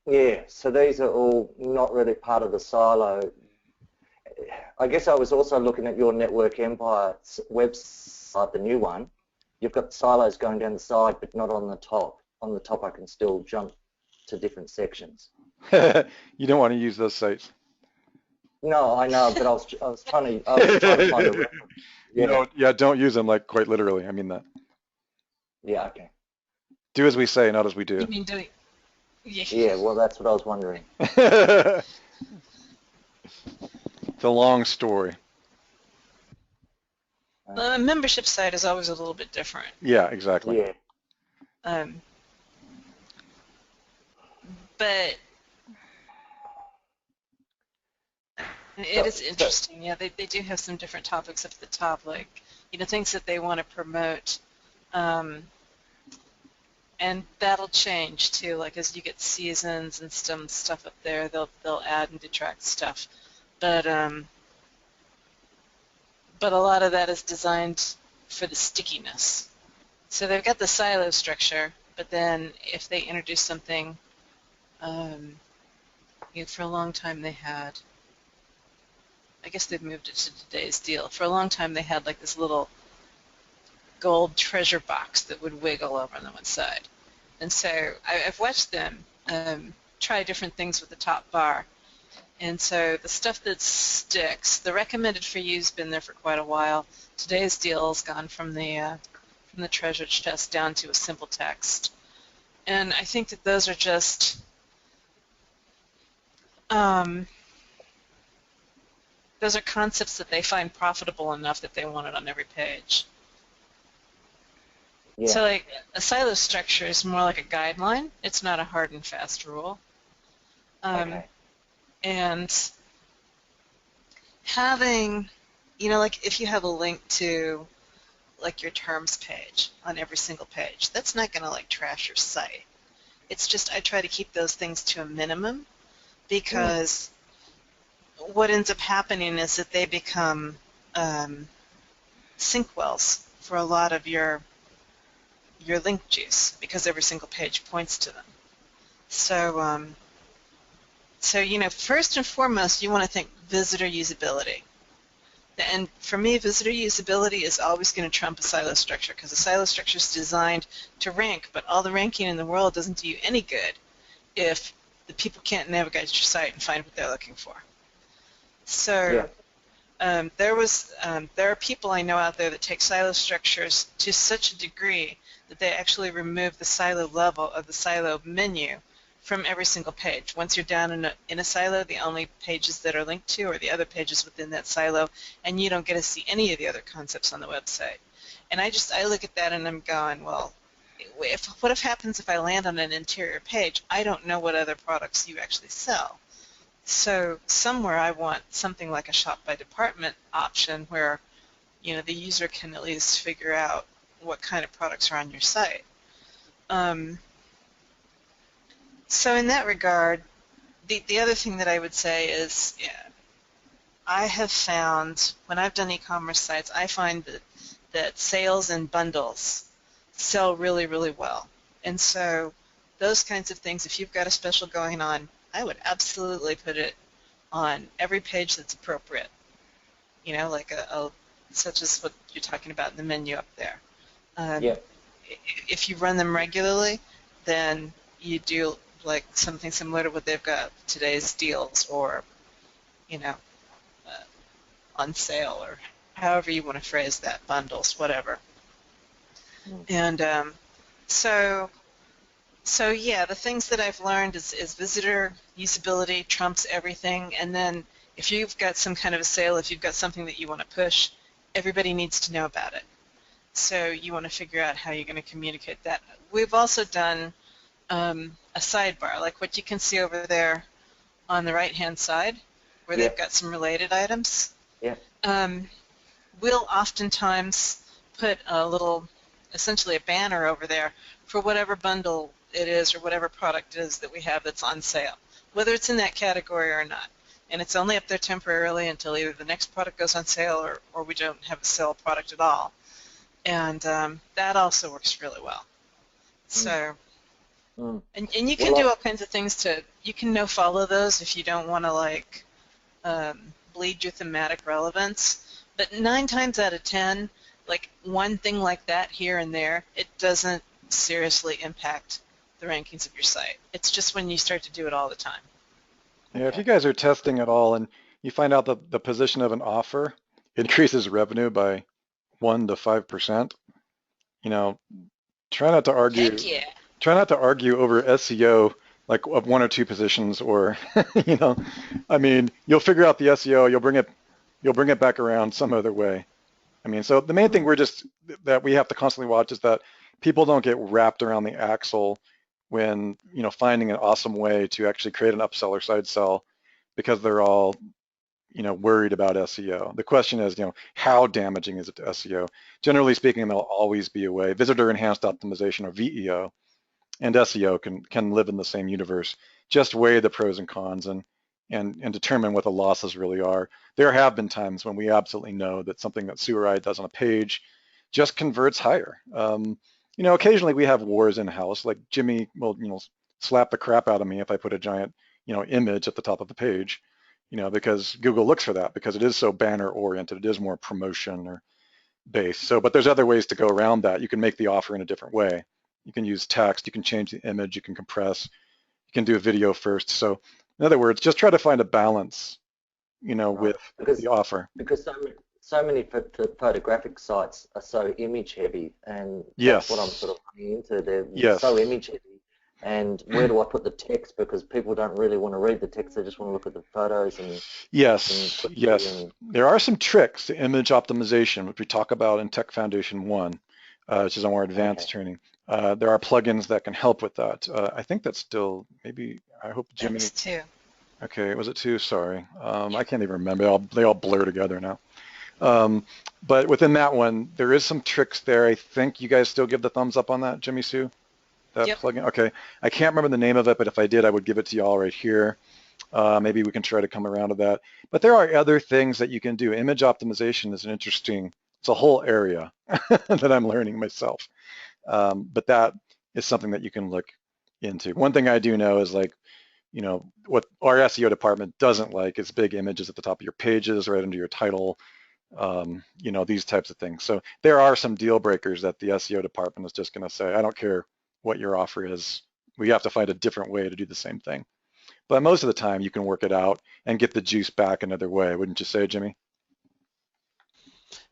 Yeah, so these are all not really part of the silo. I guess I was also looking at your Network Empire website, the new one. You've got silos going down the side, but not on the top. On the top, I can still jump to different sections. You don't want to use those sites. No, I know, but I was trying to find a reference. Yeah. No, yeah, don't use them like quite literally. I mean that. Yeah, okay. Do as we say, not as we do. You mean doing? Yeah. Yeah, well, that's what I was wondering. It's a long story. The membership site is always a little bit different. Yeah, exactly. Yeah. But it is interesting. Yeah, they do have some different topics up at the top, like, you know, things that they want to promote. And that'll change too. Like as you get seasons and some stuff up there, they'll add and detract stuff. But a lot of that is designed for the stickiness. So they've got the silo structure, but then if they introduce something, you know, for a long time they had, I guess they've moved it to today's deal. For a long time they had like this little gold treasure box that would wiggle over on the one side. And so I've watched them try different things with the top bar. And so the stuff that sticks, the recommended for you's been there for quite a while. Today's deal's gone from the treasure chest down to a simple text. And I think that those are just those are concepts that they find profitable enough that they want it on every page. Yeah. So like a silo structure is more like a guideline. It's not a hard and fast rule. Okay. And having, you know, like if you have a link to like your terms page on every single page, that's not going to like trash your site. It's just I try to keep those things to a minimum because what ends up happening is that they become sync wells for a lot of your link juice because every single page points to them. So, so you know, first and foremost, you want to think visitor usability. And for me, visitor usability is always going to trump a silo structure because a silo structure is designed to rank, but all the ranking in the world doesn't do you any good if the people can't navigate your site and find what they're looking for. So there are people I know out there that take silo structures to such a degree that they actually remove the silo level of the silo menu from every single page. Once you're down in a silo, the only pages that are linked to are the other pages within that silo, and you don't get to see any of the other concepts on the website. And I look at that and I'm going, well, what happens if I land on an interior page? I don't know what other products you actually sell. So somewhere I want something like a shop by department option where, you know, the user can at least figure out what kind of products are on your site. So in that regard, the other thing that I would say is, I have found when I've done e-commerce sites, I find that sales and bundles sell really, really well. And so those kinds of things, if you've got a special going on, I would absolutely put it on every page that's appropriate. You know, like such as what you're talking about in the menu up there. If you run them regularly, then you do like something similar to what they've got today's deals, or you know, on sale, or however you want to phrase that, bundles, whatever. And so So yeah, the things that I've learned is visitor usability trumps everything, and then if you've got some kind of a sale, if you've got something that you want to push, everybody needs to know about it. So you want to figure out how you're going to communicate that. We've also done a sidebar, like what you can see over there on the right-hand side, where Yeah. they've got some related items. Yeah. We'll oftentimes put a little, essentially a banner over there for whatever bundle it is or whatever product it is that we have that's on sale, whether it's in that category or not. And it's only up there temporarily until either the next product goes on sale or we don't have a sale product at all. And that also works really well. So, and you can do all kinds of things to, you can no-follow those if you don't want to like bleed your thematic relevance. But 9 times out of 10, like one thing like that here and there, it doesn't seriously impact the rankings of your site. It's just when you start to do it all the time. Yeah, if you guys are testing at all and you find out the position of an offer increases revenue by 1 to 5%, you know, try not to argue. Heck yeah. Try not to argue over SEO like of 1 or 2 positions, or you know, I mean, you'll figure out the SEO, you'll bring it back around some other way. I mean, so the main thing that we have to constantly watch is that people don't get wrapped around the axle when, you know, finding an awesome way to actually create an upsell or side sell because they're all, you know, worried about SEO. The question is, you know, how damaging is it to SEO? Generally speaking, there'll always be a way. Visitor enhanced optimization, or VEO, and SEO can live in the same universe. Just weigh the pros and cons and determine what the losses really are. There have been times when we absolutely know that something that SEO does on a page just converts higher. You know, occasionally we have wars in house, like Jimmy will, you know, slap the crap out of me if I put a giant, you know, image at the top of the page, you know, because Google looks for that because it is so banner oriented. It is more promotion or based. So, but there's other ways to go around that. You can make the offer in a different way. You can use text, you can change the image, you can compress, you can do a video first. So in other words, just try to find a balance, you know, with the offer. Because so many photographic sites are so image heavy, and Yes. that's what I'm sort of running into. They're so image heavy. And where do I put the text? Because people don't really want to read the text; they just want to look at the photos and. Yes. There are some tricks to image optimization, which we talk about in Tech Foundation 1, which is a more advanced training. There are plugins that can help with that. I think that's still maybe. I hope Jimmy. That's 2. Okay, was it 2? Sorry, I can't even remember. They all blur together now. But within that one, there is some tricks there. I think you guys still give the thumbs up on that, Jimmy Sue? That plugin? Okay. I can't remember the name of it, but if I did, I would give it to you all right here. Maybe we can try to come around to that. But there are other things that you can do. Image optimization is it's a whole area that I'm learning myself. But that is something that you can look into. One thing I do know is, like, you know, what our SEO department doesn't like is big images at the top of your pages, right under your title, you know, these types of things. So there are some deal breakers that the SEO department is just going to say, I don't care what your offer is. We have to find a different way to do the same thing. But most of the time you can work it out and get the juice back another way, wouldn't you say, Jimmy?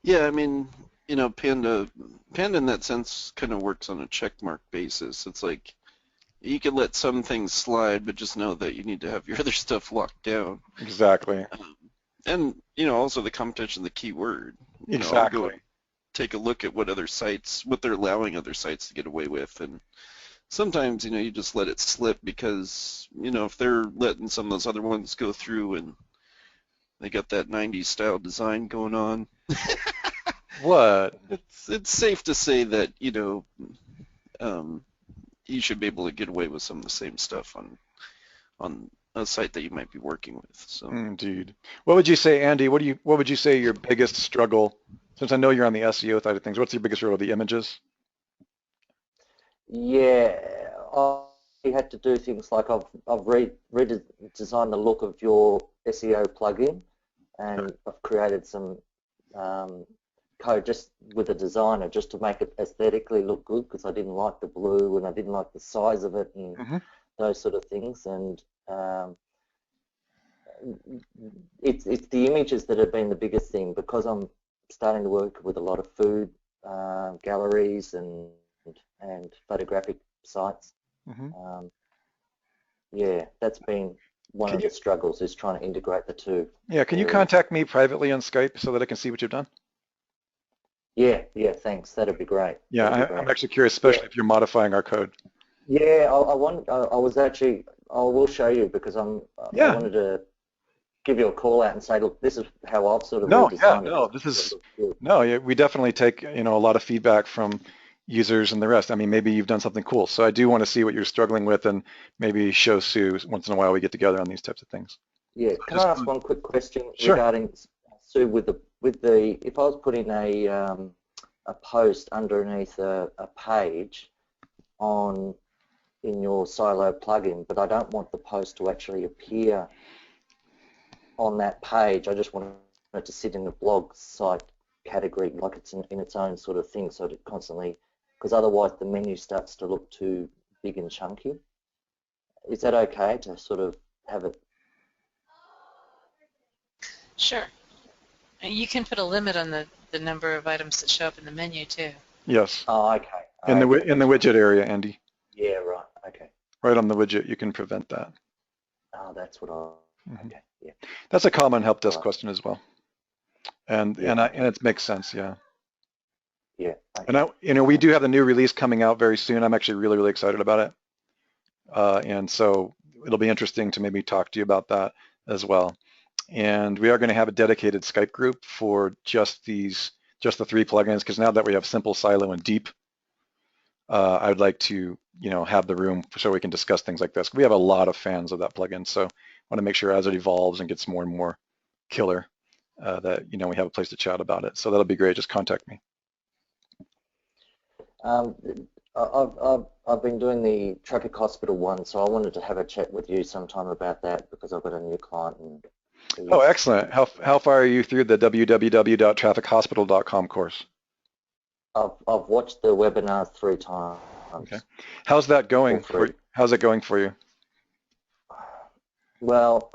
Yeah, I mean, you know, Panda in that sense kind of works on a checkmark basis. It's like you can let some things slide, but just know that you need to have your other stuff locked down. Exactly. And, you know, also the competition, the keyword. Exactly. I'll go take a look at what they're allowing other sites to get away with. And sometimes, you know, you just let it slip because, you know, if they're letting some of those other ones go through and they got that 90s style design going on. What? It's safe to say that, you know, you should be able to get away with some of the same stuff on a site that you might be working with. So. Indeed. What would you say, Andy? What would you say your biggest struggle? Since I know you're on the SEO side of things, what's your biggest struggle? The images? Yeah, I had to do things like I've redesigned the look of your SEO plugin, and I've created some code just with a designer just to make it aesthetically look good, because I didn't like the blue and I didn't like the size of it and those sort of things. And it's the images that have been the biggest thing, because I'm starting to work with a lot of food galleries and photographic sites. Mhm. Yeah, that's been one Can of you, the struggles, is trying to integrate the two yeah, can you areas. contact me privately on Skype so that I can see what you've done? Yeah, thanks. That'd be great. Yeah, That'd be I'm great. actually curious, Yeah, especially if you're modifying our code. yeah. I was actually. I will show you because I Yeah, wanted to give you a call out and say, look, this is how I've sort of no, yeah, redesigned it. no, Because this it is, looks good. no, yeah, we definitely take, a lot of feedback from users and the rest. I mean, maybe you've done something cool. So I do want to see what you're struggling with and maybe show Sue once in a while we get together on these types of things. Yeah. So I Can just, I ask one quick question sure. regarding Sue with the if I was putting a post underneath a page in your Silo plugin, but I don't want the post to actually appear on that page. I just want it to sit in the blog site category, like it's in its own sort of thing, so that it constantly, because otherwise the menu starts to look too big and chunky. Is that okay to sort of have it? Sure. And you can put a limit on the number of items that show up in the menu too. Yes, Oh, okay. in the Okay, in the that's widget area, Andy. yeah, right. Okay. Right on the widget, you can prevent that. Oh, that's what I. Mhm. Okay. Yeah. That's a common help All desk right. question as well, and Yeah. and it makes sense, yeah. Yeah. And Okay. we do have the new release coming out very soon. I'm actually really excited about it, and so it'll be interesting to maybe talk to you about that as well. And we are going to have a dedicated Skype group for just the 3 plugins, because now that we have Simple, Silo, and Deep, I would like to, have the room so we can discuss things like this. We have a lot of fans of that plugin, so I want to make sure as it evolves and gets more and more killer, that we have a place to chat about it. So that'll be great. Just contact me. Um, I've been doing the Traffic Hospital one, so I wanted to have a chat with you sometime about that because I've got a new client and Oh, excellent. How far are you through the www.traffichospital.com course? I've watched the webinars 3 times. Okay. How's that going for you? How's it going for you? Well,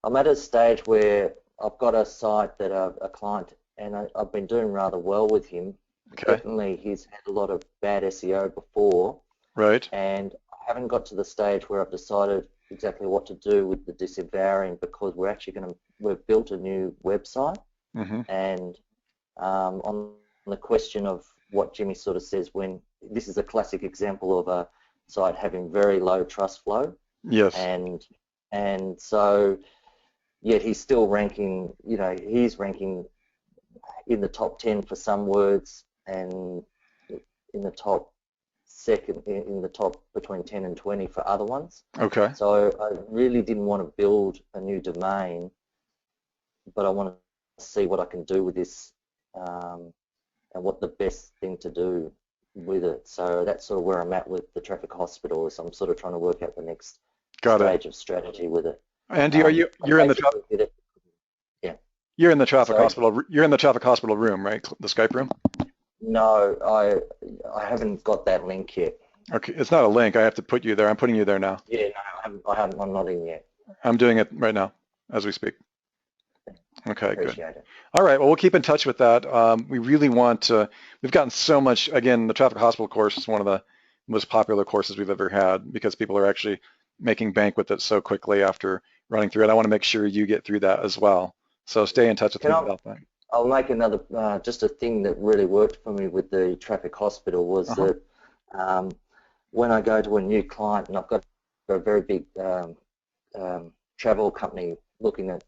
I'm at a stage where I've got a site that a client, and I've been doing rather well with him. Okay. Definitely, he's had a lot of bad SEO before, Right. and I haven't got to the stage where I've decided exactly what to do with the disavowing, because we've built a new website, and on the question of what Jimmy sort of says, when this is a classic example of a site having very low trust flow. Yes. And so yet he's still ranking, he's ranking in the top 10 for some words and in the top second, in the top between 10 and 20 for other ones. Okay. So I really didn't want to build a new domain, but I want to see what I can do with this and what the best thing to do with it. So that's sort of where I'm at with the Traffic Hospital, is I'm sort of trying to work out the next stage of strategy with it. Andy, you're in the You're in the Traffic Hospital. You're in the Traffic Hospital room, right? The Skype room. No, I haven't got that link yet. Okay, it's not a link. I have to put you there. I'm putting you there now. Yeah, no, I'm not in yet. I'm doing it right now as we speak. Okay, Appreciate good. it. All right, well, we'll keep in touch with that. We really want to, we've gotten so much, again, the Traffic Hospital course is one of the most popular courses we've ever had because people are actually making bank with it so quickly after running through it. I want to make sure you get through that as well. So stay in touch with me about that. I'll make another, just a thing that really worked for me with the Traffic Hospital was that when I go to a new client and I've got a very big travel company looking at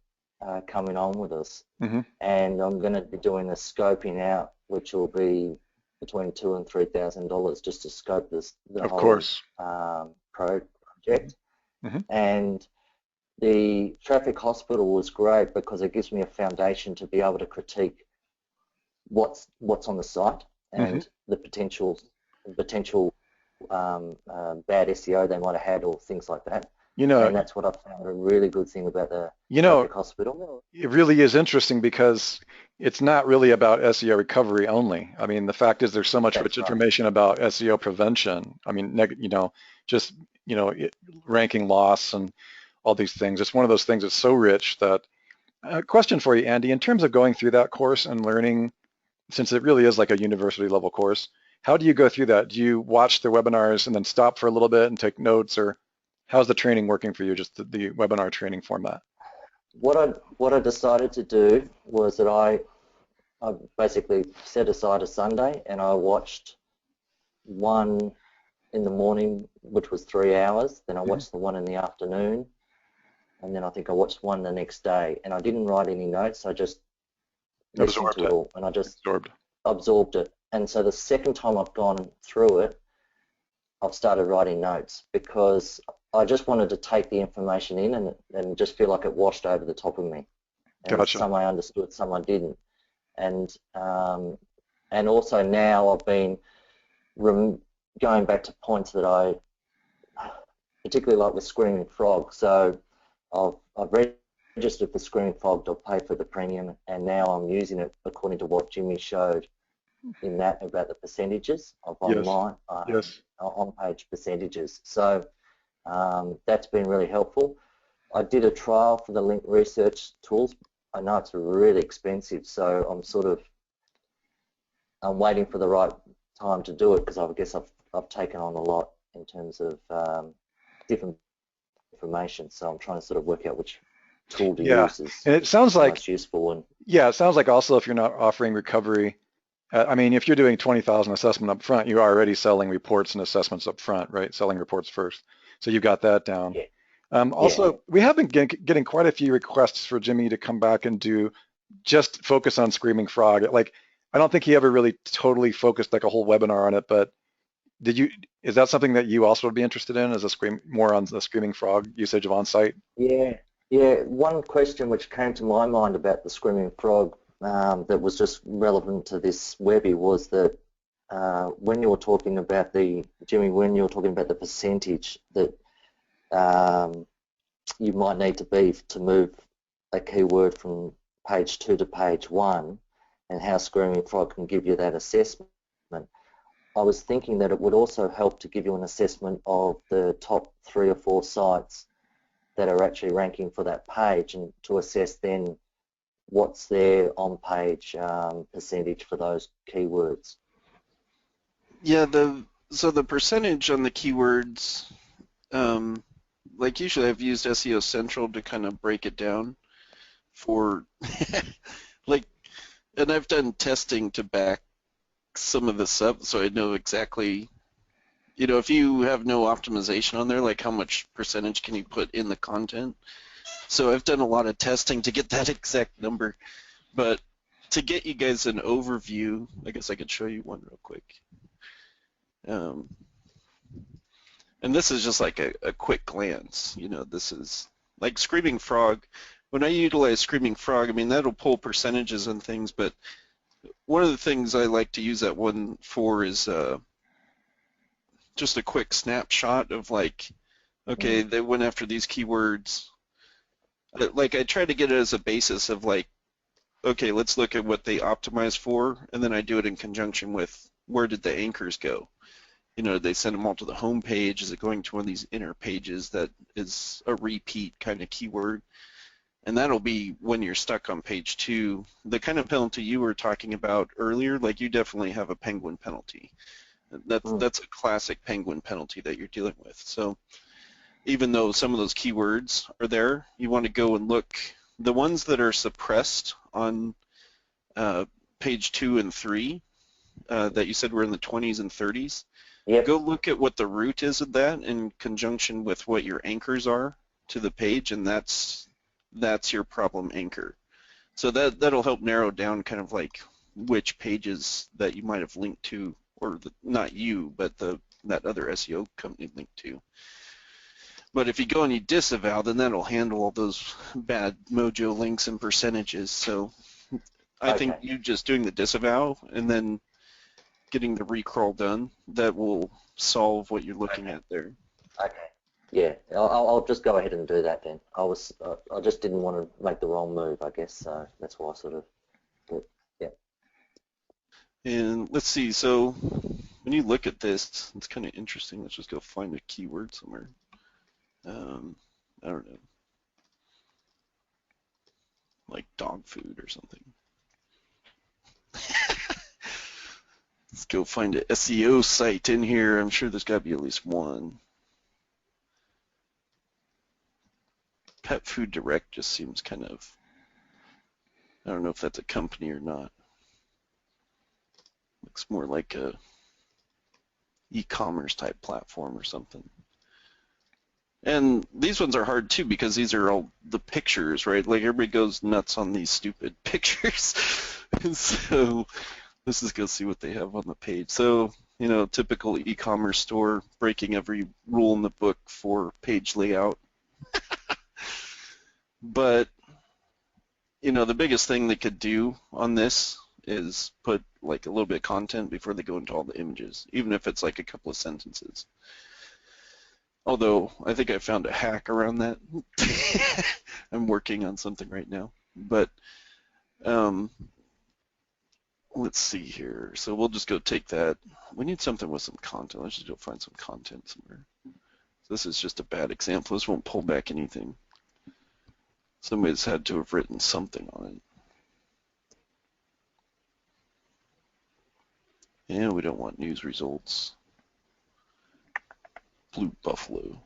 coming on with us, and I'm going to be doing a scoping out, which will be between $2,000 and $3,000 just to scope the whole project. And the Traffic Hospital was great because it gives me a foundation to be able to critique what's on the site and the potential bad SEO they might have had or things like that. And that's what I found a really good thing about the Traffic Hospital. It really is interesting because it's not really about SEO recovery only. I mean, the fact is there's so much rich information about SEO prevention. I mean, ranking loss and all these things. It's one of those things that's so rich that, question for you, Andy, in terms of going through that course and learning, since it really is like a university level course, How do you go through that? Do you watch the webinars and then stop for a little bit and take notes, or how's the training working for you, just the webinar training format? What I decided to do was that I basically set aside a Sunday and I watched one in the morning, which was 3 hours. Then I watched the one in the afternoon, and then I think I watched one the next day. And I didn't write any notes. I just listened to it all, and I just absorbed it. And so the second time I've gone through it, I've started writing notes because I just wanted to take the information in and just feel like it washed over the top of me. And Gotcha. some I understood, some I didn't. And also now I've been going back to points that I particularly like with Screaming Frog. So I've registered for Screaming Frog, I've paid for the premium, and now I'm using it according to what Jimmy showed in that about the percentages of online on-page percentages. So that's been really helpful. I did a trial for the link research tools. I know it's really expensive, so I'm waiting for the right time to do it because I guess I've taken on a lot in terms of different information. So I'm trying to sort of work out which tool to use is and it sounds like most useful. And it sounds like also if you're not offering recovery, I mean, if you're doing 20,000 assessment up front, you're already selling reports and assessments up front, right? Selling reports first. So you've got that down. Yeah. Also, we have been getting quite a few requests for Jimmy to come back and do just focus on Screaming Frog. Like, I don't think he ever really totally focused like a whole webinar on it, but is that something that you also would be interested in, as more on the Screaming Frog usage of on-site? Yeah. One question which came to my mind about the Screaming Frog that was just relevant to this Webby was that when you were talking about the percentage that you might need to be to move a keyword from page 2 to page 1, and how Screaming Frog can give you that assessment. I was thinking that it would also help to give you an assessment of the top 3 or 4 sites that are actually ranking for that page, and to assess then what's their on-page percentage for those keywords. Yeah, so the percentage on the keywords, like usually I've used SEO Central to kind of break it down for, like, and I've done testing to back some of this up, so I know exactly, you know, if you have no optimization on there, like how much percentage can you put in the content. So I've done a lot of testing to get that exact number, but to get you guys an overview, I guess I could show you one real quick. And this is just like a quick glance, you know, this is like Screaming Frog. When I utilize Screaming Frog, I mean, that'll pull percentages and things, but one of the things I like to use that one for is just a quick snapshot of like, okay, they went after these keywords. Like I try to get it as a basis of like, okay, let's look at what they optimized for, and then I do it in conjunction with where did the anchors go. You know, they send them all to the home page. Is it going to one of these inner pages that is a repeat kind of keyword? And that'll be when you're stuck on page 2. The kind of penalty you were talking about earlier, like you definitely have a penguin penalty. That's a classic penguin penalty that you're dealing with. So even though some of those keywords are there, you want to go and look. The ones that are suppressed on page 2 and 3 that you said were in the 20s and 30s, go look at what the root is of that in conjunction with what your anchors are to the page, and that's your problem anchor. So that'll help narrow down kind of like which pages that you might have linked to, or not you, but that other SEO company linked to. But if you go and you disavow, then that'll handle all those bad mojo links and percentages. So I think you just doing the disavow and then getting the recrawl done, that will solve what you're looking at there. Okay. Yeah, I'll just go ahead and do that then. I just didn't want to make the wrong move, I guess. So that's why I sort of, yeah. And let's see. So when you look at this, it's kind of interesting. Let's just go find a keyword somewhere. I don't know, like dog food or something. Let's go find an SEO site in here. I'm sure there's got to be at least one. Pet Food Direct just seems kind of, I don't know if that's a company or not. Looks more like a e-commerce type platform or something. And these ones are hard too because these are all the pictures, right? Like everybody goes nuts on these stupid pictures. So let's just go see what they have on the page. So, you know, typical e-commerce store breaking every rule in the book for page layout. But, you know, the biggest thing they could do on this is put like a little bit of content before they go into all the images, even if it's like a couple of sentences. Although I think I found a hack around that. I'm working on something right now. But let's see here. So we'll just go take that. We need something with some content. Let's just go find some content somewhere. So this is just a bad example. This won't pull back anything. Somebody's had to have written something on it. And we don't want news results. Blue Buffalo.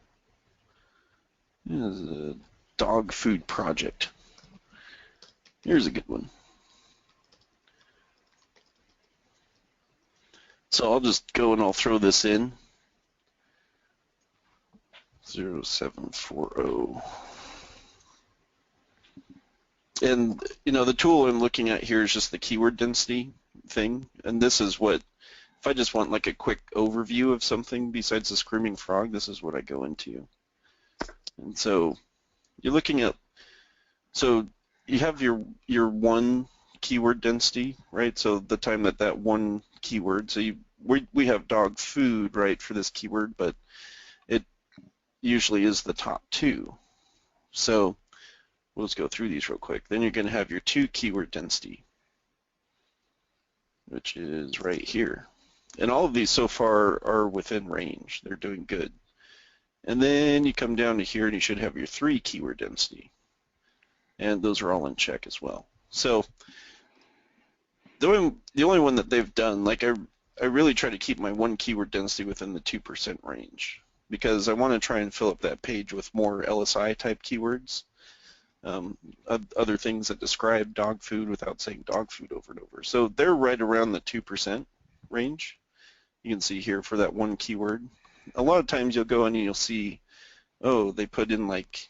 This is a dog food project. Here's a good one. So I'll just go and I'll throw this in. 0740. And, you know, the tool I'm looking at here is just the keyword density thing. And this is what, if I just want like a quick overview of something besides the screaming frog, this is what I go into. And so you're looking at, so you have your one keyword density, right? So the time that one keyword, so we have dog food, right, for this keyword, but it usually is the top two. So we'll just go through these real quick. Then you're going to have your two keyword density, which is right here. And all of these so far are within range. They're doing good. And then you come down to here and you should have your three keyword density. And those are all in check as well. So the only one that they've done, like I really try to keep my one keyword density within the 2% range because I want to try and fill up that page with more LSI type keywords. Other things that describe dog food without saying dog food over and over. So they're right around the 2% range. You can see here for that one keyword. A lot of times you'll go in and you'll see, oh, they put in like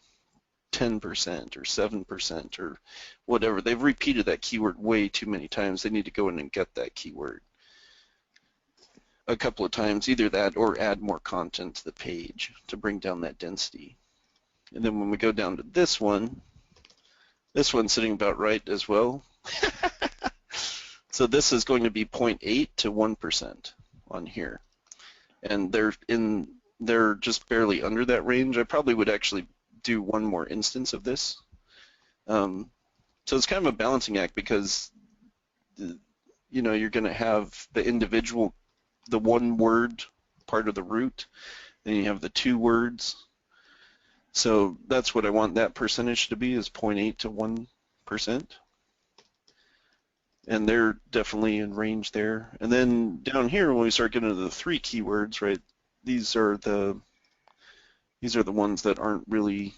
10% or 7% or whatever. They've repeated that keyword way too many times. They need to go in and get that keyword a couple of times, either that or add more content to the page to bring down that density. And then when we go down to this one's sitting about right as well. So this is going to be 0.8 to 1% on here. And they're just barely under that range. I probably would actually do one more instance of this. So it's kind of a balancing act because you know, you're going to have the individual, the one word part of the root, then you have the two words. So that's what I want that percentage to be, is 0.8 to 1%. And they're definitely in range there. And then down here, when we start getting to the three keywords, right, these are the ones that aren't really,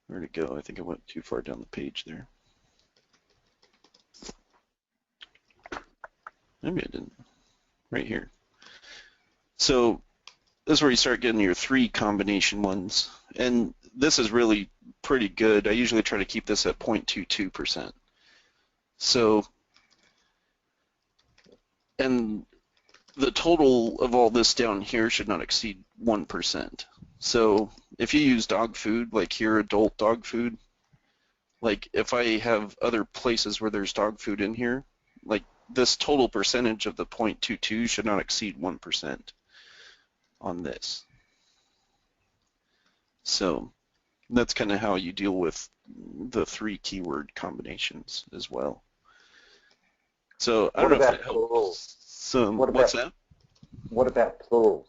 where'd it go? I think I went too far down the page there. Maybe I didn't. Right here. So this is where you start getting your three combination ones. And this is really pretty good. I usually try to keep this at 0.22%. So, and the total of all this down here should not exceed 1%. So if you use dog food, like here, adult dog food, like if I have other places where there's dog food in here, like this total percentage of the 0.22 should not exceed 1% on this. So that's kind of how you deal with the three keyword combinations as well. So I don't know if that helps. So what's that? What about plurals?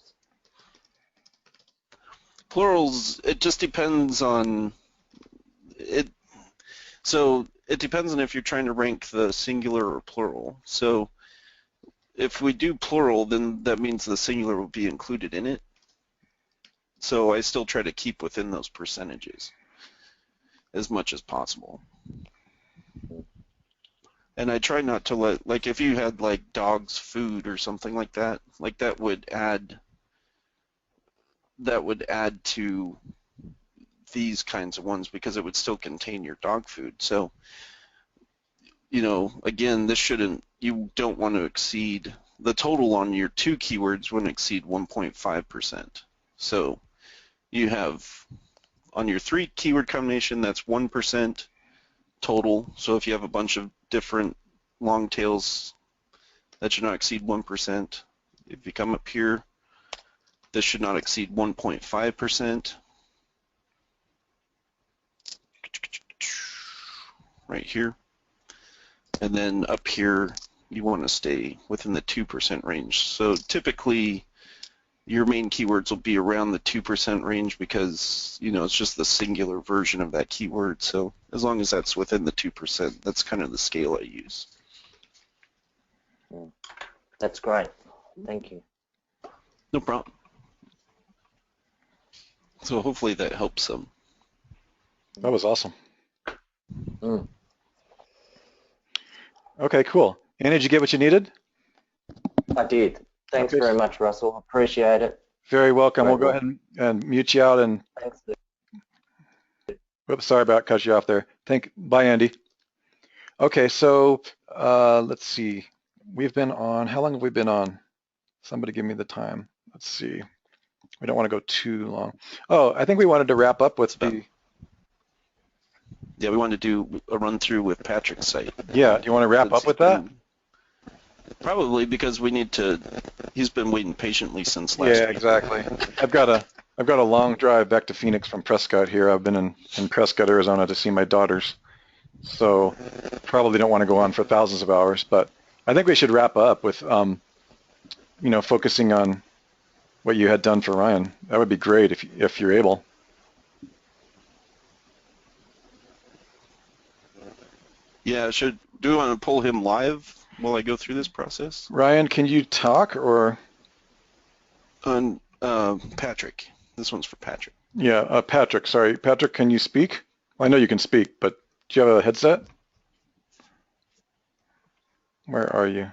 Plurals, it just depends on it. So it depends on if you're trying to rank the singular or plural. So if we do plural, then that means the singular will be included in it. So I still try to keep within those percentages as much as possible. And I try not to let, like if you had like dog's food or something like that would add to these kinds of ones because it would still contain your dog food. So, you know, again, you don't want to exceed, the total on your 2 keywords wouldn't exceed 1.5%. So you have, on your 3 keyword combination, that's 1% total. So if you have a bunch of different long tails, that should not exceed 1%. If you come up here, this should not exceed 1.5%. Right here. And then up here, you want to stay within the 2% range. So typically, your main keywords will be around the 2% range because, you know, it's just the singular version of that keyword. So as long as that's within the 2%, that's kind of the scale I use. That's great. Thank you. No problem. So hopefully that helps some. That was awesome. Mm. Okay, cool. Annie, did you get what you needed? I did. Thanks Okay. very much, Russell. Appreciate it. Very welcome. Great We'll go work. ahead and mute you out and, Thanks. whoops, sorry about cutting you off there. Bye, Andy. Okay, so let's see. We've been on, how long have we been on? Somebody give me the time. Let's see. We don't want to go too long. Oh, I think we wanted to wrap up with the, Yeah, we wanted to do a run through with Patrick's site. yeah, do you want to wrap up with that? Probably because we need to, he's been waiting patiently since last Yeah, week. exactly. I've got a long drive back to Phoenix from Prescott here. I've been in Prescott, Arizona to see my daughters. So probably don't want to go on for thousands of hours, but I think we should wrap up with, you know, focusing on what you had done for Ryan. That would be great if you're able. Yeah, do we want to pull him live while I go through this process? Ryan, can you talk or? On Patrick. This one's for Patrick. Yeah, Patrick, sorry. Patrick, can you speak? Well, I know you can speak, but do you have a headset? Where are you?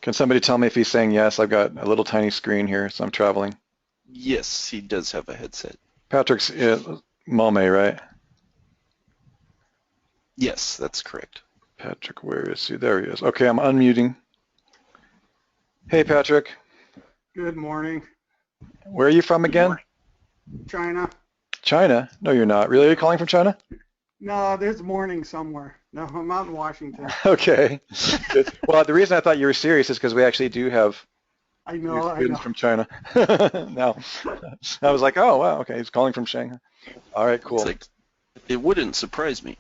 Can somebody tell me if he's saying yes? I've got a little tiny screen here, so I'm traveling. Yes, he does have a headset. Patrick's Malme, right? Yes, that's correct. Patrick, where is he? There he is. Okay, I'm unmuting. Hey, Patrick. Good morning. Where are you from again? China. China? No, you're not. Really? Are you calling from China? No, there's morning somewhere. No, I'm out in Washington. Okay. Well, the reason I thought you were serious is because we actually do have I know. students from China. Now, I was like, oh, wow, okay, he's calling from Shanghai. All right, cool. It's like, it wouldn't surprise me.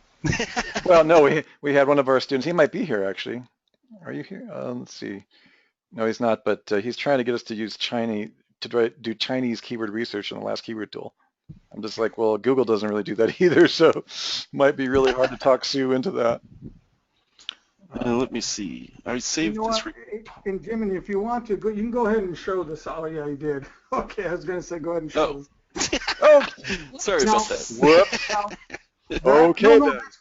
Well, no, we had one of our students. He might be here, actually. Are you here? Let's see. No, he's not, but he's trying to get us to use Chinese, to do Chinese keyword research in the last keyword tool. I'm just like, well, Google doesn't really do that either, so it might be really hard to talk Sue into that. Let me see. I saved You know this. what? And Jimmy, if you want to, you can go ahead and show this. Oh, yeah, you did. Okay, I was going to say go ahead and show this. Oh, sorry No. about that. Whoops. Okay, Okay, no, then. that's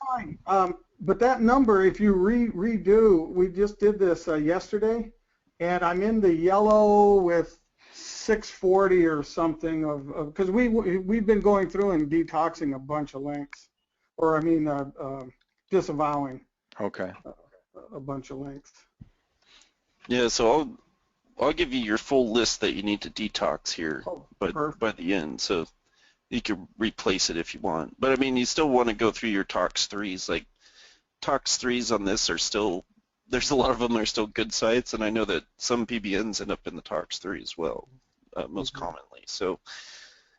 fine. But that number, if you redo, we just did this yesterday, and I'm in the yellow with 640 or something of because we've been going through and detoxing a bunch of links, or I mean disavowing Okay. a bunch of links. Yeah, so I'll give you your full list that you need to detox here, Oh, but perfect. by the end, so you can replace it if you want. But I mean, you still want to go through your Tox 3s. Like Tox 3s on this are still, there's a lot of them that are still good sites, and I know that some PBNs end up in the Tox 3 as well, most commonly. So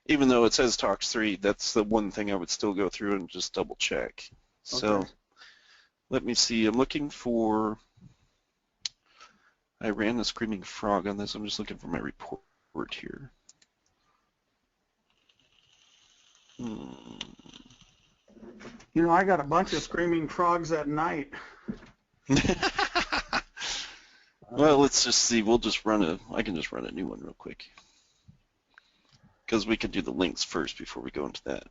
even though it says Tox 3, that's the one thing I would still go through and just double check. So Okay. let me see. I'm looking for. I ran a screaming frog on this. I'm just looking for my report here. You know, I got a bunch of screaming frogs at night. Well, let's just see. We'll just I can just run a new one real quick. Because we could do the links first before we go into that.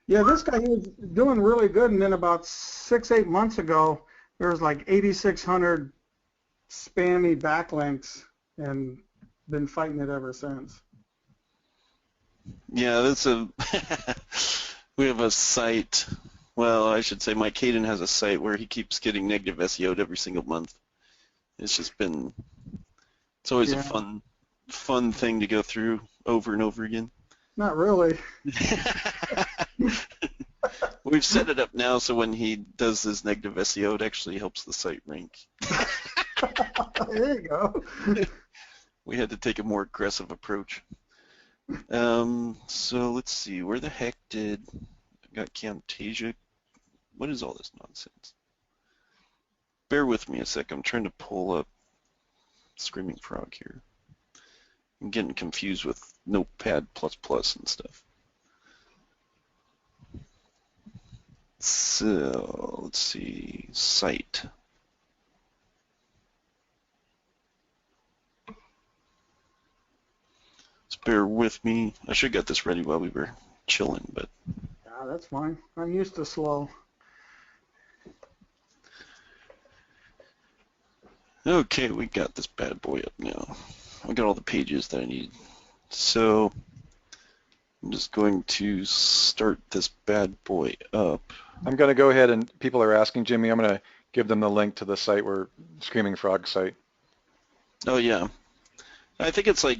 Yeah, this guy, he was doing really good, and then about 6-8 months ago, there was like 8,600 spammy backlinks, and been fighting it ever since. Yeah, that's we have a site. Well, I should say Mike Hayden has a site where he keeps getting negative SEO'd every single month. It's just been, it's always a fun thing to go through over and over again. Not really. We've set it up now so when he does his negative SEO, it actually helps the site rank. There you go. We had to take a more aggressive approach. So let's see, where the heck did, I got Camtasia. What is all this nonsense? Bear with me a sec, I'm trying to pull up Screaming Frog here. I'm getting confused with Notepad++ and stuff. So, let's see, site. Just bear with me. I should have got this ready while we were chilling, but... Yeah, that's fine. I'm used to slow. Okay, we got this bad boy up now. I got all the pages that I need. So, I'm just going to start this bad boy up. I'm going to go ahead and people are asking, Jimmy, I'm going to give them the link to the site where Screaming Frog site. Oh, yeah. I think it's like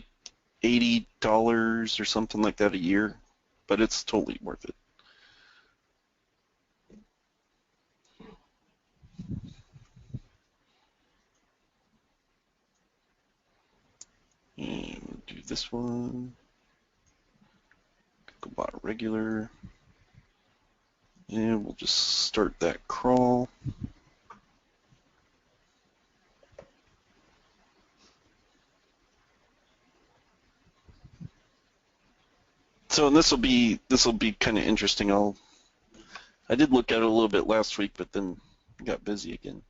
$80 or something like that a year, but it's totally worth it. And we'll do this one. Googlebot regular. And we'll just start that crawl. So and this will be kind of interesting. I did look at it a little bit last week, but then got busy again.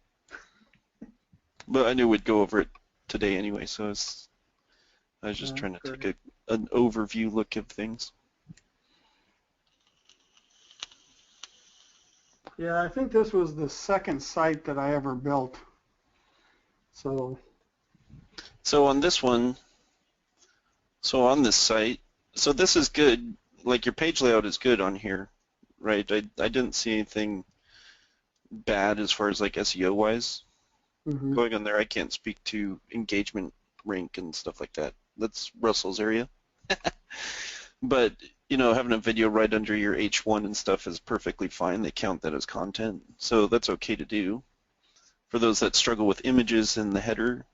But I knew we'd go over it today anyway, so I was just trying to take an overview look of things. Yeah, I think this was the second site that I ever built. So on this one, on this site, so this is good. Like your page layout is good on here, right? I didn't see anything bad as far as like SEO wise. Going on there, I can't speak to engagement rank and stuff like that. That's Russell's area. But you know, having a video right under your H1 and stuff is perfectly fine. They count that as content, so that's okay to do. For those that struggle with images in the header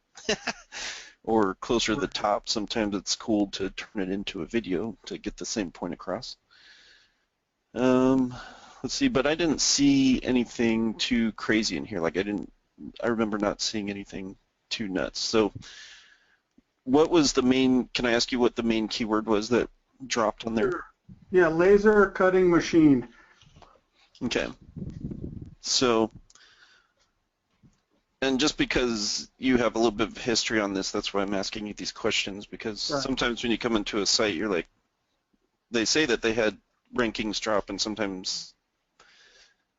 or closer to the top, sometimes it's cool to turn it into a video to get the same point across. Let's see, but I didn't see anything too crazy in here. Like I remember not seeing anything too nuts. So what was the main, can I ask you what the main keyword was that dropped on there? yeah, laser cutting machine. Okay. So, and just because you have a little bit of history on this, that's why I'm asking you these questions, because sometimes when you come into a site, you're like, they say that they had rankings drop, and sometimes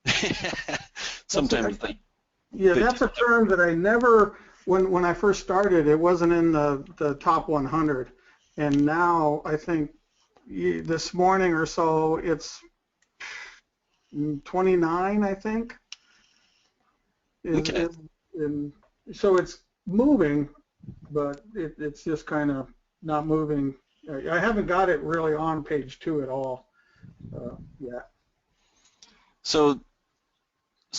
they... Yeah, that's a term that I never, when I first started, it wasn't in the top 100. And now I think this morning or so, it's 29, I think. Okay. So it's moving, but it's just kind of not moving. I haven't got it really on page 2 at all yet. So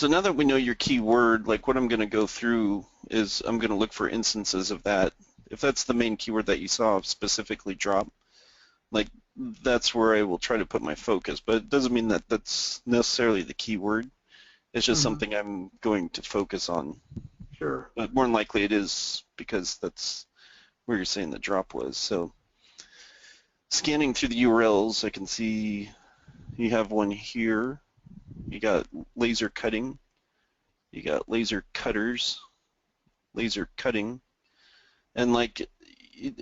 now that we know your keyword, like what I'm going to go through is I'm going to look for instances of that. If that's the main keyword that you saw specifically drop, like that's where I will try to put my focus. But it doesn't mean that that's necessarily the keyword. It's just something I'm going to focus on. Sure. But more than likely it is, because that's where you're saying the drop was. So scanning through the URLs, I can see you have one here. You got laser cutting. You got laser cutters, laser cutting, and like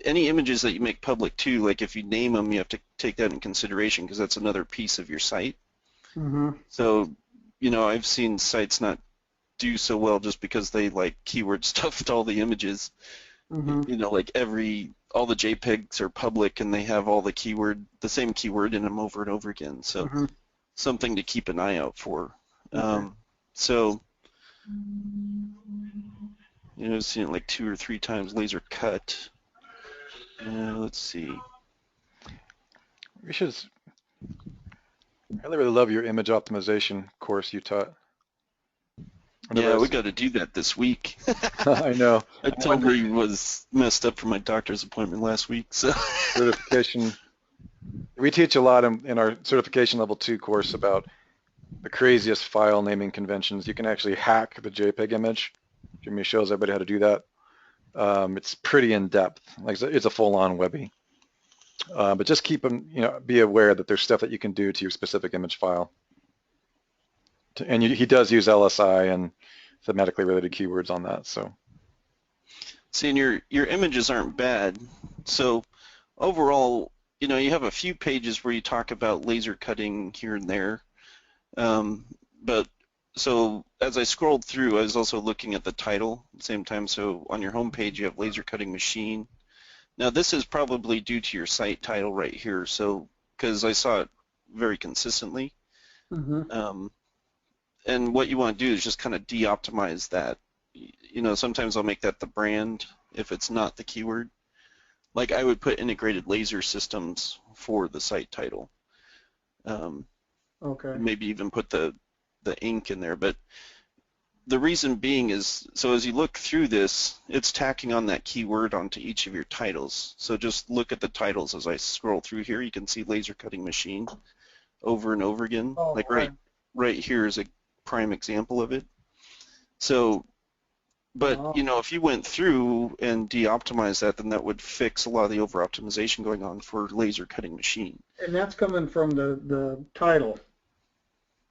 any images that you make public too, like if you name them, you have to take that in consideration because that's another piece of your site. Mm-hmm. So, you know, I've seen sites not do so well just because they like keyword stuffed all the images. Mm-hmm. You know, like all the JPEGs are public and they have all the same keyword in them over and over again. So Mm-hmm. something to keep an eye out for. Okay. So, you know, I've seen it like 2 or 3 times laser cut. Let's see. We should. I really love your image optimization course you taught. Yeah, we got to do that this week. I know. I totally was messed up for my doctor's appointment last week. So certification. We teach a lot in our certification level 2 course about the craziest file naming conventions. You can actually hack the JPEG image. Jimmy shows everybody how to do that. It's pretty in depth. Like it's a full-on Webby. But just keep them, be aware that there's stuff that you can do to your specific image file. And he does use LSI and thematically related keywords on that. So, see, and your images aren't bad. So overall, you know, you have a few pages where you talk about laser cutting here and there. But so as I scrolled through, I was also looking at the title at the same time. So on your home page, you have laser cutting machine. Now this is probably due to your site title right here. So because I saw it very consistently. Mm-hmm. And what you want to do is just kind of de-optimize that. You know, sometimes I'll make that the brand if it's not the keyword. Like I would put integrated laser systems for the site title. Okay. Maybe even put the ink in there. But the reason being is, so as you look through this, it's tacking on that keyword onto each of your titles. So just look at the titles as I scroll through here. You can see laser cutting machine over and over again. Oh, like right here is a prime example of it. So, but you know, if you went through and de-optimized that, then that would fix a lot of the over-optimization going on for laser cutting machine. And that's coming from the title.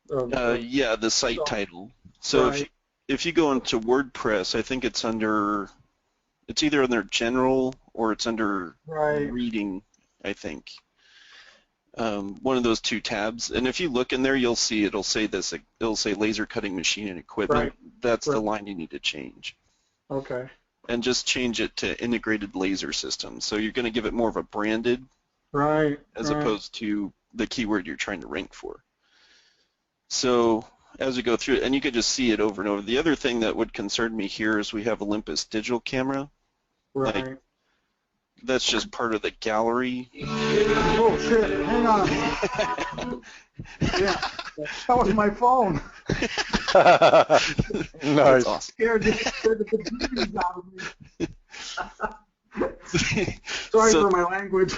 Yeah, the site title. So right. if you go into WordPress, I think it's either under general or it's under reading, I think. One of those 2 tabs, and if you look in there, you'll see it'll say laser cutting machine and equipment. Right. That's the line you need to change. Okay. And just change it to integrated laser system. So you're going to give it more of a branded, as opposed to the keyword you're trying to rank for. So as we go through it, and you could just see it over and over. The other thing that would concern me here is we have Olympus digital camera. Right. Like, that's just part of the gallery. Oh shit, hang on. Yeah, that was my phone. Nice. Awesome. Scared the bejesus out of me. Sorry for my language.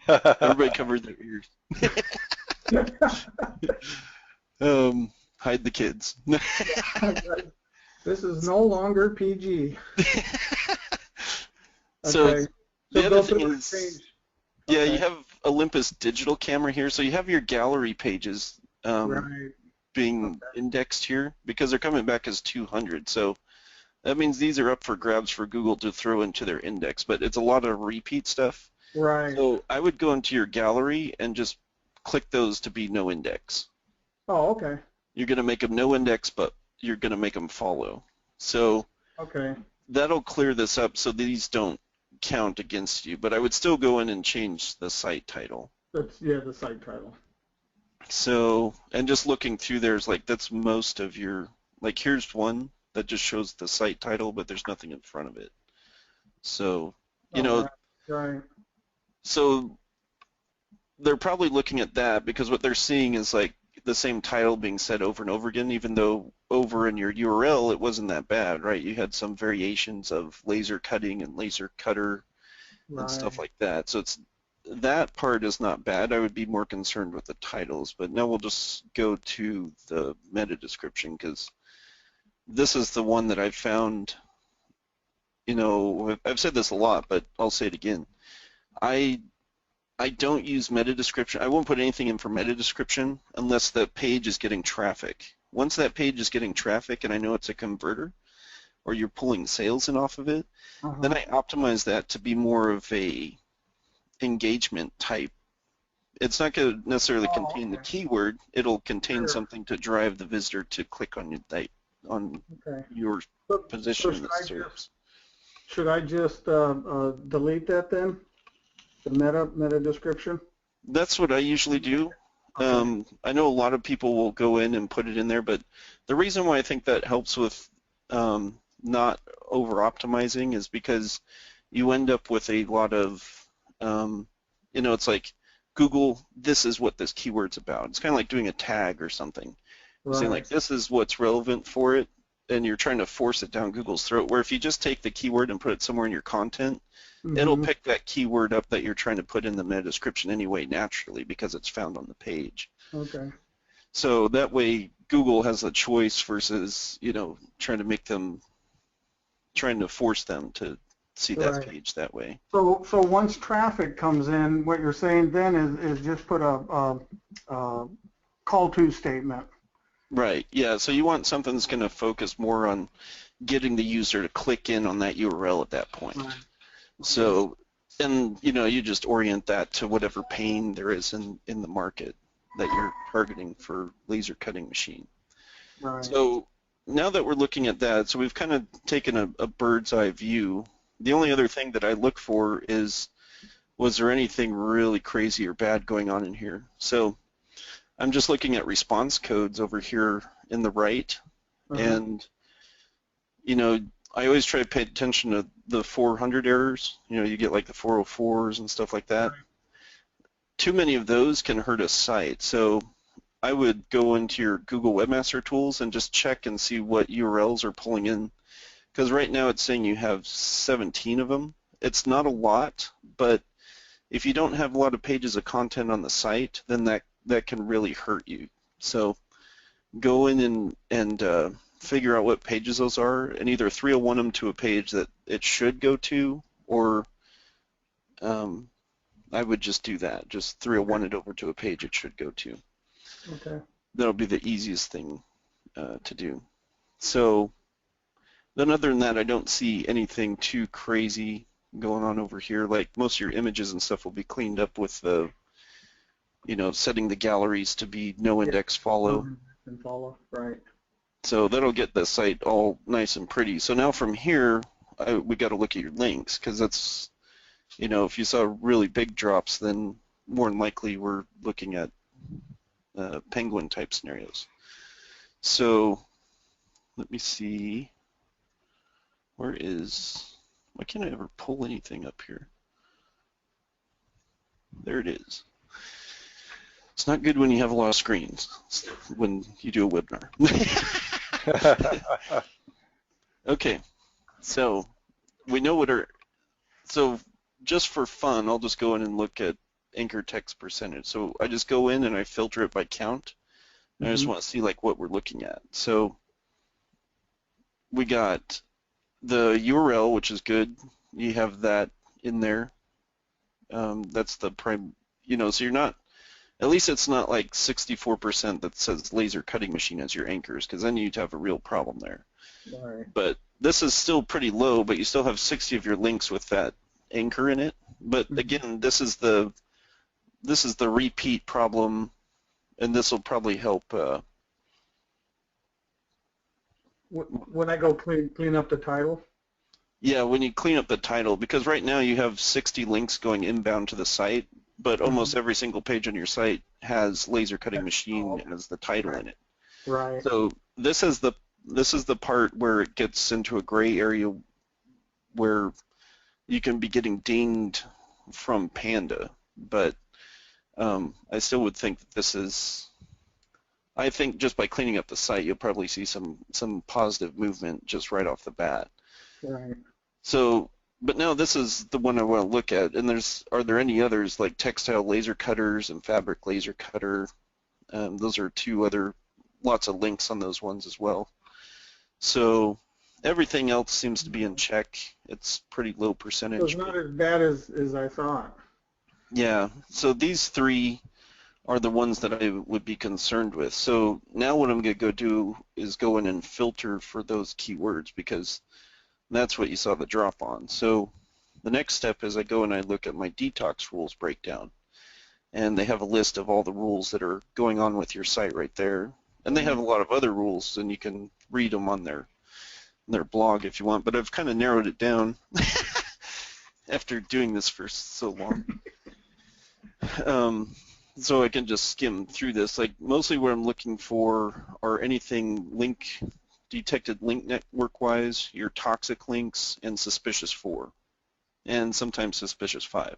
Everybody covered their ears. Hide the kids. This is no longer PG. So okay. the other thing is, yeah, you have Olympus digital camera here, so you have your gallery pages being indexed here because they're coming back as 200. So that means these are up for grabs for Google to throw into their index, but it's a lot of repeat stuff. Right. So I would go into your gallery and just click those to be no index. Oh, okay. You're going to make them no index, but you're going to make them follow. So that'll clear this up so these don't count against you, but I would still go in and change the site title. The site title. So, and just looking through there's like, that's most of your, like here's one that just shows the site title, but there's nothing in front of it. So, you know, so they're probably looking at that because what they're seeing is like the same title being said over and over again, even though over in your URL it wasn't that bad, right? You had some variations of laser cutting and laser cutter and stuff like that. So it's that part is not bad. I would be more concerned with the titles, but now we'll just go to the meta description because this is the one that I found, you know, I've said this a lot, but I'll say it again. I don't use meta description. I won't put anything in for meta description unless the page is getting traffic. once that page is getting traffic and I know it's a converter, or you're pulling sales in off of it, then I optimize that to be more of a engagement type. It's not going to necessarily contain the keyword. It'll contain something to drive the visitor to click on your position in the search. Should I just delete that then? The meta description? That's what I usually do. Okay. I know a lot of people will go in and put it in there, but the reason why I think that helps with not over-optimizing is because you end up with a lot of, it's like Google, this is what this keyword's about. It's kind of like doing a tag or something. You're saying like, this is what's relevant for it, and you're trying to force it down Google's throat, where if you just take the keyword and put it somewhere in your content, it'll pick that keyword up that you're trying to put in the meta description anyway naturally because it's found on the page. Okay. So that way Google has a choice versus, trying to force them to see that page that way. So once traffic comes in, what you're saying then is just put a call to statement. Right, yeah, so you want something that's going to focus more on getting the user to click in on that URL at that point. Right. So, and you just orient that to whatever pain there is in the market that you're targeting for laser cutting machine. Right. So now that we're looking at that, so we've kind of taken a bird's eye view. The only other thing that I look for is, was there anything really crazy or bad going on in here? So I'm just looking at response codes over here in the right, and I always try to pay attention to the 400 errors. You get like the 404s and stuff like that. Too many of those can hurt a site. So I would go into your Google Webmaster Tools and just check and see what URLs are pulling in. Because right now it's saying you have 17 of them. It's not a lot, but if you don't have a lot of pages of content on the site, then that can really hurt you. So go in and figure out what pages those are, and either 301 them to a page that it should go to, or I would just do that. Just 301 it over to a page it should go to. Okay. That'll be the easiest thing to do. So then other than that, I don't see anything too crazy going on over here. Like most of your images and stuff will be cleaned up with the, setting the galleries to be no index follow. And follow, right. So that'll get the site all nice and pretty. So now from here, we got to look at your links, because that's, if you saw really big drops, then more than likely we're looking at penguin type scenarios. So let me see. Why can't I ever pull anything up here? There it is. It's not good when you have a lot of screens, when you do a webinar. Okay, so we know so just for fun, I'll just go in and look at anchor text percentage. So I just go in and I filter it by count, and I just want to see like what we're looking at. So we got the URL, which is good. You have that in there. That's the prime, so you're not, at least it's not like 64% that says laser cutting machine as your anchors, because then you'd have a real problem there. Right. But this is still pretty low, but you still have 60 of your links with that anchor in it. But again, this is the repeat problem, and this will probably help. When I go clean up the title? Yeah, when you clean up the title, because right now you have 60 links going inbound to the site, but almost every single page on your site has laser cutting machine as the title in it. Right. So this is the part where it gets into a gray area where you can be getting dinged from Panda, but I still would think that this is, I think just by cleaning up the site, you'll probably see some positive movement just right off the bat. Right. So, but now this is the one I want to look at, and are there any others like textile laser cutters and fabric laser cutter? Those are lots of links on those ones as well. So everything else seems to be in check. It's pretty low percentage. So it's not as bad as I thought. Yeah, so these three are the ones that I would be concerned with. So now what I'm going to go do is go in and filter for those keywords, because that's what you saw the drop on. So the next step is I go and I look at my detox rules breakdown, and they have a list of all the rules that are going on with your site right there. And they have a lot of other rules, and you can read them on their blog if you want, but I've kind of narrowed it down after doing this for so long. So I can just skim through this. Like, mostly what I'm looking for are anything detected link network-wise, your toxic links, and suspicious 4, and sometimes suspicious 5.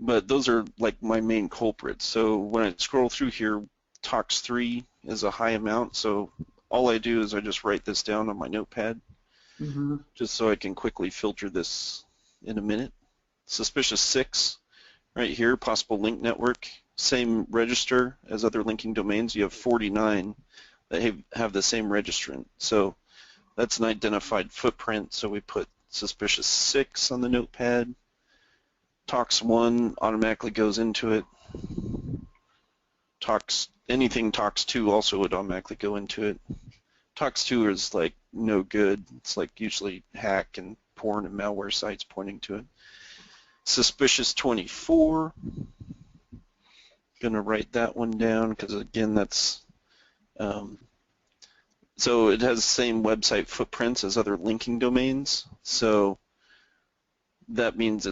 But those are like my main culprits. So when I scroll through here, Tox 3 is a high amount, so all I do is I just write this down on my notepad, just so I can quickly filter this in a minute. Suspicious 6, right here, possible link network, same register as other linking domains. You have 49 that have the same registrant. So that's an identified footprint, so we put suspicious 6 on the notepad. Tox 1 automatically goes into it. Anything Tox 2 also would automatically go into it. Tox 2 is like no good. It's like usually hack and porn and malware sites pointing to it. Suspicious 24. Gonna write that one down because again that's so it has the same website footprints as other linking domains. So that means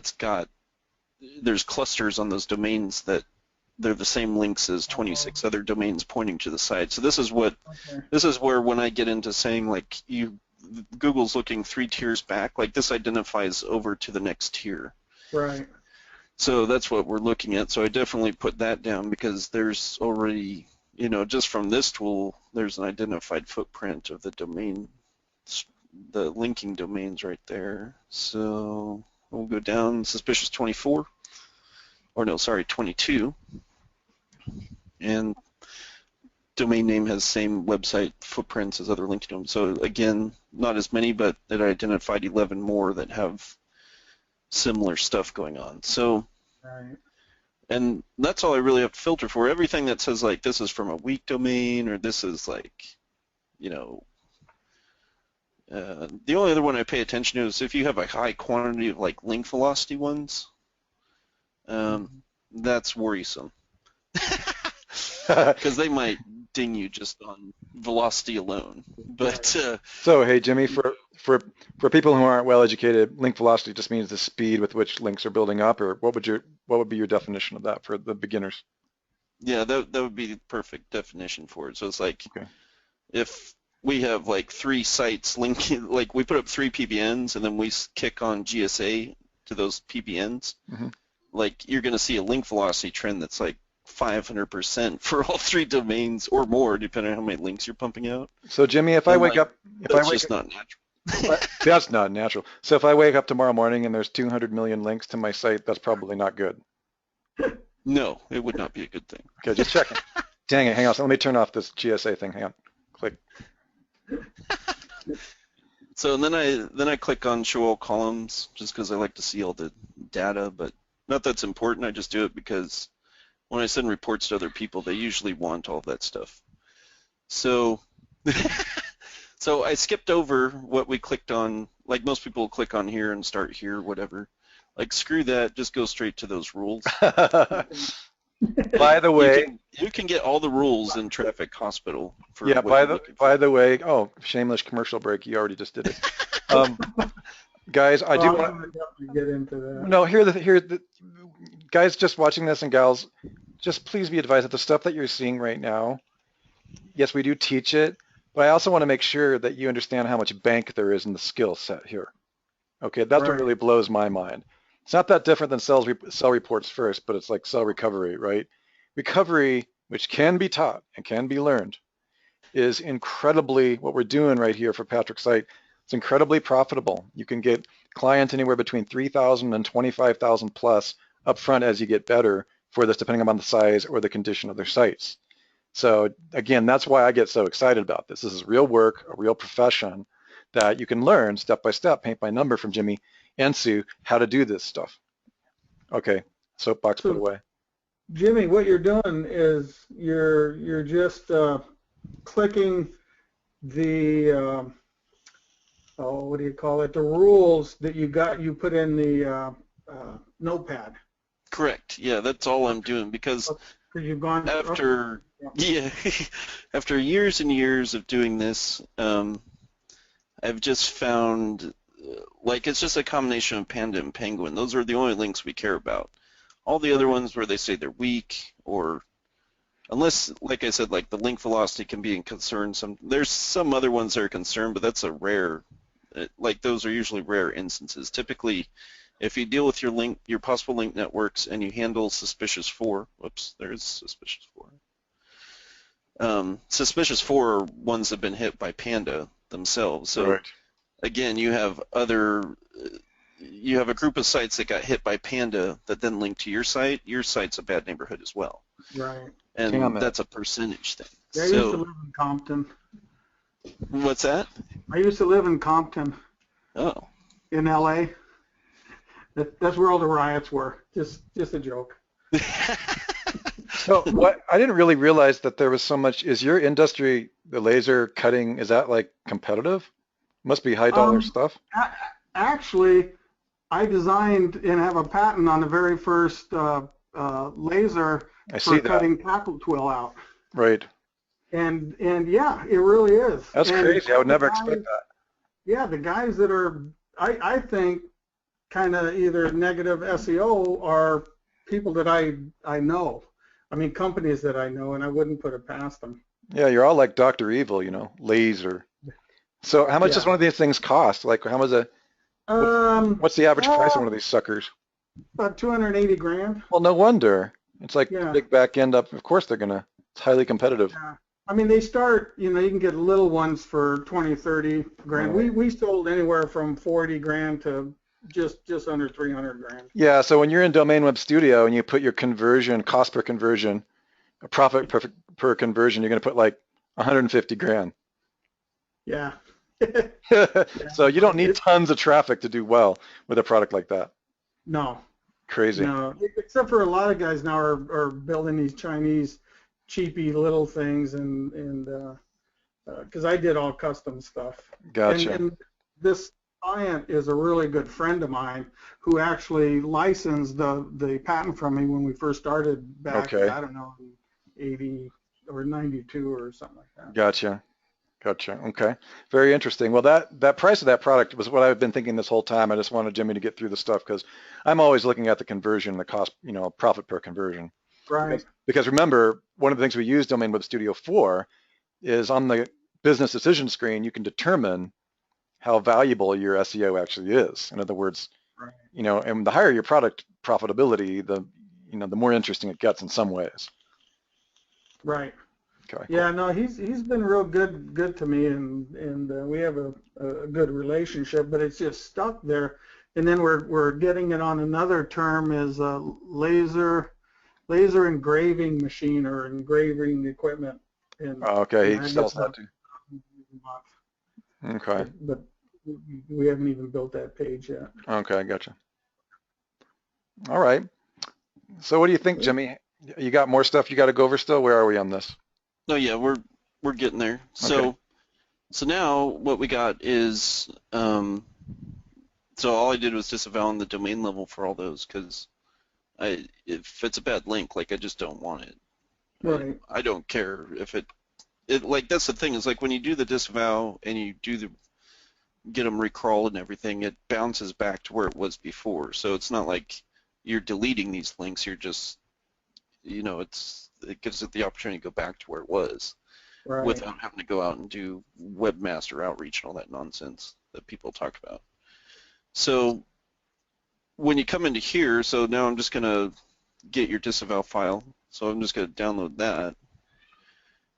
there's clusters on those domains that they're the same links as 26 other domains pointing to the site. So this is where when I get into saying like Google's looking 3 tiers back, like this identifies over to the next tier. Right. So that's what we're looking at. So I definitely put that down because there's already, just from this tool, there's an identified footprint of the domain, the linking domains right there. So we'll go down suspicious 24, or no, sorry, 22. And domain name has same website footprints as other linking domains. So again, not as many, but it identified 11 more that have similar stuff going on. So, Right. and that's all I really have to filter for. Everything that says like this is from a weak domain or this is like, the only other one I pay attention to is if you have a high quantity of like link velocity ones, that's worrisome. Because they might ding you just on velocity alone. But so hey Jimmy, for people who aren't well educated, link velocity just means the speed with which links are building up, or what would be your definition of that for the beginners? Yeah, that would be the perfect definition for it. So it's like if we have like 3 sites linking, like we put up 3 PBNs and then we kick on GSA to those PBNs, like you're going to see a link velocity trend that's like 500% for all 3 domains or more, depending on how many links you're pumping out. So Jimmy, if I wake up, that's just not natural. That's not natural. So if I wake up tomorrow morning and there's 200 million links to my site, that's probably not good. No, it would not be a good thing. Okay, just checking. Dang it, hang on. So let me turn off this GSA thing. Hang on. Click. So then I click on show all columns just because I like to see all the data, but not that's important. I just do it because when I send reports to other people, they usually want all that stuff. So so I skipped over what we clicked on. Like most people will click on here and start here, whatever. Like screw that, just go straight to those rules. By the way, you can get all the rules in Traffic Hospital. For yeah. what By the way, oh, shameless commercial break. You already just did it. Guys, I do want to get into that. No, guys just watching this and gals, just please be advised that the stuff that you're seeing right now, yes, we do teach it, but I also want to make sure that you understand how much bank there is in the skill set here. Okay, that's what really blows my mind. It's not that different than sell reports first, but it's like sell recovery, right? Recovery, which can be taught and can be learned, is incredibly, what we're doing right here for Patrick's site, it's incredibly profitable. You can get clients anywhere between 3,000 and 25,000 plus upfront as you get better for this, depending on the size or the condition of their sites. So again, that's why I get so excited about this. This is real work, a real profession that you can learn step by step, paint by number from Jimmy and Sue, how to do this stuff. Okay, soapbox put away. Jimmy, what you're doing is you're just clicking the what do you call it? The rules that you put in the notepad. Correct. Yeah, that's all I'm doing because You've gone after after years and years of doing this, I've just found like it's just a combination of Panda and Penguin. Those are the only links we care about. All the other ones where they say they're weak, or unless, like I said, like the link velocity can be in concern. There's some other ones that are concerned, but that's a rare. Like those are usually rare instances. Typically, if you deal with your possible link networks and you handle suspicious 4, whoops, there's suspicious 4. Suspicious 4 are ones that have been hit by Panda themselves. So Right. again, you have a group of sites that got hit by Panda that then link to your site. Your site's a bad neighborhood as well. Right. And Damn it. that's a percentage thing. Yeah, I used to live in Compton. What's that? I used to live in Compton Oh. in L.A. That's where all the riots were. Just a joke. So what I didn't really realize that there was so much. Is your industry, the laser cutting, is that like competitive? Must be high dollar stuff. Actually, I designed and have a patent on the very first laser I for see that. cutting tackle twill out. Right. And yeah, it really is. That's And crazy. I would the never guys- expect that. Yeah, the guys that are, I think, kind of either negative SEO are people that I know. I mean, companies that I know, and I wouldn't put it past them. Yeah, you're all like Dr. Evil, laser. So how much does Yeah. one of these things cost? Like how much what's the average price of one of these suckers? About 280 grand. Well, no wonder. It's like Yeah. big back end up. Of course they're it's highly competitive. Yeah. I mean, they start, you can get little ones for 20, 30 grand. Right. We sold anywhere from 40 grand to just under 300 grand. Yeah, so when you're in Domain Web Studio and you put your conversion, cost per conversion, a profit per conversion, you're going to put like 150 grand. Yeah. So you don't need tons of traffic to do well with a product like that. No. Crazy. No, except for a lot of guys now are building these Chinese cheapy little things, and because I did all custom stuff. Gotcha. And this client is a really good friend of mine who actually licensed the patent from me when we first started back, Okay. I don't know, in 80 or 92 or something like that. Gotcha. Okay. Very interesting. Well, that price of that product was what I've been thinking this whole time. I just wanted Jimmy to get through the stuff because I'm always looking at the conversion, the cost, profit per conversion. Right. Because remember, one of the things we use Domain Web Studio for is on the business decision screen, you can determine how valuable your SEO actually is. In other words, Right. And the higher your product profitability, the more interesting it gets in some ways. Right. Okay. Yeah, no, he's been real good to me, and we have a good relationship, but it's just stuck there. And then we're getting it on another term as a laser engraving machine or engraving equipment. And Okay, and he I sells guess that too. Okay. But we haven't even built that page yet. Okay, gotcha. All right. So what do you think, Jimmy? You got more stuff you got to go over still? Where are we on this? No, yeah, we're getting there. Okay. So now what we got is so all I did was disavow on the domain level for all those because if it's a bad link, like I just don't want it. Right. I don't care if it like that's the thing is like when you do the disavow and you get them recrawled and everything, it bounces back to where it was before. So it's not like you're deleting these links. You're just it gives it the opportunity to go back to where it was Right. without having to go out and do webmaster outreach and all that nonsense that people talk about. So when you come into here, so now I'm just going to get your disavow file. So I'm just going to download that.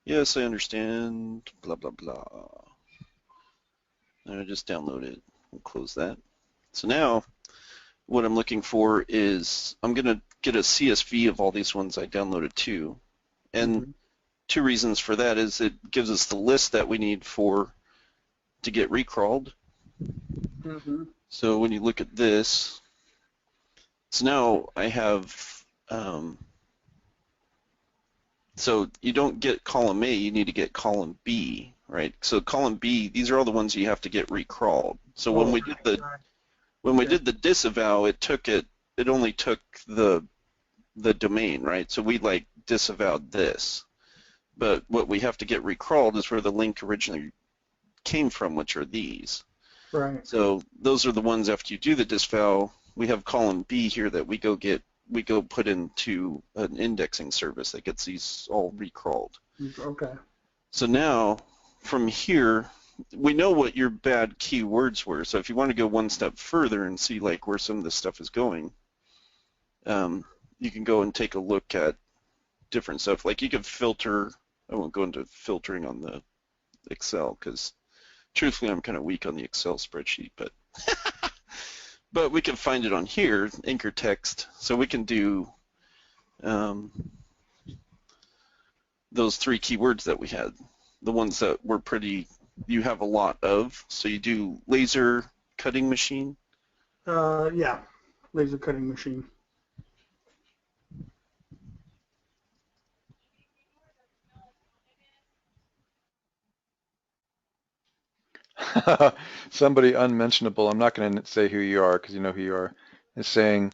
Yes, I understand, blah, blah, blah. And I just download it and close that. So now what I'm looking for is I'm going to get a CSV of all these ones I downloaded too. And two reasons for that is it gives us the list that we need to get recrawled. Mm-hmm. So when you look at this, so now I have So you don't get column A, you need to get column B, right? So column B, these are all the ones you have to get recrawled. So when we did the disavow, it only took the domain, right? So we like disavowed this. But what we have to get recrawled is where the link originally came from, which are these. Right. So those are the ones after you do the disavow. We have column B here that we go put into an indexing service that gets these all recrawled. Okay. So now from here, we know what your bad keywords were. So if you want to go one step further and see like where some of this stuff is going, you can go and take a look at different stuff. Like you can filter. I won't go into filtering on the Excel because truthfully I'm kind of weak on the Excel spreadsheet, but but we can find it on here, anchor text. So we can do those 3 keywords that we had, the ones that were you have a lot of. So you do laser cutting machine. Yeah, laser cutting machine. Somebody unmentionable, I'm not going to say who you are because you know who you are, is saying,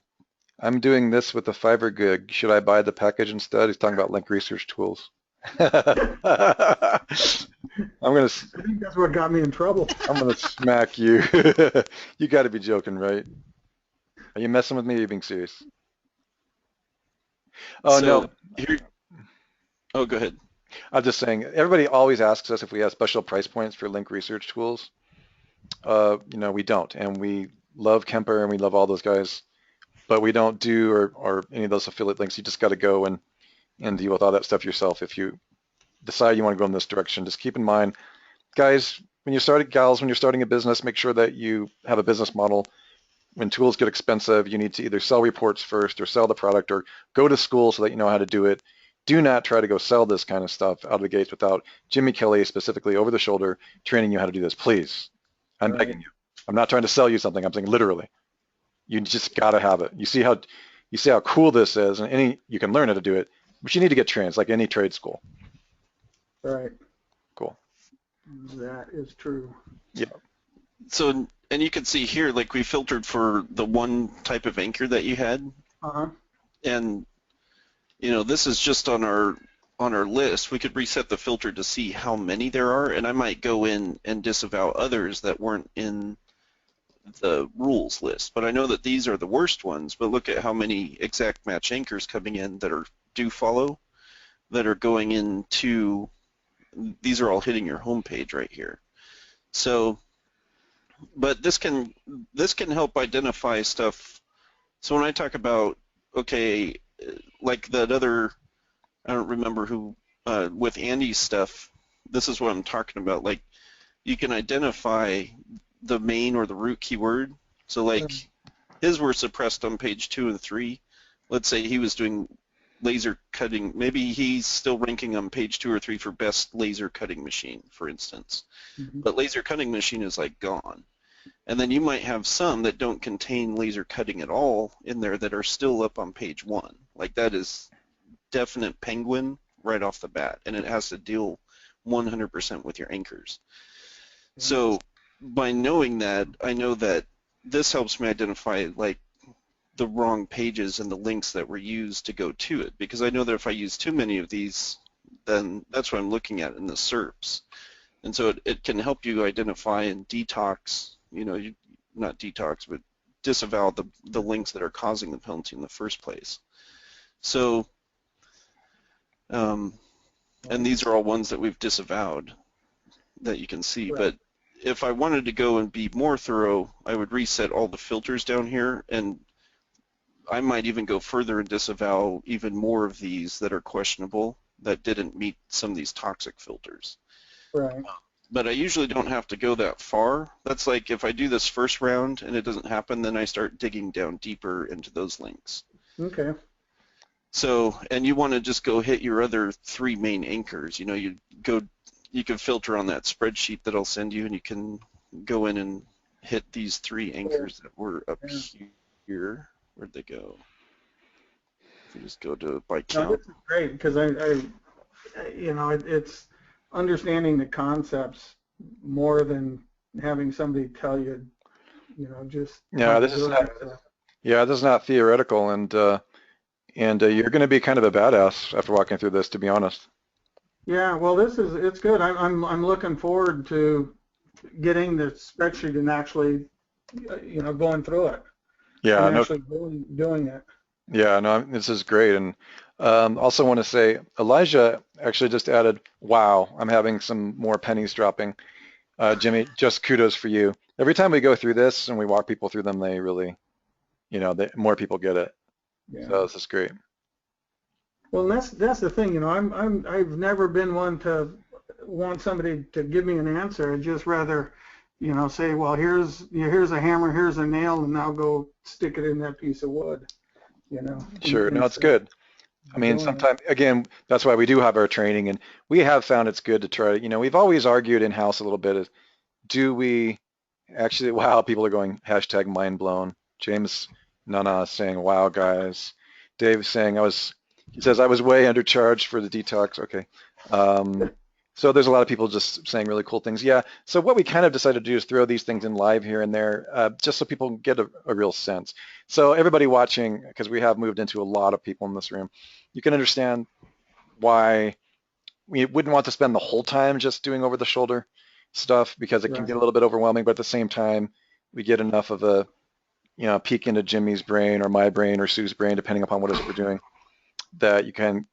I'm doing this with a Fiverr gig. Should I buy the package instead? He's talking about link research tools. I'm going I think that's what got me in trouble. to smack you. You got to be joking, right? Are you messing with me or are you being serious? Oh, So no. Here, oh, go ahead. I'm just saying, everybody always asks us if we have special price points for link research tools. We don't, and we love Kemper and we love all those guys, but we don't do or any of those affiliate links. You just got to go and deal with all that stuff yourself. If you decide you want to go in this direction, just keep in mind, guys, when you're starting a business, make sure that you have a business model. When tools get expensive, you need to either sell reports first or sell the product or go to school so that you know how to do it. Do not try to go sell this kind of stuff out of the gates without Jimmy Kelly specifically over the shoulder training you how to do this. Please, I'm begging you. I'm not trying to sell you something. I'm saying literally, you just got to have it. You see how cool this is, and you can learn how to do it, but you need to get trained like any trade school. Right. Cool. That is true. Yeah. So, and you can see here, like we filtered for the one type of anchor that you had, and this is just on our list. We could reset the filter to see how many there are, and I might go in and disavow others that weren't in the rules list. But I know that these are the worst ones. But look at how many exact match anchors coming in that are do follow, that are going into. These are all hitting your home page right here. So, but this can help identify stuff. So when I talk about, okay, like that other, I don't remember who, with Andy's stuff, this is what I'm talking about. Like, you can identify the main or the root keyword. So like, his were suppressed on page 2 and 3. Let's say he was doing laser cutting. Maybe he's still ranking on page 2 or 3 for best laser cutting machine, for instance. But laser cutting machine is like gone. And then you might have some that don't contain laser cutting at all in there that are still up on page 1. Like that is definite penguin right off the bat, and it has to deal 100% with your anchors. So by knowing that, I know that this helps me identify like the wrong pages and the links that were used to go to it, because I know that if I use too many of these, then that's what I'm looking at in the SERPs. And so it can help you identify and detox, not detox, but disavow the links that are causing the penalty in the first place. So, and these are all ones that we've disavowed that you can see. Right. But if I wanted to go and be more thorough, I would reset all the filters down here, and I might even go further and disavow even more of these that are questionable, that didn't meet some of these toxic filters. Right. But I usually don't have to go that far. That's like if I do this first round and it doesn't happen, then I start digging down deeper into those links. Okay. So, and you want to just go hit your other 3 main anchors. You can filter on that spreadsheet that I'll send you, and you can go in and hit these 3 anchors that were up here. Where'd they go? If you just go to by count. No, this is great because it's understanding the concepts more than having somebody tell you, just Yeah, how to this is do not, it. So, yeah, this is not theoretical, and you're going to be kind of a badass after walking through this, to be honest. yeah, well, it's good. I'm looking forward to getting the spec sheet and actually, going through it Yeah, and no, actually doing it. yeah, no, this is great, and also want to say Elijah actually just added, "Wow, I'm having some more pennies dropping." Jimmy, just kudos for you. Every time we go through this and we walk people through them, they really, more people get it. Yeah. So this is great. Well, that's the thing, I've never been one to want somebody to give me an answer. I'd just rather, say, well, here's a hammer, here's a nail, and now go stick it in that piece of wood, Sure, no, it's instead good. of I mean, doing it. sometimes, again, that's why we do have our training, and we have found it's good to try, we've always argued in-house a little bit, is do we actually, wow, people are going, hashtag mind blown. James Nana is saying, wow, guys. Dave is saying, he says, I was way undercharged for the detox. Okay. So there's a lot of people just saying really cool things. Yeah. So what we kind of decided to do is throw these things in live here and there, just so people get a real sense. So everybody watching, because we have moved into a lot of people in this room, you can understand why we wouldn't want to spend the whole time just doing over the shoulder stuff, because it can Right. get a little bit overwhelming, but at the same time, we get enough of a, peek into Jimmy's brain or my brain or Sue's brain, depending upon what it is we're doing, that you can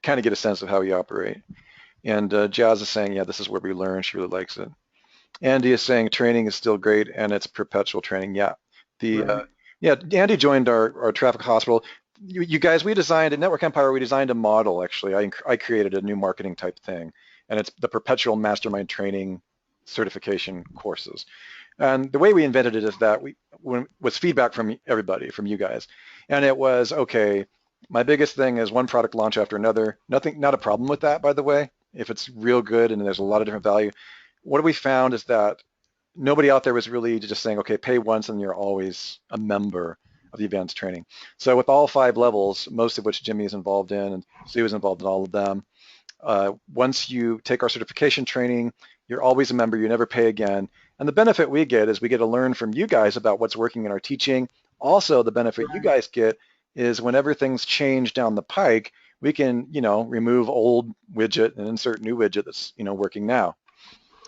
kind of get a sense of how we operate. And Jazz is saying, yeah, this is where we learn. She really likes it. Andy is saying training is still great and it's perpetual training. Yeah. Right. Andy joined our traffic hospital. You guys, we designed at Network Empire, we designed a model, actually. I created a new marketing type thing, and it's the perpetual mastermind training certification courses. And the way we invented it is that was feedback from everybody, from you guys. And it was, okay, my biggest thing is one product launch after another. Not a problem with that, by the way, if it's real good and there's a lot of different value. What we found is that nobody out there was really just saying, okay, pay once and you're always a member of the advanced training. So with all 5 levels, most of which Jimmy is involved in and Sue is involved in all of them, once you take our certification training, you're always a member, you never pay again. And the benefit we get is we get to learn from you guys about what's working in our teaching. Also, the benefit you guys get is whenever things change down the pike, we can, remove old widget and insert new widget that's, working now.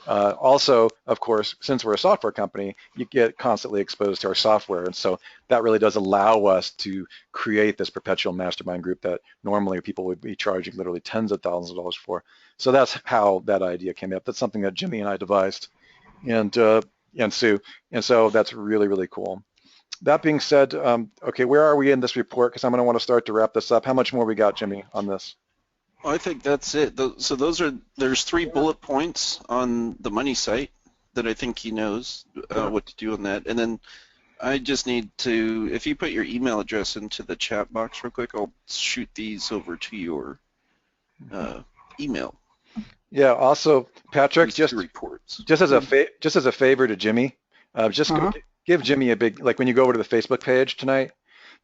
Also, of course, since we're a software company, you get constantly exposed to our software. And so that really does allow us to create this perpetual mastermind group that normally people would be charging literally tens of thousands of dollars for. So that's how that idea came up. That's something that Jimmy and I devised, and Sue. And so that's really, really cool. That being said, okay, where are we in this report? Because I'm going to want to start to wrap this up. How much more we got, Jimmy, on this? I think that's it. So there's 3 bullet points on the money site that I think he knows what to do on that. And then I just need to, if you put your email address into the chat box real quick, I'll shoot these over to your email. Yeah. Also, Patrick, just reports. Just as a favor to Jimmy, give Jimmy a big, like when you go over to the Facebook page tonight,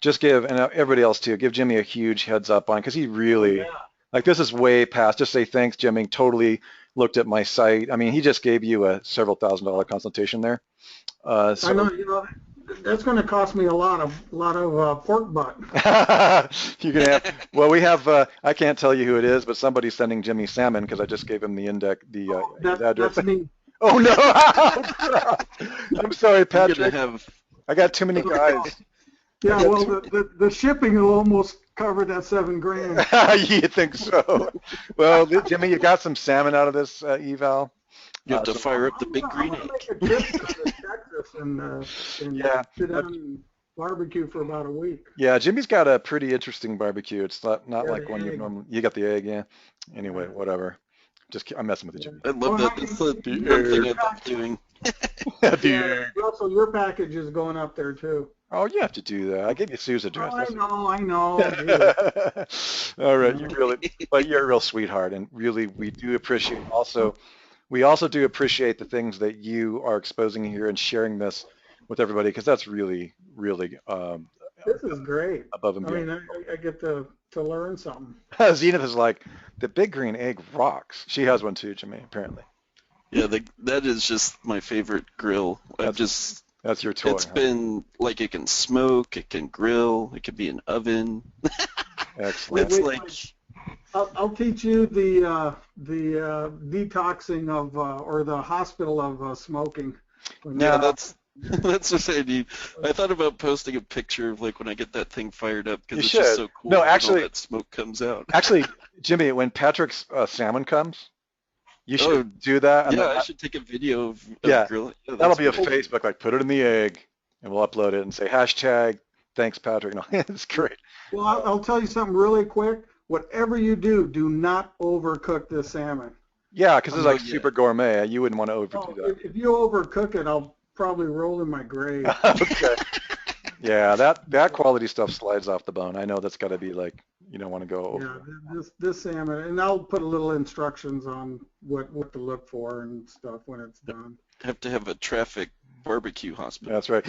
just give, and everybody else too, give Jimmy a huge heads up on, because he really. Like, this is way past. Just say thanks, Jimmy. Totally looked at my site. I mean, he just gave you a several $1,000 consultation there. I know, that's going to cost me a lot of pork butt. You can have. Well, we have. I can't tell you who it is, but somebody's sending Jimmy salmon because I just gave him the index, his address. That's me. Oh no! I'm sorry, Patrick. I got too many guys. Yeah, well, the shipping will almost cover that $7,000. You think so? Well, Jimmy, you got some salmon out of this eval. You have to fire up the big green egg. I'm going to make a trip to Texas and sit down and barbecue for about a week. Yeah, Jimmy's got a pretty interesting barbecue. It's not like one you normally. You got the egg, yeah. Anyway, whatever. I'm messing with you, Jimmy. I love that. That's the thing I love doing. Russell, your package is going up there too. Oh, you have to do that. I gave you Sue's address. Oh, I know. All right, but you're a real sweetheart, and really, we do appreciate. We also do appreciate the things that you are exposing here and sharing this with everybody, because that's really, really This is great. above and I mean, beyond. I get to learn something. Zenith is like, the big green egg rocks. She has one too, Jimmy, apparently. Yeah, that is just my favorite grill. That's your toy. It's been like it can smoke, it can grill, it can be an oven. Excellent. It's like I'll teach you the detoxing of or the hospital of smoking. yeah, that's what I need. I thought about posting a picture of like when I get that thing fired up because You it's just should. so cool. No, when actually- all that smoke comes out. Actually, Jimmy, when Patrick's salmon comes, you should Oh, do that. And Yeah, then I should take a video of Yeah, grilling. Yeah, that'll that's be a great. Facebook, like put it in the egg, and we'll upload it and say hashtag thanks Patrick. No, it's great. Well, I'll tell you something really quick. Whatever you do, do not overcook this salmon. Yeah, because it's like yeah. super gourmet. You wouldn't want to Oh, overdo that. if you overcook it, I'll probably roll in my grave. Okay. Yeah, that quality stuff slides off the bone. I know that's got to be like, you don't want to go over. Yeah, this salmon, and I'll put a little instructions on what to look for and stuff when it's done. Have to have a traffic barbecue hospital. That's right.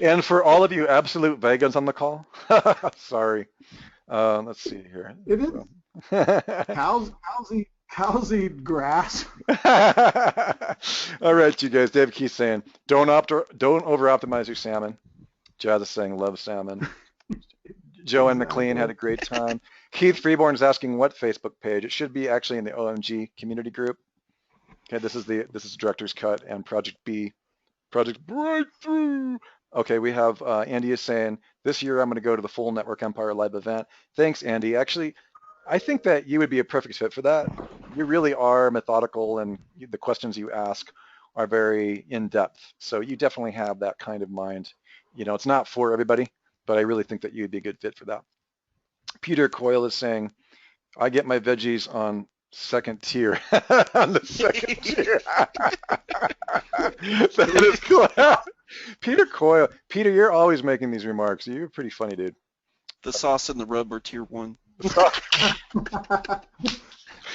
And for all of you absolute vegans on the call, sorry. Let's see here. It is. Cows eat grass. All right, you guys. Dave Keith's saying, don't over-optimize your salmon. Jazz is saying, love salmon. Joanne McLean had a great time. Keith Freeborn is asking what Facebook page. It should be actually in the OMG community group. Okay, this is Director's Cut and Project B. Project Breakthrough. Okay, we have Andy is saying, this year I'm going to go to the full Network Empire live event. Thanks, Andy. Actually, I think that you would be a perfect fit for that. You really are methodical, and the questions you ask are very in-depth. So you definitely have that kind of mind. You know, it's not for everybody, but I really think that you'd be a good fit for that. Peter Coyle is saying, I get my veggies on second tier. On the second tier. That is cool. Peter Coyle. Peter, you're always making these remarks. You're pretty funny, dude. The sauce and the rub are tier 1.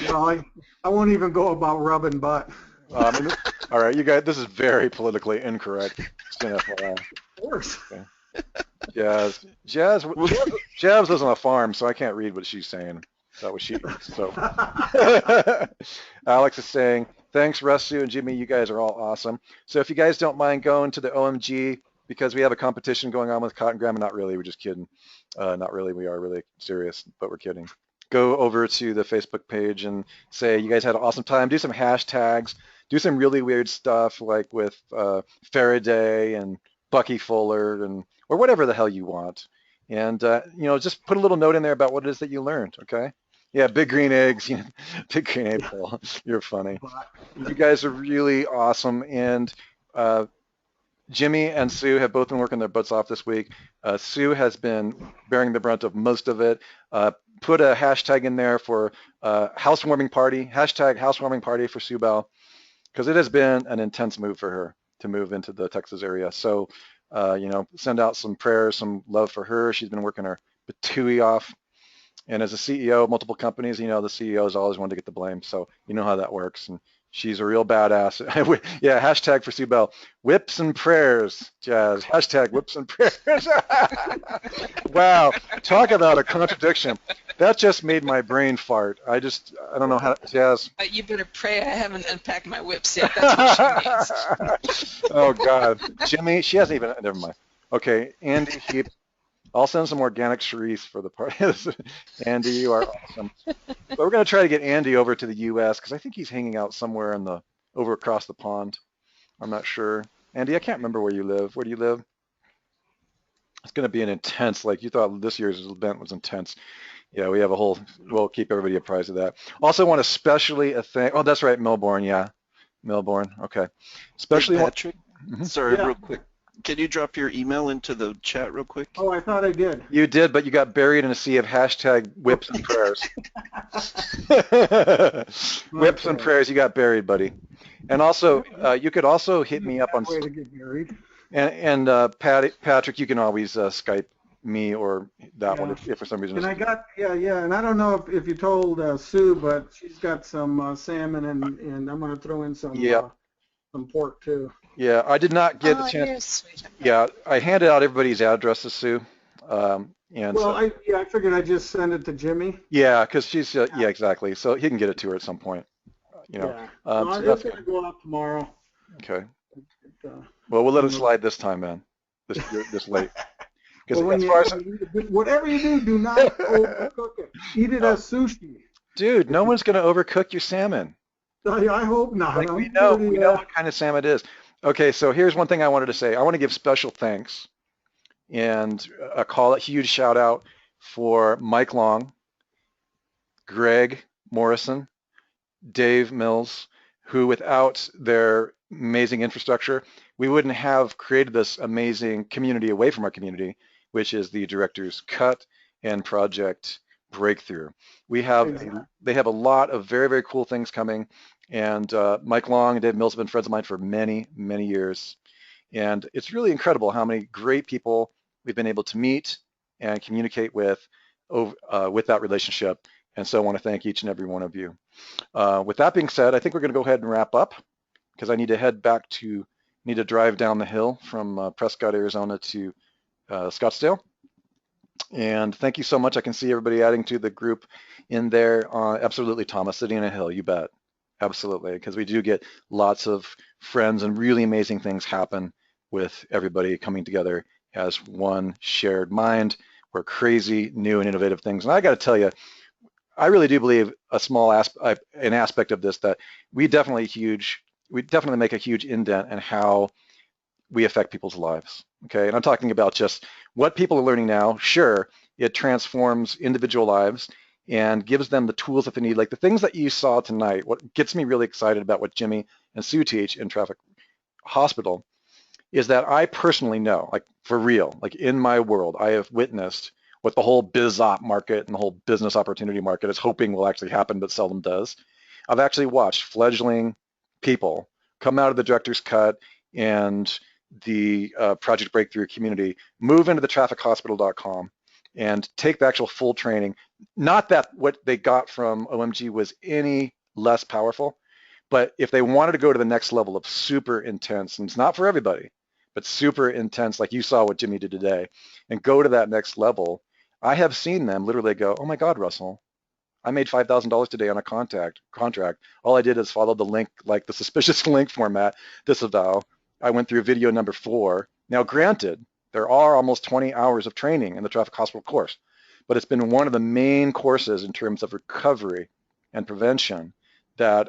No, I won't even go about rubbing butt. All right, you guys, this is very politically incorrect. Just an FYI. Of course. Okay. Jazz lives on a farm, so I can't read what she's saying. That was she. So Alex is saying, thanks, Rusu and Jimmy. You guys are all awesome. So if you guys don't mind going to the OMG, because we have a competition going on with Cotton Grandma, not really, we're just kidding. Not really, we are really serious, but we're kidding. Go over to the Facebook page and say you guys had an awesome time. Do some hashtags. Do some really weird stuff like with Faraday and Bucky Fuller or whatever the hell you want. And, just put a little note in there about what it is that you learned, okay? Yeah, big green eggs, big green egg Paul. You're funny. You guys are really awesome. And Jimmy and Sue have both been working their butts off this week. Sue has been bearing the brunt of most of it. Put a hashtag in there for housewarming party, hashtag housewarming party for Sue Bell, because it has been an intense move for her to move into the Texas area. So, send out some prayers, some love for her. She's been working her patooey off. And as a CEO of multiple companies, the CEOs always want to get the blame. So you know how that works. And she's a real badass. Yeah, hashtag for Sue Bell. Whips and prayers, Jazz. Hashtag whips and prayers. Wow, talk about a contradiction. That just made my brain fart. I don't know how, Jazz. You better pray I haven't unpacked my whips yet. That's what she means. Oh, God. Jimmy, she hasn't even, never mind. Okay, Andy Heap. I'll send some organic cerise for the party. Andy, you are awesome. But we're going to try to get Andy over to the U.S. because I think he's hanging out somewhere over across the pond. I'm not sure. Andy, I can't remember where you live. Where do you live? It's going to be an intense, like you thought this year's event was intense. Yeah, we have we'll keep everybody apprised of that. Also want to especially thank, that's right, Melbourne, yeah. Melbourne, okay. Especially Patrick, sorry, Yeah. real quick. Can you drop your email into the chat real quick? Oh, I thought I did. You did, but you got buried in a sea of hashtag whips and prayers. Whips and prayers, you got buried, buddy. And also, you could also hit me up on, Way to get married. and Patrick, you can always Skype me or that one if for some reason. And I got, and I don't know if you told Sue, but she's got some salmon and I'm going to throw in some pork too. Yeah, I did not get the chance. You're sweet. Yeah, I handed out everybody's addresses, Sue. Well, I figured I'd just send it to Jimmy. Yeah, because she's yeah, exactly. So he can get it to her at some point. You know. Yeah. So No, that's it's going to go out tomorrow. okay. Uh, Well, we'll let it slide this time, man. This late. Because well, as far as whatever you do not overcook it. Eat it as sushi. dude, no one's going to overcook your salmon. I hope not. Like we know what kind of salmon it is. Okay, so here's one thing I wanted to say. I want to give special thanks and a huge shout out for Mike Long, Greg Morrison, Dave Mills, who without their amazing infrastructure, we wouldn't have created this amazing community away from our community, which is the Director's Cut and Project Breakthrough. They have a lot of very, very cool things coming, and Mike Long and Dave Mills have been friends of mine for many, many years. And it's really incredible how many great people we've been able to meet and communicate with that relationship. And so I want to thank each and every one of you. With that being said, I think we're going to go ahead and wrap up because I need to drive down the hill from Prescott, Arizona to Scottsdale. And thank you so much. I can see everybody adding to the group in there. Absolutely, Thomas, City on a Hill, you bet. Absolutely, because we do get lots of friends and really amazing things happen with everybody coming together as one shared mind. We're crazy, new, and innovative things. And I got to tell you, I really do believe an aspect of this that we definitely make a huge indent in how we affect people's lives. Okay, and I'm talking about just what people are learning now. Sure, it transforms individual lives and gives them the tools that they need. Like the things that you saw tonight, what gets me really excited about what Jimmy and Sue teach in Traffic Hospital is that I personally know, like for real, like in my world, I have witnessed what the whole biz op market and the whole business opportunity market is hoping will actually happen, but seldom does. I've actually watched fledgling people come out of the Director's Cut and the Project Breakthrough community, move into the traffichospital.com and take the actual full training. Not that what they got from OMG was any less powerful, but if they wanted to go to the next level of super intense, and it's not for everybody, but super intense, like you saw what Jimmy did today, and go to that next level, I have seen them literally go, oh my God, Russell, I made $5,000 today on a contract. All I did is follow the link, like the suspicious link format, disavow. I went through video number 4. Now, granted, there are almost 20 hours of training in the Traffic Hospital course, but it's been one of the main courses in terms of recovery and prevention that,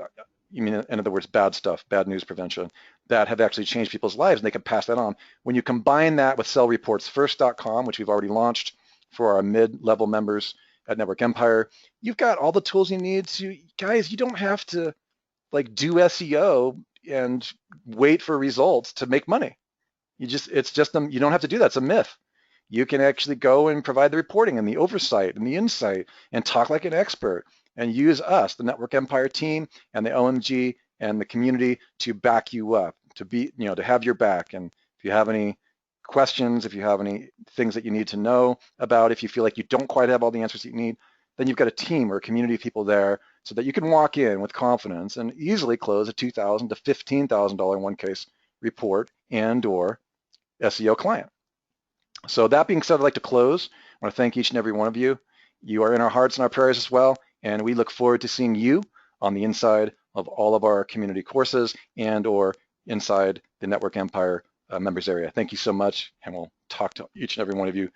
in other words, bad stuff, bad news prevention, that have actually changed people's lives, and they can pass that on. When you combine that with sellreportsfirst.com, which we've already launched for our mid-level members at Network Empire, you've got all the tools you need to, guys, you don't have to like do SEO and wait for results to make money. You don't have to do that. It's a myth. You can actually go and provide the reporting and the oversight and the insight and talk like an expert and use us, the Network Empire team and the OMG and the community to back you up, to have your back. And if you have any questions, if you have any things that you need to know about, if you feel like you don't quite have all the answers you need, then you've got a team or a community of people there so that you can walk in with confidence and easily close a $2,000 to $15,000 in one case report and or SEO client. So that being said, I'd like to close. I want to thank each and every one of you. You are in our hearts and our prayers as well, and we look forward to seeing you on the inside of all of our community courses and or inside the Network Empire members area. Thank you so much, and we'll talk to each and every one of you